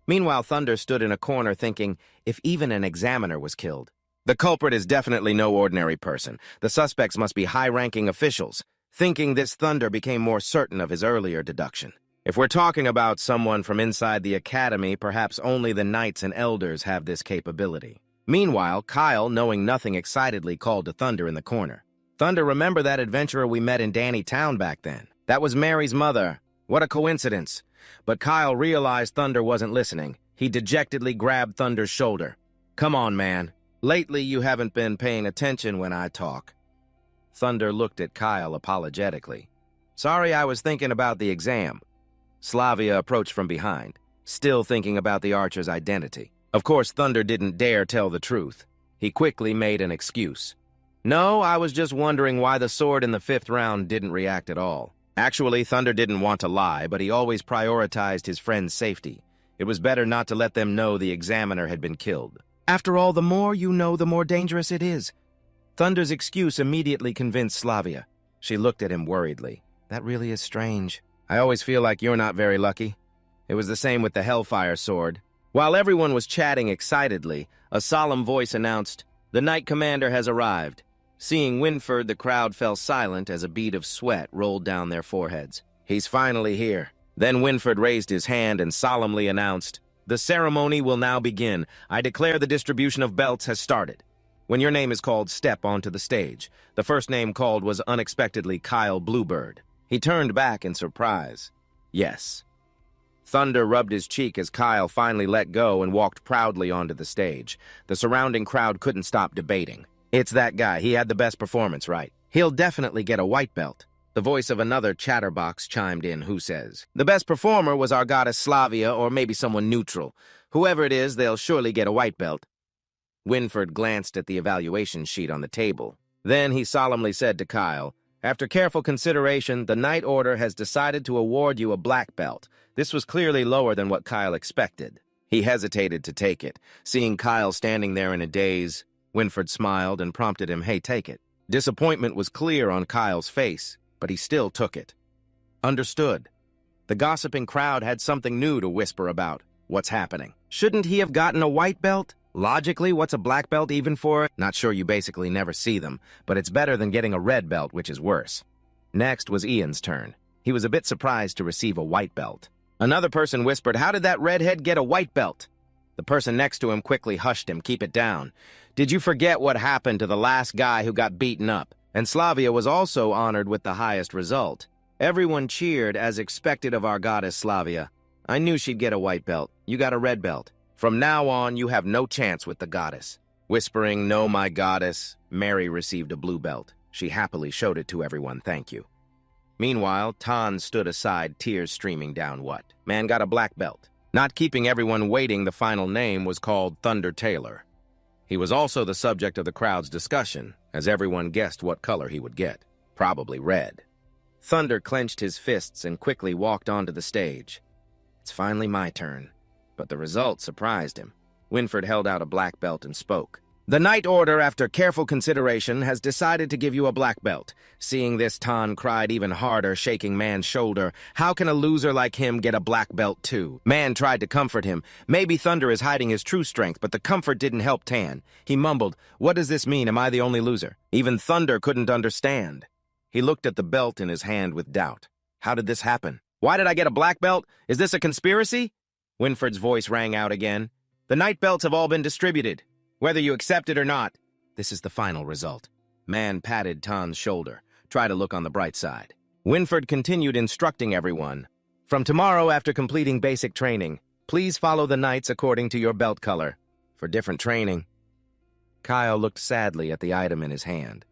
Meanwhile, Thunder stood in a corner thinking, if even an examiner was killed. The culprit is definitely no ordinary person. The suspects must be high-ranking officials. Thinking this, Thunder became more certain of his earlier deduction. If we're talking about someone from inside the academy, perhaps only the knights and elders have this capability. Meanwhile, Kyle, knowing nothing, excitedly called to Thunder in the corner. Thunder, remember that adventurer we met in Danny Town back then? That was Mary's mother. What a coincidence. But Kyle realized Thunder wasn't listening. He dejectedly grabbed Thunder's shoulder. Come on, man. Lately, you haven't been paying attention when I talk. Thunder looked at Kyle apologetically. Sorry, I was thinking about the exam. Slavia approached from behind, still thinking about the archer's identity. Of course, Thunder didn't dare tell the truth. He quickly made an excuse. No, I was just wondering why the sword in the 5th round didn't react at all. Actually, Thunder didn't want to lie, but he always prioritized his friend's safety. It was better not to let them know the examiner had been killed. After all, the more you know, the more dangerous it is. Thunder's excuse immediately convinced Slavia. She looked at him worriedly. That really is strange. I always feel like you're not very lucky. It was the same with the Hellfire sword. While everyone was chatting excitedly, a solemn voice announced, The Knight Commander has arrived. Seeing Winford, the crowd fell silent as a bead of sweat rolled down their foreheads. He's finally here. Then Winford raised his hand and solemnly announced, The ceremony will now begin. I declare the distribution of belts has started. When your name is called, step onto the stage. The first name called was unexpectedly Kyle Bluebird. He turned back in surprise. Yes. Thunder rubbed his cheek as Kyle finally let go and walked proudly onto the stage. The surrounding crowd couldn't stop debating. It's that guy. He had the best performance, right? He'll definitely get a white belt. The voice of another chatterbox chimed in, who says, The best performer was our goddess Slavia, or maybe someone neutral. Whoever it is, they'll surely get a white belt. Winford glanced at the evaluation sheet on the table. Then he solemnly said to Kyle, After careful consideration, the Knight Order has decided to award you a black belt. This was clearly lower than what Kyle expected. He hesitated to take it. Seeing Kyle standing there in a daze, Winford smiled and prompted him, Hey, take it. Disappointment was clear on Kyle's face, but he still took it. Understood. The gossiping crowd had something new to whisper about. What's happening? Shouldn't he have gotten a white belt? Logically, what's a black belt even for? Not sure, you basically never see them, but it's better than getting a red belt, which is worse. Next was Ian's turn. He was a bit surprised to receive a white belt. Another person whispered, How did that redhead get a white belt? The person next to him quickly hushed him, Keep it down. Did you forget what happened to the last guy who got beaten up? And Slavia was also honored with the highest result. Everyone cheered as expected of our goddess Slavia. I knew she'd get a white belt. You got a red belt. From now on, you have no chance with the goddess. Whispering, No, my goddess, Mary received a blue belt. She happily showed it to everyone, thank you. Meanwhile, Tan stood aside, tears streaming down what? Man got a black belt. Not keeping everyone waiting, the final name was called Thunder Taylor. He was also the subject of the crowd's discussion, as everyone guessed what color he would get. Probably red. Thunder clenched his fists and quickly walked onto the stage. It's finally my turn. But the result surprised him. Winford held out a black belt and spoke. The Knight Order, after careful consideration, has decided to give you a black belt. Seeing this, Tan cried even harder, shaking Man's shoulder. How can a loser like him get a black belt too? Man tried to comfort him. Maybe Thunder is hiding his true strength, but the comfort didn't help Tan. He mumbled, What does this mean? Am I the only loser? Even Thunder couldn't understand. He looked at the belt in his hand with doubt. How did this happen? Why did I get a black belt? Is this a conspiracy? Winford's voice rang out again. The Knight belts have all been distributed. Whether you accept it or not, this is the final result. Man patted Tan's shoulder. Try to look on the bright side. Winford continued instructing everyone. From tomorrow, after completing basic training, please follow the knights according to your belt color. For different training. Kyle looked sadly at the item in his hand.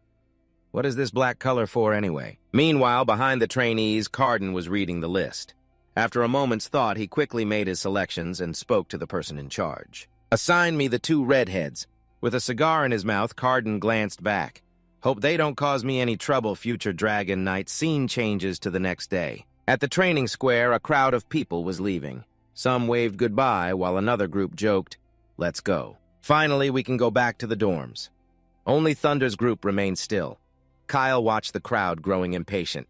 What is this black color for anyway? Meanwhile, behind the trainees, Carden was reading the list. After a moment's thought, he quickly made his selections and spoke to the person in charge. Assign me the 2 redheads. With a cigar in his mouth, Carden glanced back. Hope they don't cause me any trouble, future Dragon Knight. Scene changes to the next day. At the training square, a crowd of people was leaving. Some waved goodbye, while another group joked, "Let's go." Finally, we can go back to the dorms. Only Thunder's group remained still. Kyle watched the crowd growing impatient.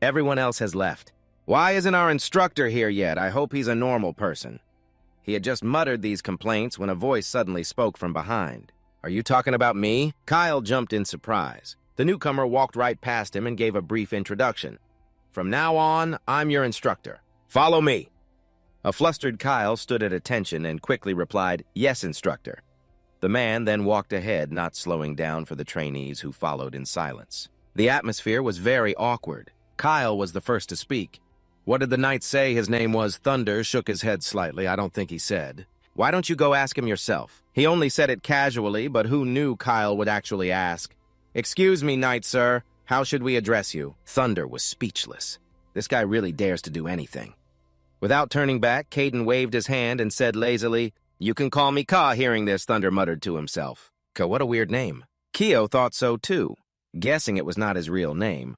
Everyone else has left. Why isn't our instructor here yet? I hope he's a normal person. He had just muttered these complaints when a voice suddenly spoke from behind. Are you talking about me? Kyle jumped in surprise. The newcomer walked right past him and gave a brief introduction. From now on, I'm your instructor. Follow me. A flustered Kyle stood at attention and quickly replied, "Yes, instructor." The man then walked ahead, not slowing down for the trainees who followed in silence. The atmosphere was very awkward. Kyle was the first to speak. What did the knight say his name was? Thunder shook his head slightly. I don't think he said. Why don't you go ask him yourself? He only said it casually, but who knew Kyle would actually ask? Excuse me, knight, sir. How should we address you? Thunder was speechless. This guy really dares to do anything. Without turning back, Caden waved his hand and said lazily, "You can call me Ka." Hearing this, Thunder muttered to himself. Ka, what a weird name. Keo thought so too, guessing it was not his real name.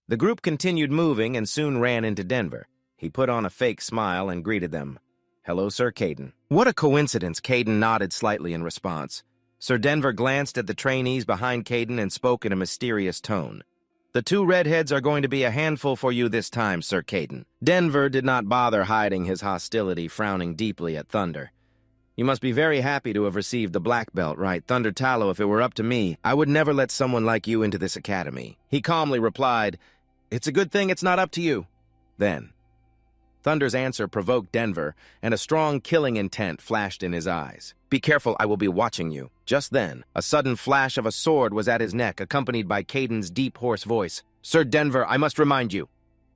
The group continued moving and soon ran into Denver. He put on a fake smile and greeted them. "Hello, Sir Caden." What a coincidence, Caden nodded slightly in response. Sir Denver glanced at the trainees behind Caden and spoke in a mysterious tone. "The 2 redheads are going to be a handful for you this time, Sir Caden." Denver did not bother hiding his hostility, frowning deeply at Thunder. "You must be very happy to have received the black belt, right? Thunder Tallow, if it were up to me, I would never let someone like you into this academy." He calmly replied, "It's a good thing it's not up to you." Then, Thunder's answer provoked Denver, and a strong killing intent flashed in his eyes. "Be careful, I will be watching you." Just then, a sudden flash of a sword was at his neck, accompanied by Caden's deep, hoarse voice. "Sir Denver, I must remind you."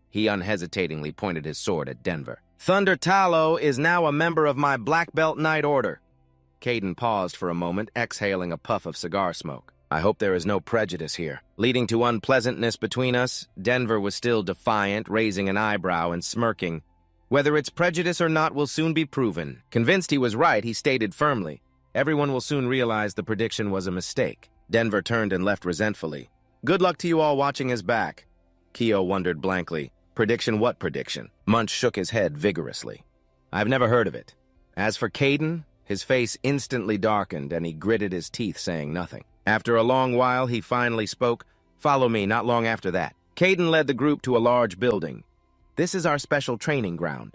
He unhesitatingly pointed his sword at Denver. "Thunder Tallow is now a member of my Black Belt Knight Order." Caden paused for a moment, exhaling a puff of cigar smoke. "I hope there is no prejudice here." Leading to unpleasantness between us, Denver was still defiant, raising an eyebrow and smirking. "Whether it's prejudice or not will soon be proven." Convinced he was right, he stated firmly, "Everyone will soon realize the prediction was a mistake." Denver turned and left resentfully. "Good luck to you all watching his back." Keo wondered blankly. Prediction what prediction? Munch shook his head vigorously. "I've never heard of it." As for Caden, his face instantly darkened and he gritted his teeth, saying nothing. After a long while, he finally spoke. "Follow me." Not long after that, Caden led the group to a large building. "This is our special training ground."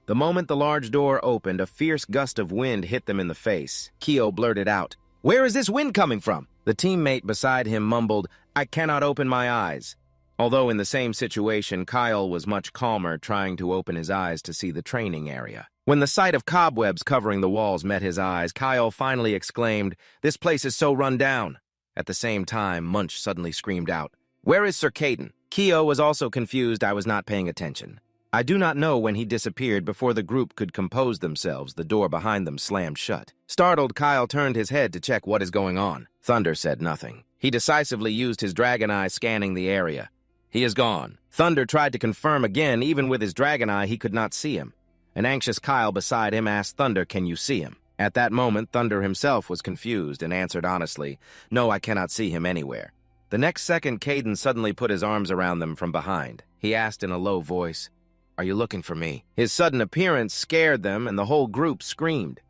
The moment the large door opened, a fierce gust of wind hit them in the face. Keo blurted out, "Where is this wind coming from?" The teammate beside him mumbled, "I cannot open my eyes." Although in the same situation, Kyle was much calmer, trying to open his eyes to see the training area. When the sight of cobwebs covering the walls met his eyes, Kyle finally exclaimed, "This place is so run down." At the same time, Munch suddenly screamed out, "Where is Sir Caden?" Keo was also confused. I was not paying attention. I do not know when he disappeared. Before the group could compose themselves, the door behind them slammed shut. Startled, Kyle turned his head to check what is going on. Thunder said nothing. He decisively used his dragon eye, scanning the area. "He is gone." Thunder tried to confirm again. Even with his dragon eye, he could not see him. An anxious Kyle beside him asked Thunder, "Can you see him?" At that moment, Thunder himself was confused and answered honestly, "No, I cannot see him anywhere." The next second, Caden suddenly put his arms around them from behind. He asked in a low voice, "Are you looking for me?" His sudden appearance scared them, and the whole group screamed.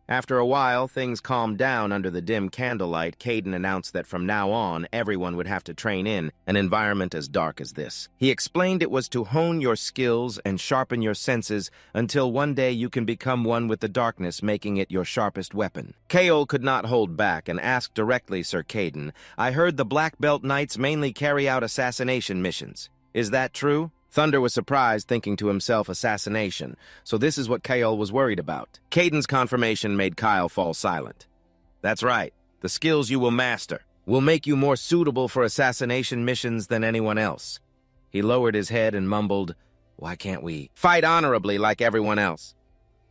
After a while, things calmed down under the dim candlelight. Caden announced that from now on, everyone would have to train in an environment as dark as this. He explained it was to hone your skills and sharpen your senses until one day you can become one with the darkness, making it your sharpest weapon. Kaol could not hold back and asked directly, "Sir Caden, I heard the Black Belt Knights mainly carry out assassination missions. Is that true?" Thunder was surprised, thinking to himself, assassination. So this is what Kaol was worried about. Caden's confirmation made Kyle fall silent. "That's right. The skills you will master will make you more suitable for assassination missions than anyone else." He lowered his head and mumbled, "Why can't we fight honorably like everyone else?"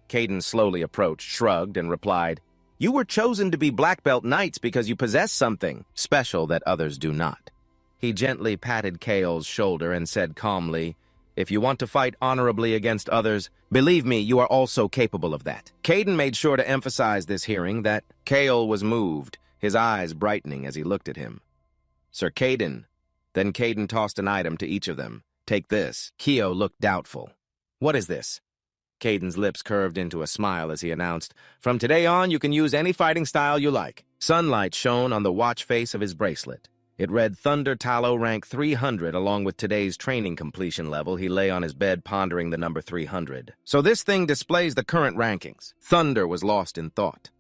Caden slowly approached, shrugged, and replied, "You were chosen to be black belt knights because you possess something special that others do not." He gently patted Kael's shoulder and said calmly, "If you want to fight honorably against others, believe me, you are also capable of that." Caden made sure to emphasize this hearing that Kael was moved, his eyes brightening as he looked at him. "Sir Caden." Then Caden tossed an item to each of them. "Take this." Keo looked doubtful. "What is this?" Caden's lips curved into a smile as he announced, "From today on, you can use any fighting style you like." Sunlight shone on the watch face of his bracelet. It read Thunder Tallow rank 300 along with today's training completion level. He lay on his bed pondering the number 300. So this thing displays the current rankings. Thunder was lost in thought.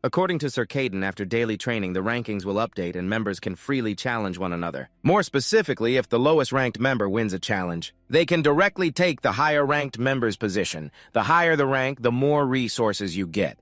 According to Sir Caden, after daily training, the rankings will update and members can freely challenge one another. More specifically, if the lowest-ranked member wins a challenge, they can directly take the higher-ranked member's position. The higher the rank, the more resources you get.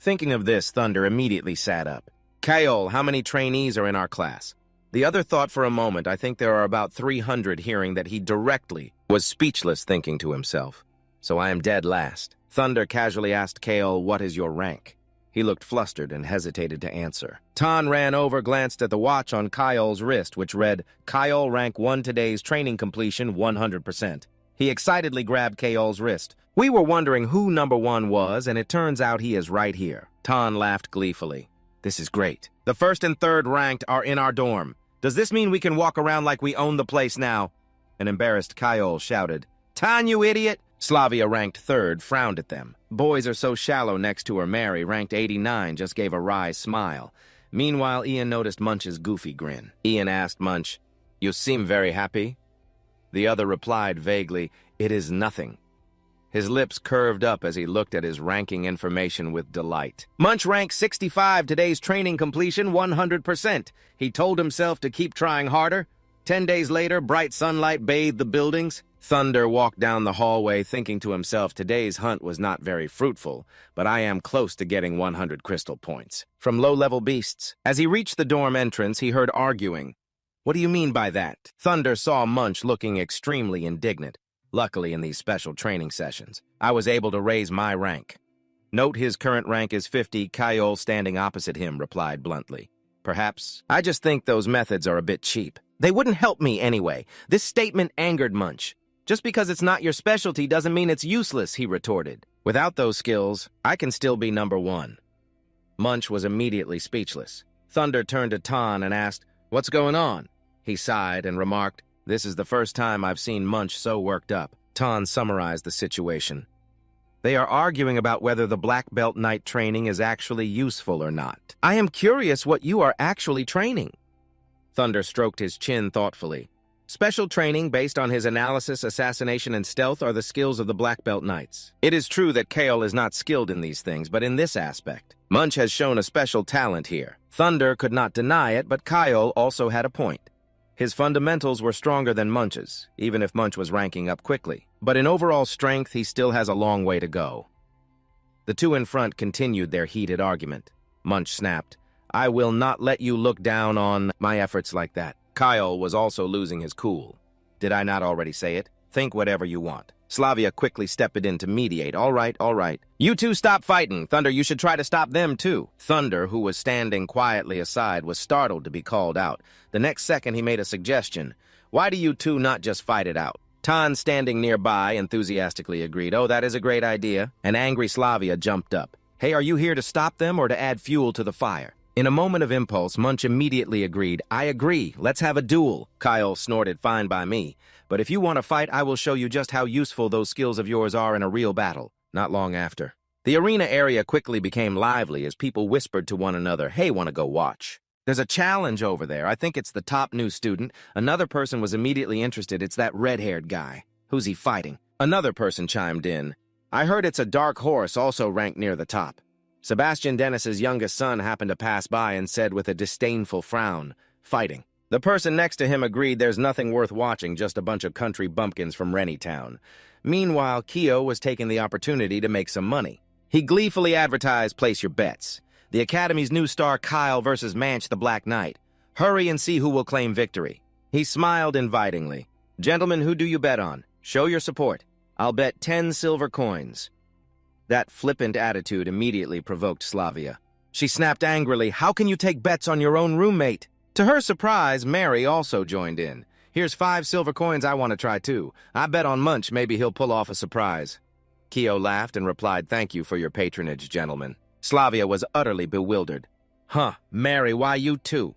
Thinking of this, Thunder immediately sat up. "Kael, how many trainees are in our class?" The other thought for a moment. I think there are about 300, hearing that he directly was speechless, thinking to himself. "So I am dead last." Thunder casually asked Kael, "What is your rank?" He looked flustered and hesitated to answer. Tan ran over, glanced at the watch on Kael's wrist, which read, "Kael rank 1 today's training completion 100%. He excitedly grabbed Kael's wrist. "We were wondering who number 1 was, and it turns out he is right here." Tan laughed gleefully. "This is great. The 1st and 3rd ranked are in our dorm. Does this mean we can walk around like we own the place now?" An embarrassed Kael shouted. "Tan, you idiot!" Slavia, ranked 3rd, frowned at them. "Boys are so shallow next to her." Mary, ranked 89, just gave a wry smile. Meanwhile, Ian noticed Munch's goofy grin. Ian asked Munch, "You seem very happy?" The other replied vaguely, "It is nothing." His lips curved up as he looked at his ranking information with delight. Munch ranked 65, today's training completion 100%. He told himself to keep trying harder. 10 days later, bright sunlight bathed the buildings. Thunder walked down the hallway, thinking to himself, today's hunt was not very fruitful, but I am close to getting 100 crystal points from low-level beasts. As he reached the dorm entrance, he heard arguing. "What do you mean by that?" Thunder saw Munch looking extremely indignant. "Luckily, in these special training sessions, I was able to raise my rank." "Note his current rank is 50, Kael standing opposite him replied bluntly. "Perhaps. I just think those methods are a bit cheap. They wouldn't help me anyway." This statement angered Munch. "Just because it's not your specialty doesn't mean it's useless," he retorted. "Without those skills, I can still be number 1. Munch was immediately speechless. Thunder turned to Tan and asked, "What's going on?" He sighed and remarked, "This is the first time I've seen Munch so worked up." Tan summarized the situation. "They are arguing about whether the black belt knight training is actually useful or not. I am curious what you are actually training." Thunder stroked his chin thoughtfully. "Special training based on his analysis, assassination, and stealth are the skills of the black belt knights. It is true that Kael is not skilled in these things, but in this aspect, Munch has shown a special talent here." Thunder could not deny it, but Kael also had a point. His fundamentals were stronger than Munch's, even if Munch was ranking up quickly. But in overall strength, he still has a long way to go. The two in front continued their heated argument. Munch snapped, "I will not let you look down on my efforts like that." Kael was also losing his cool. "Did I not already say it? Think whatever you want." Slavia quickly stepped in to mediate. All right. "You two stop fighting. Thunder, you should try to stop them too." Thunder, who was standing quietly aside, was startled to be called out. The next second, he made a suggestion. "Why do you two not just fight it out?" Tan, standing nearby, enthusiastically agreed. "Oh, that is a great idea." An angry Slavia jumped up. "Hey, are you here to stop them or to add fuel to the fire?" In a moment of impulse, Munch immediately agreed. "I agree. Let's have a duel." Kael snorted, "Fine by me. But if you want to fight, I will show you just how useful those skills of yours are in a real battle." Not long after, the arena area quickly became lively as people whispered to one another, "Hey, want to go watch? There's a challenge over there. I think it's the top new student." Another person was immediately interested. "It's that red-haired guy. Who's he fighting?" Another person chimed in. "I heard it's a dark horse also ranked near the top." Sebastian Dennis's youngest son happened to pass by and said with a disdainful frown, "Fighting." The person next to him agreed there's nothing worth watching, just a bunch of country bumpkins from Rennie-town. Meanwhile, Keo was taking the opportunity to make some money. He gleefully advertised, "Place your bets. The Academy's new star Kyle versus Manch the Black Knight. Hurry and see who will claim victory." He smiled invitingly. Gentlemen, who do you bet on? Show your support. I'll bet 10 silver coins. That flippant attitude immediately provoked Slavia. She snapped angrily, "How can you take bets on your own roommate?" To her surprise, Mary also joined in. "Here's 5 silver coins I want to try too. I bet on Munch maybe he'll pull off a surprise." Keo laughed and replied, "Thank you for your patronage, gentlemen." Slavia was utterly bewildered. "Huh, Mary, why you too?"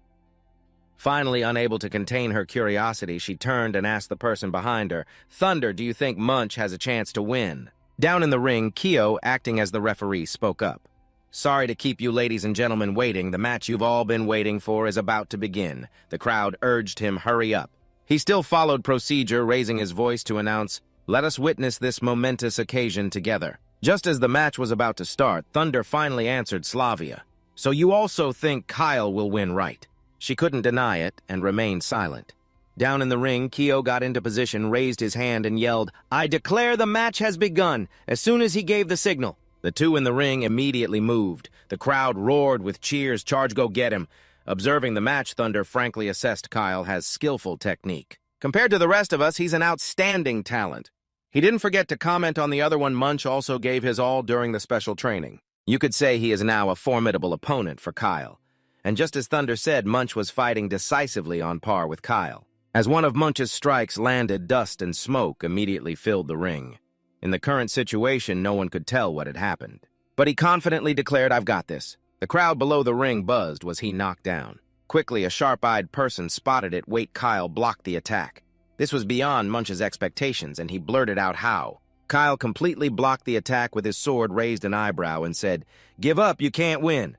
Finally, unable to contain her curiosity, she turned and asked the person behind her, "Thunder, do you think Munch has a chance to win?" Down in the ring, Keo, acting as the referee, spoke up. "Sorry to keep you ladies and gentlemen waiting. The match you've all been waiting for is about to begin." The crowd urged him hurry up. He still followed procedure, raising his voice to announce, "Let us witness this momentous occasion together." Just as the match was about to start, Thunder finally answered Slavia. "So you also think Kyle will win, right?" She couldn't deny it and remained silent. Down in the ring, Keo got into position, raised his hand, and yelled, "I declare the match has begun," as soon as he gave the signal. The two in the ring immediately moved. The crowd roared with cheers, "Charge, go get him." Observing the match, Thunder frankly assessed Kyle has skillful technique. "Compared to the rest of us, he's an outstanding talent." He didn't forget to comment on the other one. Munch also gave his all during the special training. You could say he is now a formidable opponent for Kyle. And just as Thunder said, Munch was fighting decisively on par with Kyle. As one of Munch's strikes landed, dust and smoke immediately filled the ring. In the current situation, no one could tell what had happened. But he confidently declared, "I've got this." The crowd below the ring buzzed. Was he knocked down? Quickly, a sharp-eyed person spotted it. Wait, Kyle blocked the attack. This was beyond Munch's expectations, and he blurted out how. Kyle completely blocked the attack with his sword, raised an eyebrow, and said, "Give up, you can't win."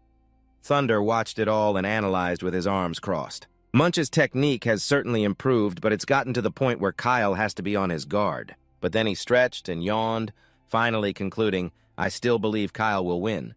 Thunder watched it all and analyzed with his arms crossed. Munch's technique has certainly improved, but it's gotten to the point where Kyle has to be on his guard. But then he stretched and yawned, finally concluding, "I still believe Kyle will win."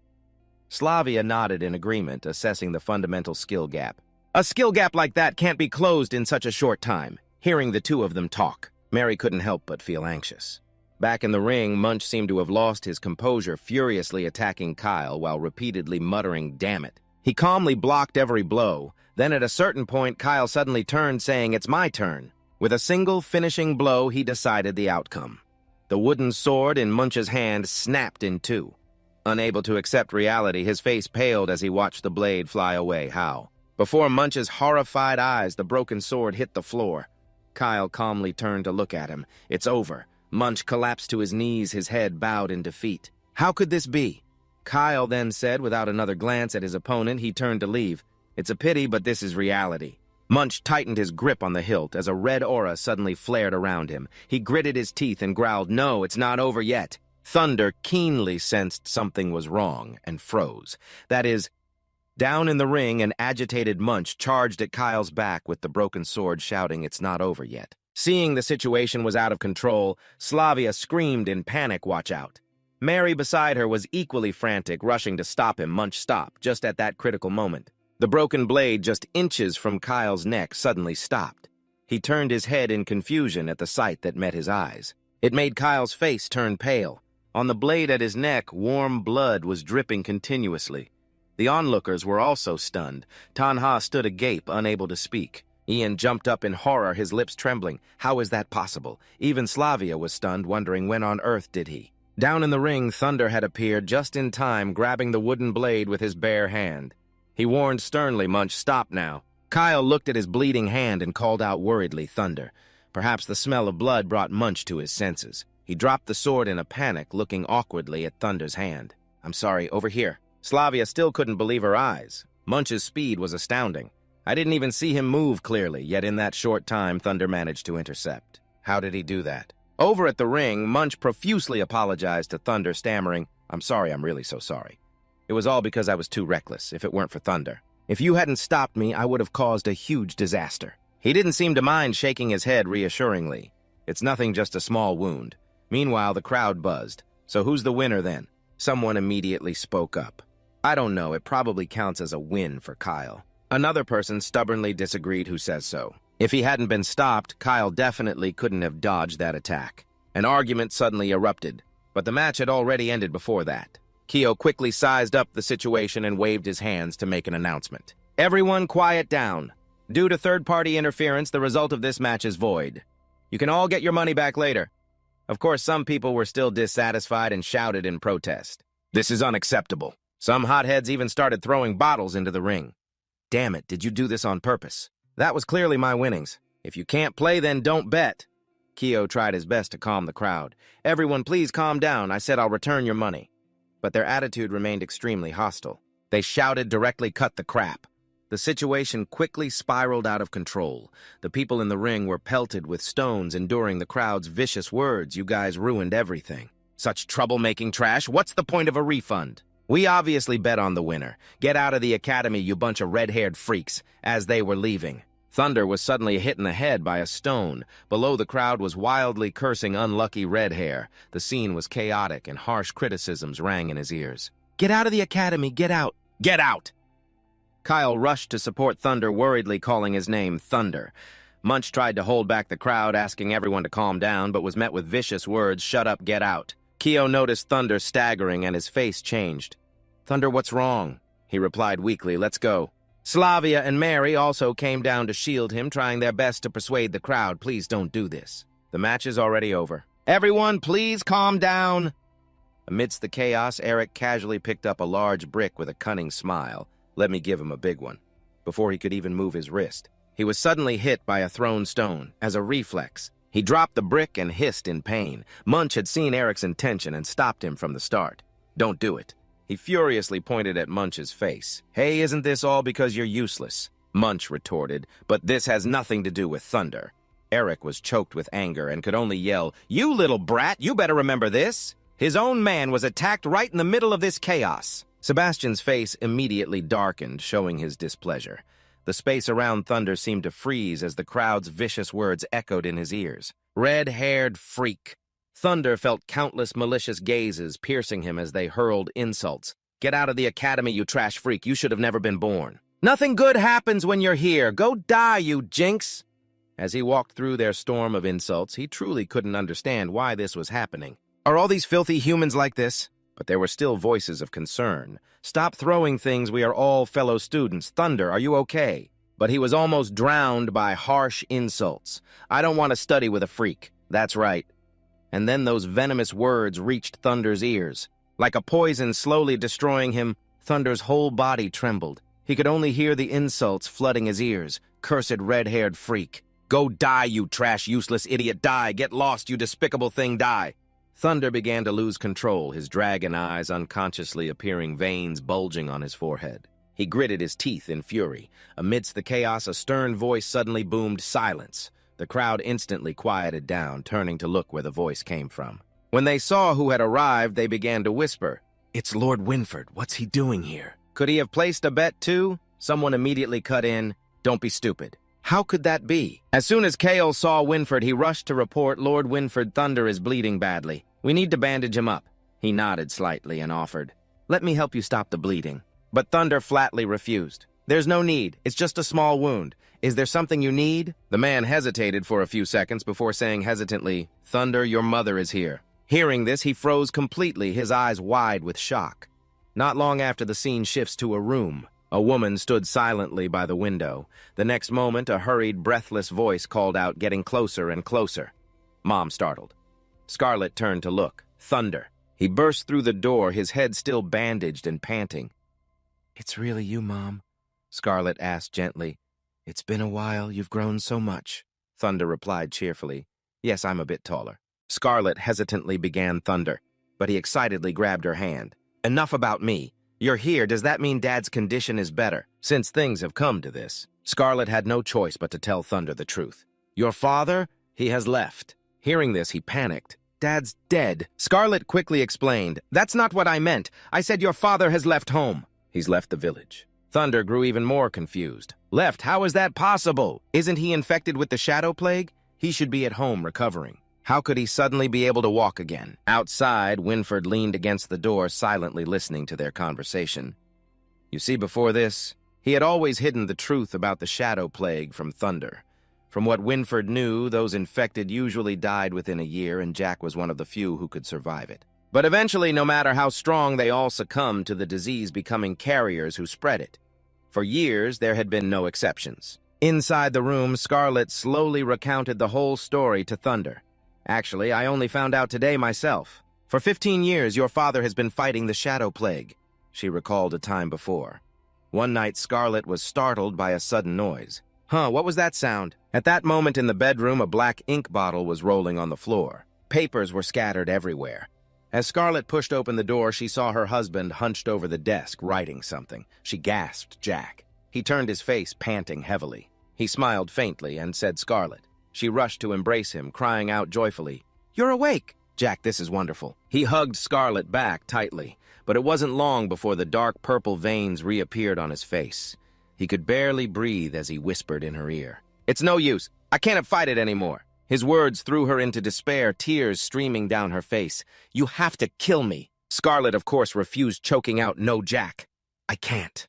Slavia nodded in agreement, assessing the fundamental skill gap. "A skill gap like that can't be closed in such a short time." Hearing the two of them talk, Mary couldn't help but feel anxious. Back in the ring, Munch seemed to have lost his composure, furiously attacking Kyle while repeatedly muttering, "Damn it." He calmly blocked every blow. Then at a certain point, Kyle suddenly turned, saying, "It's my turn." With a single finishing blow, he decided the outcome. The wooden sword in Munch's hand snapped in two. Unable to accept reality, his face paled as he watched the blade fly away. How? Before Munch's horrified eyes, the broken sword hit the floor. Kyle calmly turned to look at him. "It's over." Munch collapsed to his knees, his head bowed in defeat. "How could this be?" Kyle then said without another glance at his opponent. He turned to leave. "It's a pity, but this is reality." Munch tightened his grip on the hilt as a red aura suddenly flared around him. He gritted his teeth and growled, "No, it's not over yet." Thunder keenly sensed something was wrong and froze. That is, down in the ring, an agitated Munch charged at Kyle's back with the broken sword, shouting, "It's not over yet." Seeing the situation was out of control, Slavia screamed in panic, "Watch out." Mary beside her was equally frantic, rushing to stop him. Munch stopped just at that critical moment. The broken blade just inches from Kyle's neck suddenly stopped. He turned his head in confusion at the sight that met his eyes. It made Kyle's face turn pale. On the blade at his neck, warm blood was dripping continuously. The onlookers were also stunned. Tanha stood agape, unable to speak. Ian jumped up in horror, his lips trembling. How is that possible? Even Slavia was stunned, wondering when on earth did he. Down in the ring, Thunder had appeared just in time, grabbing the wooden blade with his bare hand. He warned sternly, "Munch, stop now." Kyle looked at his bleeding hand and called out worriedly, "Thunder." Perhaps the smell of blood brought Munch to his senses. He dropped the sword in a panic, looking awkwardly at Thunder's hand. "I'm sorry, over here." Slavia still couldn't believe her eyes. Munch's speed was astounding. I didn't even see him move clearly, yet in that short time, Thunder managed to intercept. How did he do that? Over at the ring, Munch profusely apologized to Thunder, stammering, "I'm sorry, I'm really so sorry. It was all because I was too reckless, if it weren't for Thunder. If you hadn't stopped me, I would have caused a huge disaster." He didn't seem to mind, shaking his head reassuringly. "It's nothing, just a small wound." Meanwhile, the crowd buzzed. "So who's the winner then?" Someone immediately spoke up. "I don't know, it probably counts as a win for Kyle." Another person stubbornly disagreed. "Who says so? If he hadn't been stopped, Kyle definitely couldn't have dodged that attack." An argument suddenly erupted, but the match had already ended before that. Keo quickly sized up the situation and waved his hands to make an announcement. "Everyone quiet down. Due to third-party interference, the result of this match is void." You can all get your money back later. Of course, some people were still dissatisfied and shouted in protest. This is unacceptable. Some hotheads even started throwing bottles into the ring. Damn it, did you do this on purpose? That was clearly my winnings. If you can't play, then don't bet. Kyo tried his best to calm the crowd. Everyone, please calm down. I said I'll return your money. But their attitude remained extremely hostile. They shouted directly, cut the crap. The situation quickly spiraled out of control. The people in the ring were pelted with stones, enduring the crowd's vicious words. You guys ruined everything. Such troublemaking trash. What's the point of a refund? We obviously bet on the winner. Get out of the academy, you bunch of red-haired freaks, as they were leaving. Thunder was suddenly hit in the head by a stone. Below, the crowd was wildly cursing unlucky red hair. The scene was chaotic, and harsh criticisms rang in his ears. Get out of the academy, get out. Get out! Kyle rushed to support Thunder, worriedly calling his name Thunder. Munch tried to hold back the crowd, asking everyone to calm down, but was met with vicious words, shut up, get out. Kyo noticed Thunder staggering, and his face changed. Thunder, what's wrong? He replied weakly, let's go. Slavia and Mary also came down to shield him, trying their best to persuade the crowd, please don't do this. The match is already over. Everyone, please calm down. Amidst the chaos, Eric casually picked up a large brick with a cunning smile. Let me give him a big one. Before he could even move his wrist, he was suddenly hit by a thrown stone. As a reflex, he dropped the brick and hissed in pain. Munch had seen Eric's intention and stopped him from the start. Don't do it. He furiously pointed at Munch's face. Hey, isn't this all because you're useless? Munch retorted, but this has nothing to do with Thunder. Eric was choked with anger and could only yell, you little brat, you better remember this. His own man was attacked right in the middle of this chaos. Sebastian's face immediately darkened, showing his displeasure. The space around Thunder seemed to freeze as the crowd's vicious words echoed in his ears. Red-haired freak. Thunder felt countless malicious gazes piercing him as they hurled insults. Get out of the academy, you trash freak. You should have never been born. Nothing good happens when you're here. Go die, you jinx. As he walked through their storm of insults, he truly couldn't understand why this was happening. Are all these filthy humans like this? But there were still voices of concern. Stop throwing things, we are all fellow students. Thunder, are you okay? But he was almost drowned by harsh insults. I don't want to study with a freak. That's right. And then those venomous words reached Thunder's ears. Like a poison slowly destroying him, Thunder's whole body trembled. He could only hear the insults flooding his ears. Cursed red-haired freak. Go die, you trash, useless idiot, die. Get lost, you despicable thing, die. Thunder began to lose control, his dragon eyes unconsciously appearing veins bulging on his forehead. He gritted his teeth in fury. Amidst the chaos, a stern voice suddenly boomed, silence. The crowd instantly quieted down, turning to look where the voice came from. When they saw who had arrived, they began to whisper, It's Lord Winford. What's he doing here? Could he have placed a bet too? Someone immediately cut in, Don't be stupid. How could that be? As soon as Kale saw Winford, he rushed to report, Lord Winford, Thunder is bleeding badly. We need to bandage him up. He nodded slightly and offered, Let me help you stop the bleeding. But Thunder flatly refused. There's no need. It's just a small wound. Is there something you need? The man hesitated for a few seconds before saying hesitantly, Thunder, your mother is here. Hearing this, he froze completely, his eyes wide with shock. Not long after, the scene shifts to a room. A woman stood silently by the window. The next moment, a hurried, breathless voice called out, getting closer and closer. Mom startled. Scarlet turned to look. Thunder. He burst through the door, his head still bandaged and panting. It's really you, Mom? Scarlet asked gently. It's been a while, you've grown so much. Thunder replied cheerfully. Yes, I'm a bit taller. Scarlet hesitantly began Thunder, but he excitedly grabbed her hand. Enough about me. You're here, does that mean Dad's condition is better? Since things have come to this, Scarlet had no choice but to tell Thunder the truth. Your father? He has left. Hearing this, he panicked. Dad's dead. Scarlet quickly explained. That's not what I meant. I said your father has left home. He's left the village. Thunder grew even more confused. Left? How is that possible? Isn't he infected with the shadow plague? He should be at home recovering. How could he suddenly be able to walk again? Outside, Winford leaned against the door, silently listening to their conversation. You see, before this, he had always hidden the truth about the shadow plague from Thunder. From what Winford knew, those infected usually died within a year, and Jack was one of the few who could survive it. But eventually, no matter how strong, they all succumbed to the disease, becoming carriers who spread it. For years, there had been no exceptions. Inside the room, Scarlet slowly recounted the whole story to Thunder. Actually, I only found out today myself. For 15 years, your father has been fighting the Shadow Plague, she recalled a time before. One night, Scarlet was startled by a sudden noise. What was that sound? At that moment in the bedroom, a black ink bottle was rolling on the floor. Papers were scattered everywhere. As Scarlet pushed open the door, she saw her husband hunched over the desk, writing something. She gasped Jack. He turned his face, panting heavily. He smiled faintly and said Scarlet. She rushed to embrace him, crying out joyfully, "You're awake!" "Jack, this is wonderful." He hugged Scarlet back tightly, but it wasn't long before the dark purple veins reappeared on his face. He could barely breathe as he whispered in her ear, "It's no use. I can't fight it anymore." His words threw her into despair, tears streaming down her face. "You have to kill me." Scarlet, of course, refused, choking out, "No, Jack. I can't."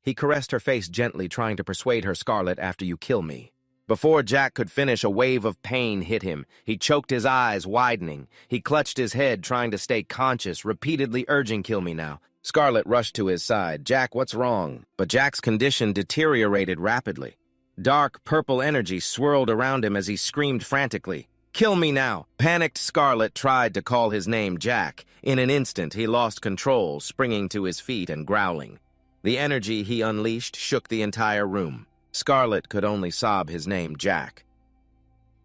He caressed her face gently, trying to persuade her, "Scarlet, after you kill me." Before Jack could finish, a wave of pain hit him. He choked, his eyes widening. He clutched his head, trying to stay conscious, repeatedly urging, "Kill me now." Scarlet rushed to his side. "Jack, what's wrong?" But Jack's condition deteriorated rapidly. Dark purple energy swirled around him as he screamed frantically, "Kill me now!" Panicked Scarlet tried to call his name, Jack. In an instant, he lost control, springing to his feet and growling. The energy he unleashed shook the entire room. Scarlet could only sob his name, Jack.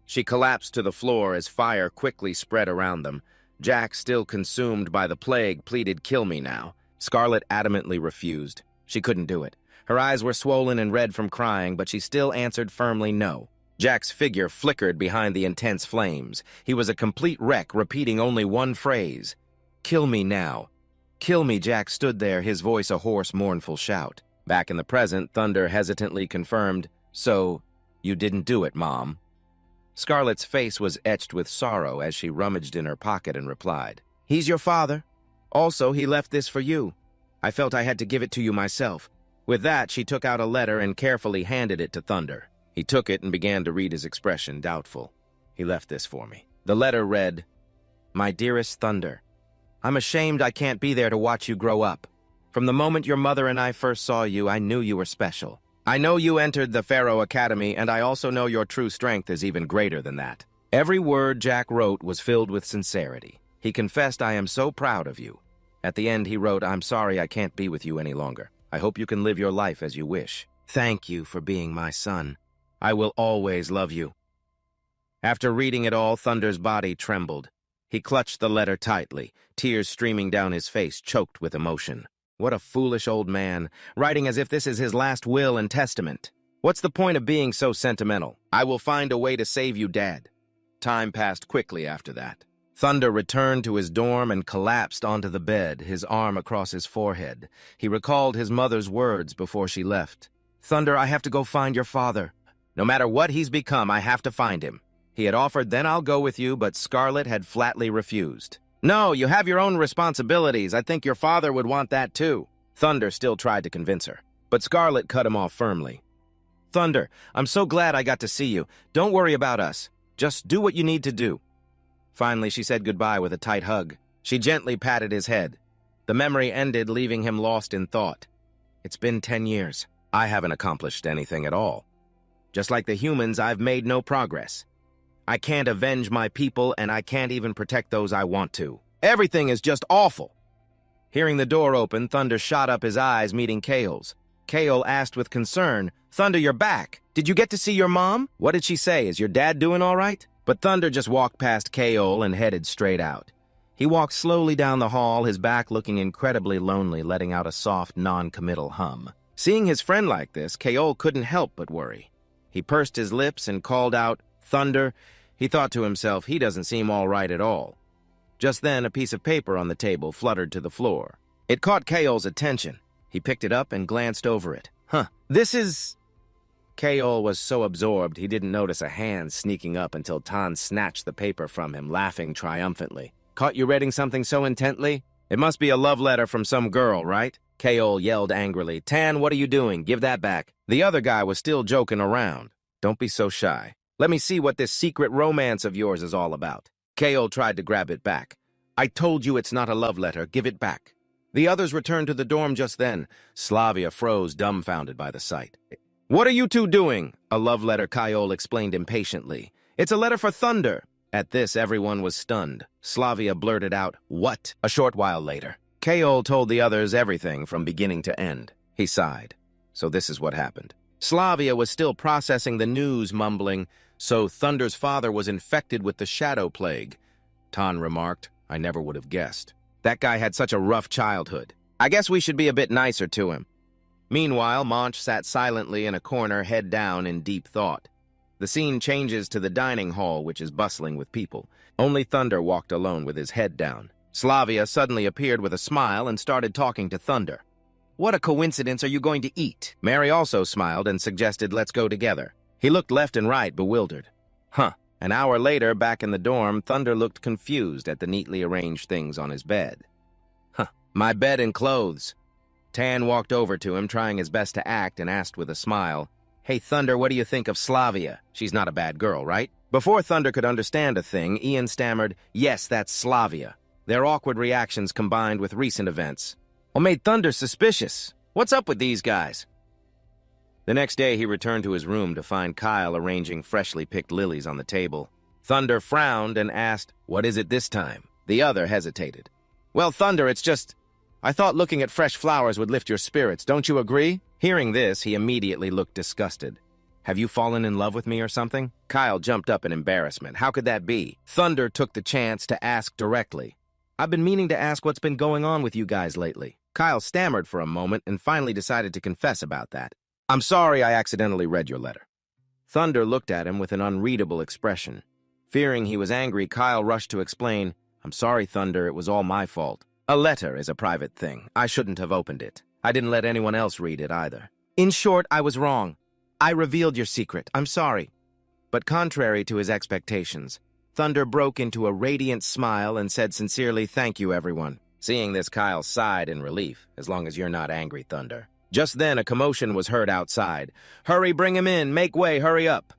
She collapsed to the floor as fire quickly spread around them. Jack, still consumed by the plague, pleaded, "Kill me now." Scarlet adamantly refused. She couldn't do it. Her eyes were swollen and red from crying, but she still answered firmly no. Jack's figure flickered behind the intense flames. He was a complete wreck, repeating only one phrase, "Kill me now." "Kill me," Jack stood there, his voice a hoarse, mournful shout. Back in the present, Thunder hesitantly confirmed, "So, you didn't do it, Mom." Scarlet's face was etched with sorrow as she rummaged in her pocket and replied, "He's your father. Also, he left this for you. I felt I had to give it to you myself." With that, she took out a letter and carefully handed it to Thunder. He took it and began to read, his expression doubtful. "He left this for me." The letter read, "My dearest Thunder, I'm ashamed I can't be there to watch you grow up. From the moment your mother and I first saw you, I knew you were special. I know you entered the Pharaoh Academy, and I also know your true strength is even greater than that." Every word Jack wrote was filled with sincerity. He confessed, "I am so proud of you." At the end, he wrote, "I'm sorry I can't be with you any longer. I hope you can live your life as you wish. Thank you for being my son. I will always love you." After reading it all, Thunder's body trembled. He clutched the letter tightly, tears streaming down his face, choked with emotion. What a foolish old man, writing as if this is his last will and testament. What's the point of being so sentimental? "I will find a way to save you, Dad." Time passed quickly after that. Thunder returned to his dorm and collapsed onto the bed, his arm across his forehead. He recalled his mother's words before she left. "Thunder, I have to go find your father. No matter what he's become, I have to find him." He had offered, "Then I'll go with you," but Scarlet had flatly refused. "No, you have your own responsibilities. I think your father would want that too." Thunder still tried to convince her, but Scarlet cut him off firmly. "Thunder, I'm so glad I got to see you. Don't worry about us. Just do what you need to do." Finally, she said goodbye with a tight hug. She gently patted his head. The memory ended, leaving him lost in thought. "It's been 10 years. I haven't accomplished anything at all. Just like the humans, I've made no progress. I can't avenge my people, and I can't even protect those I want to. Everything is just awful." Hearing the door open, Thunder shot up his eyes, meeting Kael's. Kael asked with concern, "Thunder, you're back. Did you get to see your mom? What did she say? Is your dad doing all right?" But Thunder just walked past Kael and headed straight out. He walked slowly down the hall, his back looking incredibly lonely, letting out a soft, non-committal hum. Seeing his friend like this, Kael couldn't help but worry. He pursed his lips and called out, "Thunder." He thought to himself, he doesn't seem all right at all. Just then, a piece of paper on the table fluttered to the floor. It caught Kael's attention. He picked it up and glanced over it. This is..." Kael was so absorbed he didn't notice a hand sneaking up until Tan snatched the paper from him, laughing triumphantly. "Caught you reading something so intently? It must be a love letter from some girl, right?" Kael yelled angrily. "Tan, what are you doing? Give that back." The other guy was still joking around. "Don't be so shy. Let me see what this secret romance of yours is all about." Kael tried to grab it back. "I told you it's not a love letter. Give it back." The others returned to the dorm just then. Slavia froze, dumbfounded by the sight. What are you two doing? A love letter, Kyle explained impatiently. It's a letter for Thunder. At this, everyone was stunned. Slavia blurted out, "What?" A short while later. Kyle told the others everything from beginning to end. He sighed. So this is what happened. Slavia was still processing the news, mumbling, "So Thunder's father was infected with the shadow plague." Tan remarked, "I never would have guessed. That guy had such a rough childhood. I guess we should be a bit nicer to him." Meanwhile, Monch sat silently in a corner, head down in deep thought. The scene changes to the dining hall, which is bustling with people. Only Thunder walked alone with his head down. Slavia suddenly appeared with a smile and started talking to Thunder. "What a coincidence, are you going to eat?" Mary also smiled and suggested, "Let's go together." He looked left and right, bewildered. An hour later, back in the dorm, Thunder looked confused at the neatly arranged things on his bed. My bed and clothes." Tan walked over to him, trying his best to act, and asked with a smile, "Hey, Thunder, what do you think of Slavia? She's not a bad girl, right?" Before Thunder could understand a thing, Ian stammered, "Yes, that's Slavia." Their awkward reactions combined with recent events made Thunder suspicious. What's up with these guys? The next day, he returned to his room to find Kyle arranging freshly picked lilies on the table. Thunder frowned and asked, "What is it this time?" The other hesitated. "Well, Thunder, it's just... I thought looking at fresh flowers would lift your spirits, don't you agree?" Hearing this, he immediately looked disgusted. "Have you fallen in love with me or something?" Kyle jumped up in embarrassment. How could that be? Thunder took the chance to ask directly. "I've been meaning to ask what's been going on with you guys lately." Kyle stammered for a moment and finally decided to confess about that. "I'm sorry I accidentally read your letter." Thunder looked at him with an unreadable expression. Fearing he was angry, Kyle rushed to explain, "I'm sorry, Thunder, it was all my fault. A letter is a private thing. I shouldn't have opened it. I didn't let anyone else read it either. In short, I was wrong. I revealed your secret. I'm sorry." But contrary to his expectations, Thunder broke into a radiant smile and said sincerely, "Thank you, everyone." Seeing this, Kyle sighed in relief. "As long as you're not angry, Thunder." Just then, a commotion was heard outside. "Hurry, bring him in. Make way, hurry up."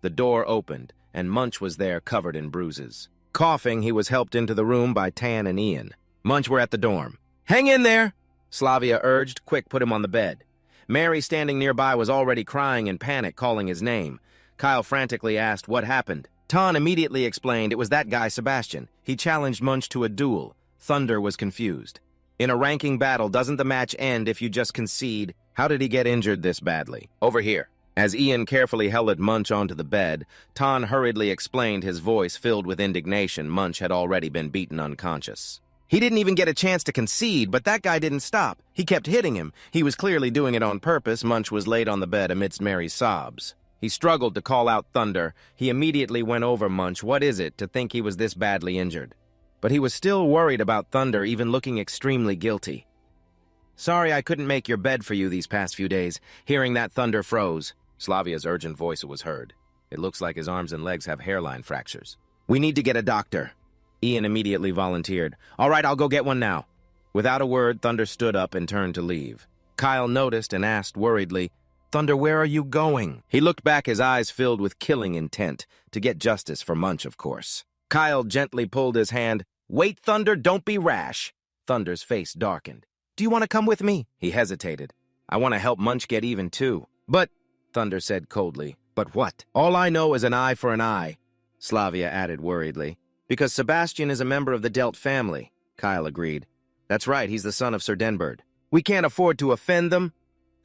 The door opened, and Munch was there covered in bruises. Coughing, he was helped into the room by Tan and Ian. Munch were at the dorm. "Hang in there," Slavia urged. "Quick, put him on the bed." Mary, standing nearby, was already crying in panic, calling his name. Kyle frantically asked, "What happened?" Tan immediately explained it was that guy, Sebastian. He challenged Munch to a duel. Thunder was confused. "In a ranking battle, doesn't the match end if you just concede? How did he get injured this badly?" "Over here." As Ian carefully held Munch onto the bed, Tan hurriedly explained, his voice filled with indignation. Munch had already been beaten unconscious. "He didn't even get a chance to concede, but that guy didn't stop. He kept hitting him. He was clearly doing it on purpose." Munch was laid on the bed amidst Mary's sobs. He struggled to call out Thunder. He immediately went over Munch. What is it to think he was this badly injured? But he was still worried about Thunder, even looking extremely guilty. "Sorry I couldn't make your bed for you these past few days." Hearing that, Thunder froze. Slavia's urgent voice was heard. "It looks like his arms and legs have hairline fractures. We need to get a doctor." Ian immediately volunteered. "All right, I'll go get one now." Without a word, Thunder stood up and turned to leave. Kyle noticed and asked worriedly, "Thunder, where are you going?" He looked back, his eyes filled with killing intent, to get justice for Munch, of course. Kyle gently pulled his hand. "Wait, Thunder, don't be rash." Thunder's face darkened. "Do you want to come with me?" He hesitated. "I want to help Munch get even, too." "But," Thunder said coldly. "But what?" "All I know is an eye for an eye," Slavia added worriedly. "Because Sebastian is a member of the Delt family," Kyle agreed. "That's right, he's the son of Sir Denbird. We can't afford to offend them."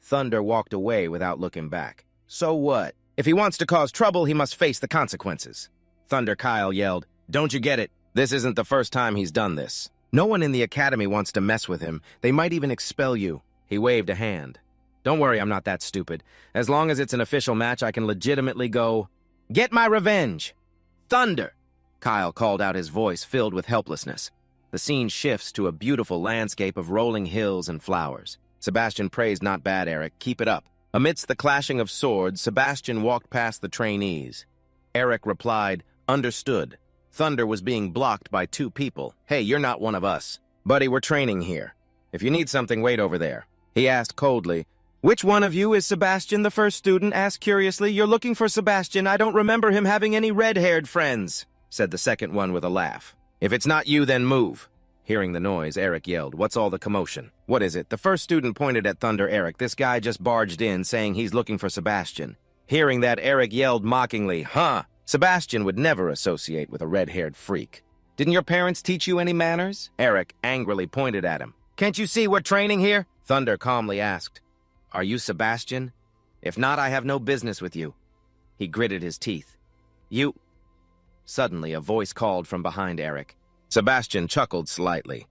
Thunder walked away without looking back. "So what? If he wants to cause trouble, he must face the consequences." Thunder, Kyle yelled, "Don't you get it? This isn't the first time he's done this. No one in the academy wants to mess with him. They might even expel you." He waved a hand. "Don't worry, I'm not that stupid. As long as it's an official match, I can legitimately go, get my revenge." "Thunder!" Kyle called out, his voice filled with helplessness. The scene shifts to a beautiful landscape of rolling hills and flowers. Sebastian praised, "Not bad, Eric. Keep it up." Amidst the clashing of swords, Sebastian walked past the trainees. Eric replied, "Understood." Thunder was being blocked by two people. "Hey, you're not one of us." "Buddy, we're training here. If you need something, wait over there." He asked coldly, "Which one of you is Sebastian?" The first student asked curiously. "You're looking for Sebastian. I don't remember him having any red-haired friends," said the second one with a laugh. "If it's not you, then move." Hearing the noise, Eric yelled, "What's all the commotion?" "What is it?" The first student pointed at Thunder. "Eric, this guy just barged in saying he's looking for Sebastian." Hearing that, Eric yelled mockingly, "Huh! Sebastian would never associate with a red-haired freak. Didn't your parents teach you any manners?" Eric angrily pointed at him. "Can't you see we're training here?" Thunder calmly asked. "Are you Sebastian? If not, I have no business with you." He gritted his teeth. "You—" Suddenly, a voice called from behind Eric. Sebastian chuckled slightly.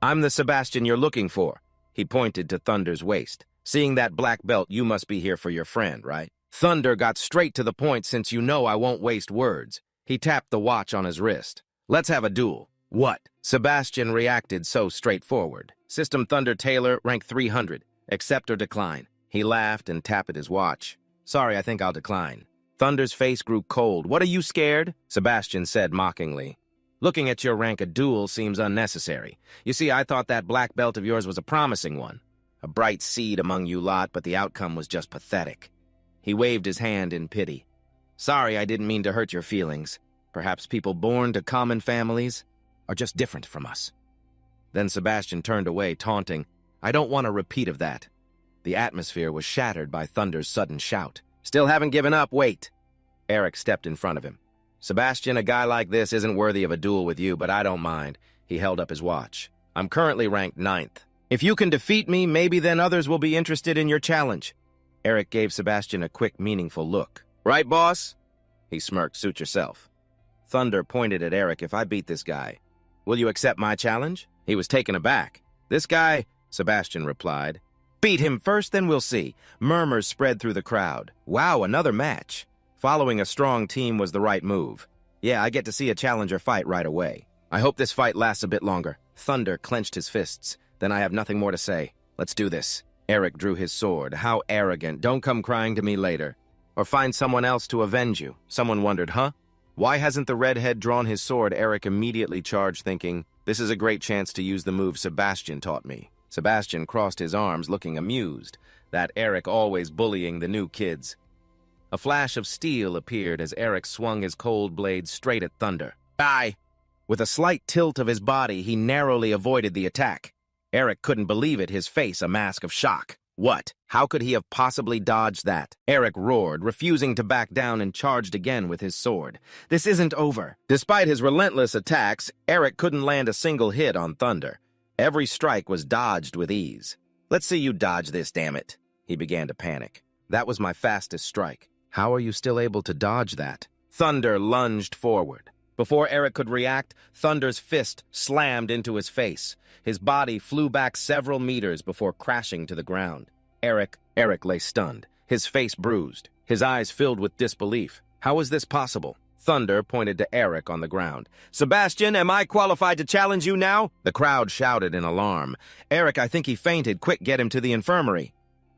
"I'm the Sebastian you're looking for." He pointed to Thunder's waist. "Seeing that black belt, you must be here for your friend, right?" Thunder got straight to the point, "Since you know I won't waste words." He tapped the watch on his wrist. "Let's have a duel." "What?" Sebastian reacted so straightforward. "System Thunder Taylor, rank 300. Accept or decline." He laughed and tapped at his watch. "Sorry, I think I'll decline." Thunder's face grew cold. "What, are you scared?" Sebastian said mockingly. "Looking at your rank, a duel seems unnecessary. You see, I thought that black belt of yours was a promising one. A bright seed among you lot, but the outcome was just pathetic." He waved his hand in pity. "Sorry, I didn't mean to hurt your feelings. Perhaps people born to common families are just different from us." Then Sebastian turned away, taunting, "I don't want a repeat of that." The atmosphere was shattered by Thunder's sudden shout. "Still haven't given up, wait." Eric stepped in front of him. "Sebastian, a guy like this isn't worthy of a duel with you, but I don't mind." He held up his watch. "I'm currently ranked 9th. If you can defeat me, maybe then others will be interested in your challenge." Eric gave Sebastian a quick, meaningful look. "Right, boss?" He smirked. "Suit yourself." Thunder pointed at Eric. "If I beat this guy, will you accept my challenge?" He was taken aback. "This guy," Sebastian replied. "Beat him first, then we'll see." Murmurs spread through the crowd. "Wow, another match." Following a strong team was the right move. "Yeah, I get to see a challenger fight right away. I hope this fight lasts a bit longer." Thunder clenched his fists. "Then I have nothing more to say. Let's do this." Eric drew his sword. "How arrogant. Don't come crying to me later. Or find someone else to avenge you." Someone wondered, "Huh? Why hasn't the redhead drawn his sword?" Eric immediately charged, thinking, "This is a great chance to use the move Sebastian taught me." Sebastian crossed his arms, looking amused. That Eric always bullying the new kids. A flash of steel appeared as Eric swung his cold blade straight at Thunder. "Die!" With a slight tilt of his body, he narrowly avoided the attack. Eric couldn't believe it, his face a mask of shock. What? How could he have possibly dodged that? Eric roared, refusing to back down, and charged again with his sword. "This isn't over." Despite his relentless attacks, Eric couldn't land a single hit on Thunder. Every strike was dodged with ease. "Let's see you dodge this, damn it." He began to panic. "That was my fastest strike. How are you still able to dodge that?" Thunder lunged forward. Before Eric could react, Thunder's fist slammed into his face. His body flew back several meters before crashing to the ground. Eric lay stunned, his face bruised, his eyes filled with disbelief. How was this possible? Thunder pointed to Eric on the ground. "Sebastian, am I qualified to challenge you now?" The crowd shouted in alarm. "Eric, I think he fainted. Quick, get him to the infirmary."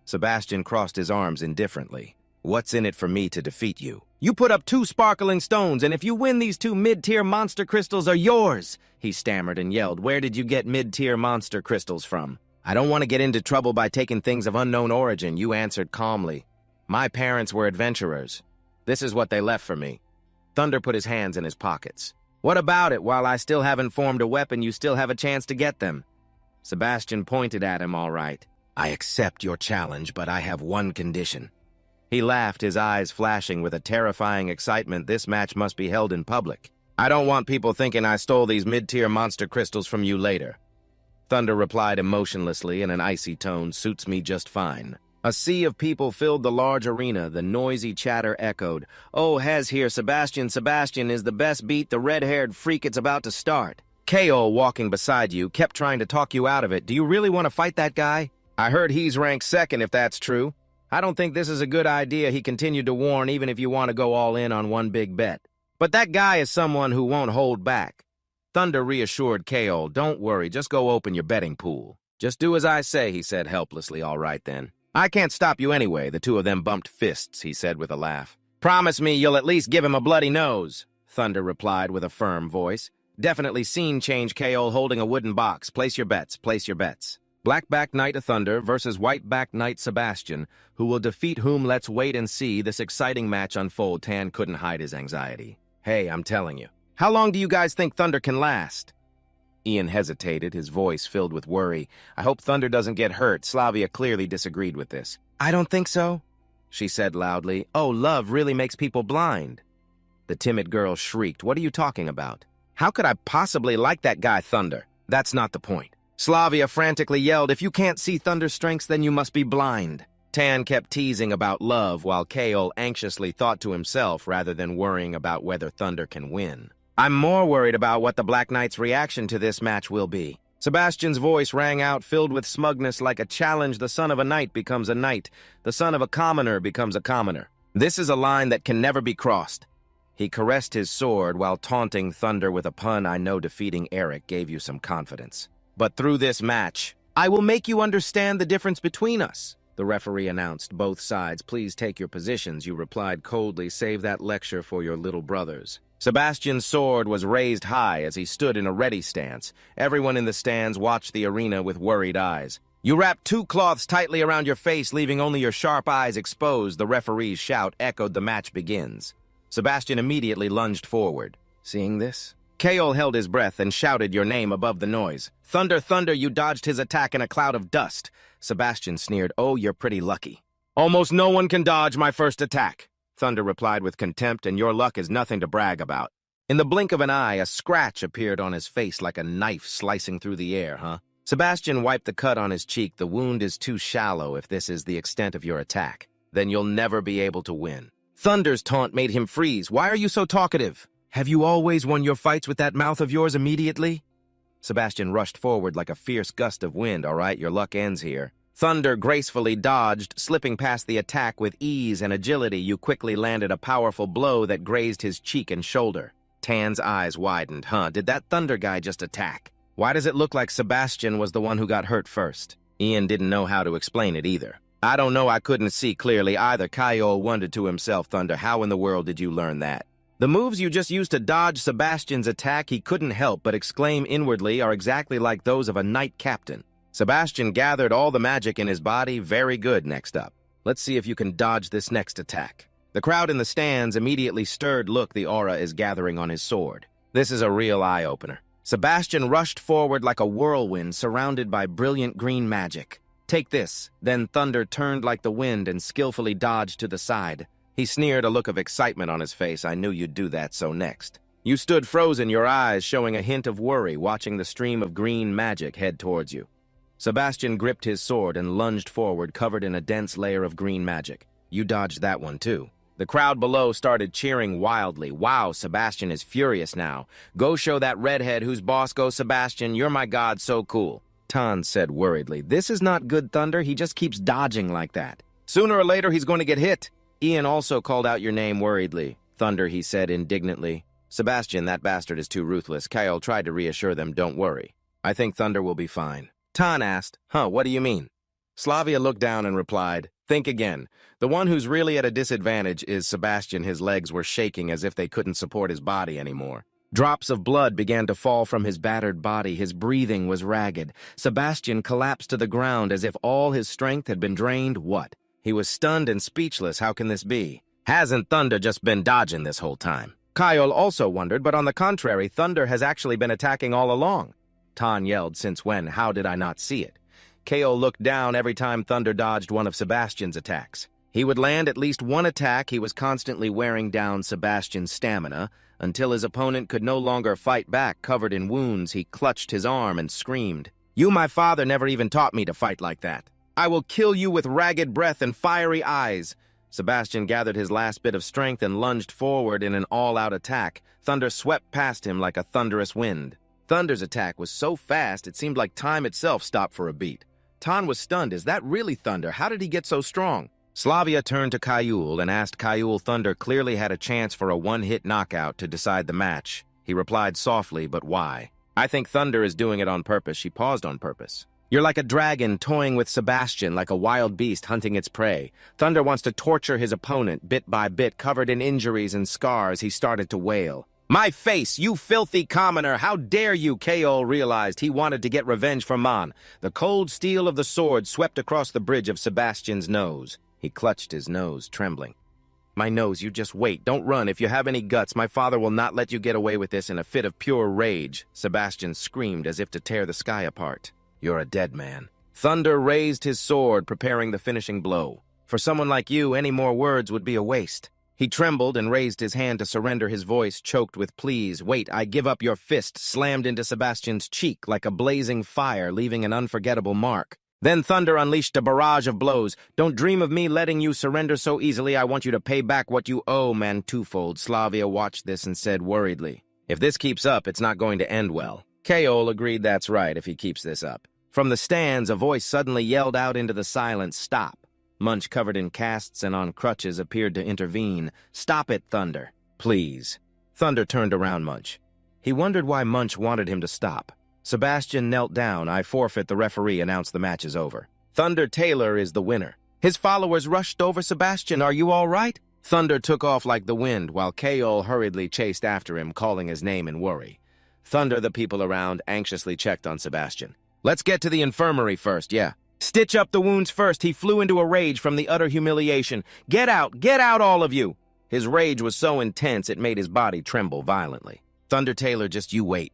Sebastian crossed his arms indifferently. "What's in it for me to defeat you? You put up 2 sparkling stones, and if you win, these 2 mid-tier monster crystals are yours." He stammered and yelled, "Where did you get mid-tier monster crystals from?" "I don't want to get into trouble by taking things of unknown origin," you answered calmly. "My parents were adventurers. This is what they left for me." Thunder put his hands in his pockets. "What about it? While I still haven't formed a weapon, you still have a chance to get them." Sebastian pointed at him, "All right. I accept your challenge, but I have one condition." He laughed, his eyes flashing with a terrifying excitement. "This match must be held in public. I don't want people thinking I stole these mid-tier monster crystals from you later." Thunder replied emotionlessly in an icy tone, "Suits me just fine." A sea of people filled the large arena. The noisy chatter echoed. "Oh, Hez here. Sebastian is the best. Beat the red-haired freak. It's about to start." Kaol, walking beside you, kept trying to talk you out of it. "Do you really want to fight that guy? I heard he's ranked 2nd, if that's true. I don't think this is a good idea," he continued to warn, "even if you want to go all in on one big bet. But that guy is someone who won't hold back." Thunder reassured Kaol, "Don't worry, just go open your betting pool." "Just do as I say," he said helplessly. "All right, then. I can't stop you anyway." The two of them bumped fists, he said with a laugh. "Promise me you'll at least give him a bloody nose," Thunder replied with a firm voice. "Definitely scene change, Kaol holding a wooden box. Place your bets, place your bets." Black-backed Knight of Thunder versus White-backed Knight Sebastian. Who will defeat whom? Let's wait and see this exciting match unfold. Tan couldn't hide his anxiety. "Hey, I'm telling you. How long do you guys think Thunder can last?" Ian hesitated, his voice filled with worry. I hope Thunder doesn't get hurt. Slavia clearly disagreed with this. I don't think so, she said loudly. Oh, love really makes people blind. The timid girl shrieked. What are you talking about? How could I possibly like that guy, Thunder? That's not the point. Slavia frantically yelled, if you can't see Thunder's strengths, then you must be blind. Tan kept teasing about love while Kaol anxiously thought to himself rather than worrying about whether Thunder can win. I'm more worried about what the Black Knight's reaction to this match will be. Sebastian's voice rang out, filled with smugness like a challenge. The son of a knight becomes a knight. The son of a commoner becomes a commoner. This is a line that can never be crossed. He caressed his sword while taunting Thunder with a pun. I know defeating Eric gave you some confidence. But through this match, I will make you understand the difference between us. The referee announced. Both sides, please take your positions, you replied coldly. Save that lecture for your little brothers. Sebastian's sword was raised high as he stood in a ready stance. Everyone in the stands watched the arena with worried eyes. You wrapped two cloths tightly around your face, leaving only your sharp eyes exposed. The referee's shout echoed. The match begins. Sebastian immediately lunged forward. Seeing this, Kaol held his breath and shouted your name above the noise. Thunder, Thunder, you dodged his attack in a cloud of dust. Sebastian sneered. Oh, you're pretty lucky. Almost no one can dodge my first attack. Thunder replied with contempt, and your luck is nothing to brag about. In the blink of an eye, a scratch appeared on his face like a knife slicing through the air, huh? Sebastian wiped the cut on his cheek. The wound is too shallow if this is the extent of your attack. Then you'll never be able to win. Thunder's taunt made him freeze. Why are you so talkative? Have you always won your fights with that mouth of yours immediately? Sebastian rushed forward like a fierce gust of wind. All right, your luck ends here. Thunder gracefully dodged, slipping past the attack with ease and agility. You quickly landed a powerful blow that grazed his cheek and shoulder. Tan's eyes widened. Did that Thunder guy just attack? Why does it look like Sebastian was the one who got hurt first? Ian didn't know how to explain it either. I don't know, I couldn't see clearly either. Kaol wondered to himself. Thunder, how in the world did you learn that? The moves you just used to dodge Sebastian's attack, he couldn't help but exclaim inwardly, are exactly like those of a knight captain. Sebastian gathered all the magic in his body. Very good. Next up. Let's see if you can dodge this next attack. The crowd in the stands immediately stirred. Look, the aura is gathering on his sword. This is a real eye-opener. Sebastian rushed forward like a whirlwind surrounded by brilliant green magic. Take this. Then Thunder turned like the wind and skillfully dodged to the side. He sneered, a look of excitement on his face. I knew you'd do that, so next. You stood frozen, your eyes showing a hint of worry, watching the stream of green magic head towards you. Sebastian gripped his sword and lunged forward, covered in a dense layer of green magic. You dodged that one, too. The crowd below started cheering wildly. Wow, Sebastian is furious now. Go show that redhead who's boss. Go, Sebastian. You're my god, so cool. Tan said worriedly. This is not good, Thunder. He just keeps dodging like that. Sooner or later, he's going to get hit. Ian also called out your name worriedly. Thunder, he said indignantly. Sebastian, that bastard is too ruthless. Kaol tried to reassure them. Don't worry. I think Thunder will be fine. Tan asked, what do you mean? Slavia looked down and replied, think again. The one who's really at a disadvantage is Sebastian. His legs were shaking as if they couldn't support his body anymore. Drops of blood began to fall from his battered body. His breathing was ragged. Sebastian collapsed to the ground as if all his strength had been drained. What? He was stunned and speechless. How can this be? Hasn't Thunder just been dodging this whole time? Kaol also wondered, but on the contrary, Thunder has actually been attacking all along. Tan yelled, since when? How did I not see it? Kaol looked down every time Thunder dodged one of Sebastian's attacks. He would land at least one attack. He was constantly wearing down Sebastian's stamina. Until his opponent could no longer fight back, covered in wounds, he clutched his arm and screamed, You, my father, never even taught me to fight like that. I will kill you with ragged breath and fiery eyes. Sebastian gathered his last bit of strength and lunged forward in an all-out attack. Thunder swept past him like a thunderous wind. Thunder's attack was so fast it seemed like time itself stopped for a beat. Tan was stunned. Is that really Thunder? How did he get so strong? Slavia turned to Kaol and asked Kaol. Thunder clearly had a chance for a one-hit knockout to decide the match. He replied softly, but why? I think Thunder is doing it on purpose. She paused on purpose. You're like a dragon toying with Sebastian, like a wild beast hunting its prey. Thunder wants to torture his opponent bit by bit. Covered in injuries and scars, he started to wail. My face, you filthy commoner! How dare you! Kaol realized he wanted to get revenge for Man. The cold steel of the sword swept across the bridge of Sebastian's nose. He clutched his nose, trembling. My nose, you just wait. Don't run. If you have any guts, my father will not let you get away with this. In a fit of pure rage, Sebastian screamed as if to tear the sky apart. You're a dead man. Thunder raised his sword, preparing the finishing blow. For someone like you, any more words would be a waste. He trembled and raised his hand to surrender, his voice choked with pleas. Wait, I give up. Your fist slammed into Sebastian's cheek like a blazing fire, leaving an unforgettable mark. Then Thunder unleashed a barrage of blows. Don't dream of me letting you surrender so easily. I want you to pay back what you owe, man, twofold. Slavia watched this and said worriedly, if this keeps up, it's not going to end well. Kaol agreed that's right if he keeps this up. From the stands, a voice suddenly yelled out into the silence, stop. Munch, covered in casts and on crutches, appeared to intervene. Stop it, Thunder. Please. Thunder turned around Munch. He wondered why Munch wanted him to stop. Sebastian knelt down. I forfeit. The referee announced the match is over. Thunder Taylor is the winner. His followers rushed over Sebastian. Are you all right? Thunder took off like the wind, while Kaol hurriedly chased after him, calling his name in worry. Thunder, the people around, anxiously checked on Sebastian. Let's get to the infirmary first, yeah. Stitch up the wounds first. He flew into a rage from the utter humiliation. Get out, all of you! His rage was so intense it made his body tremble violently. Thunder Taylor, just you wait.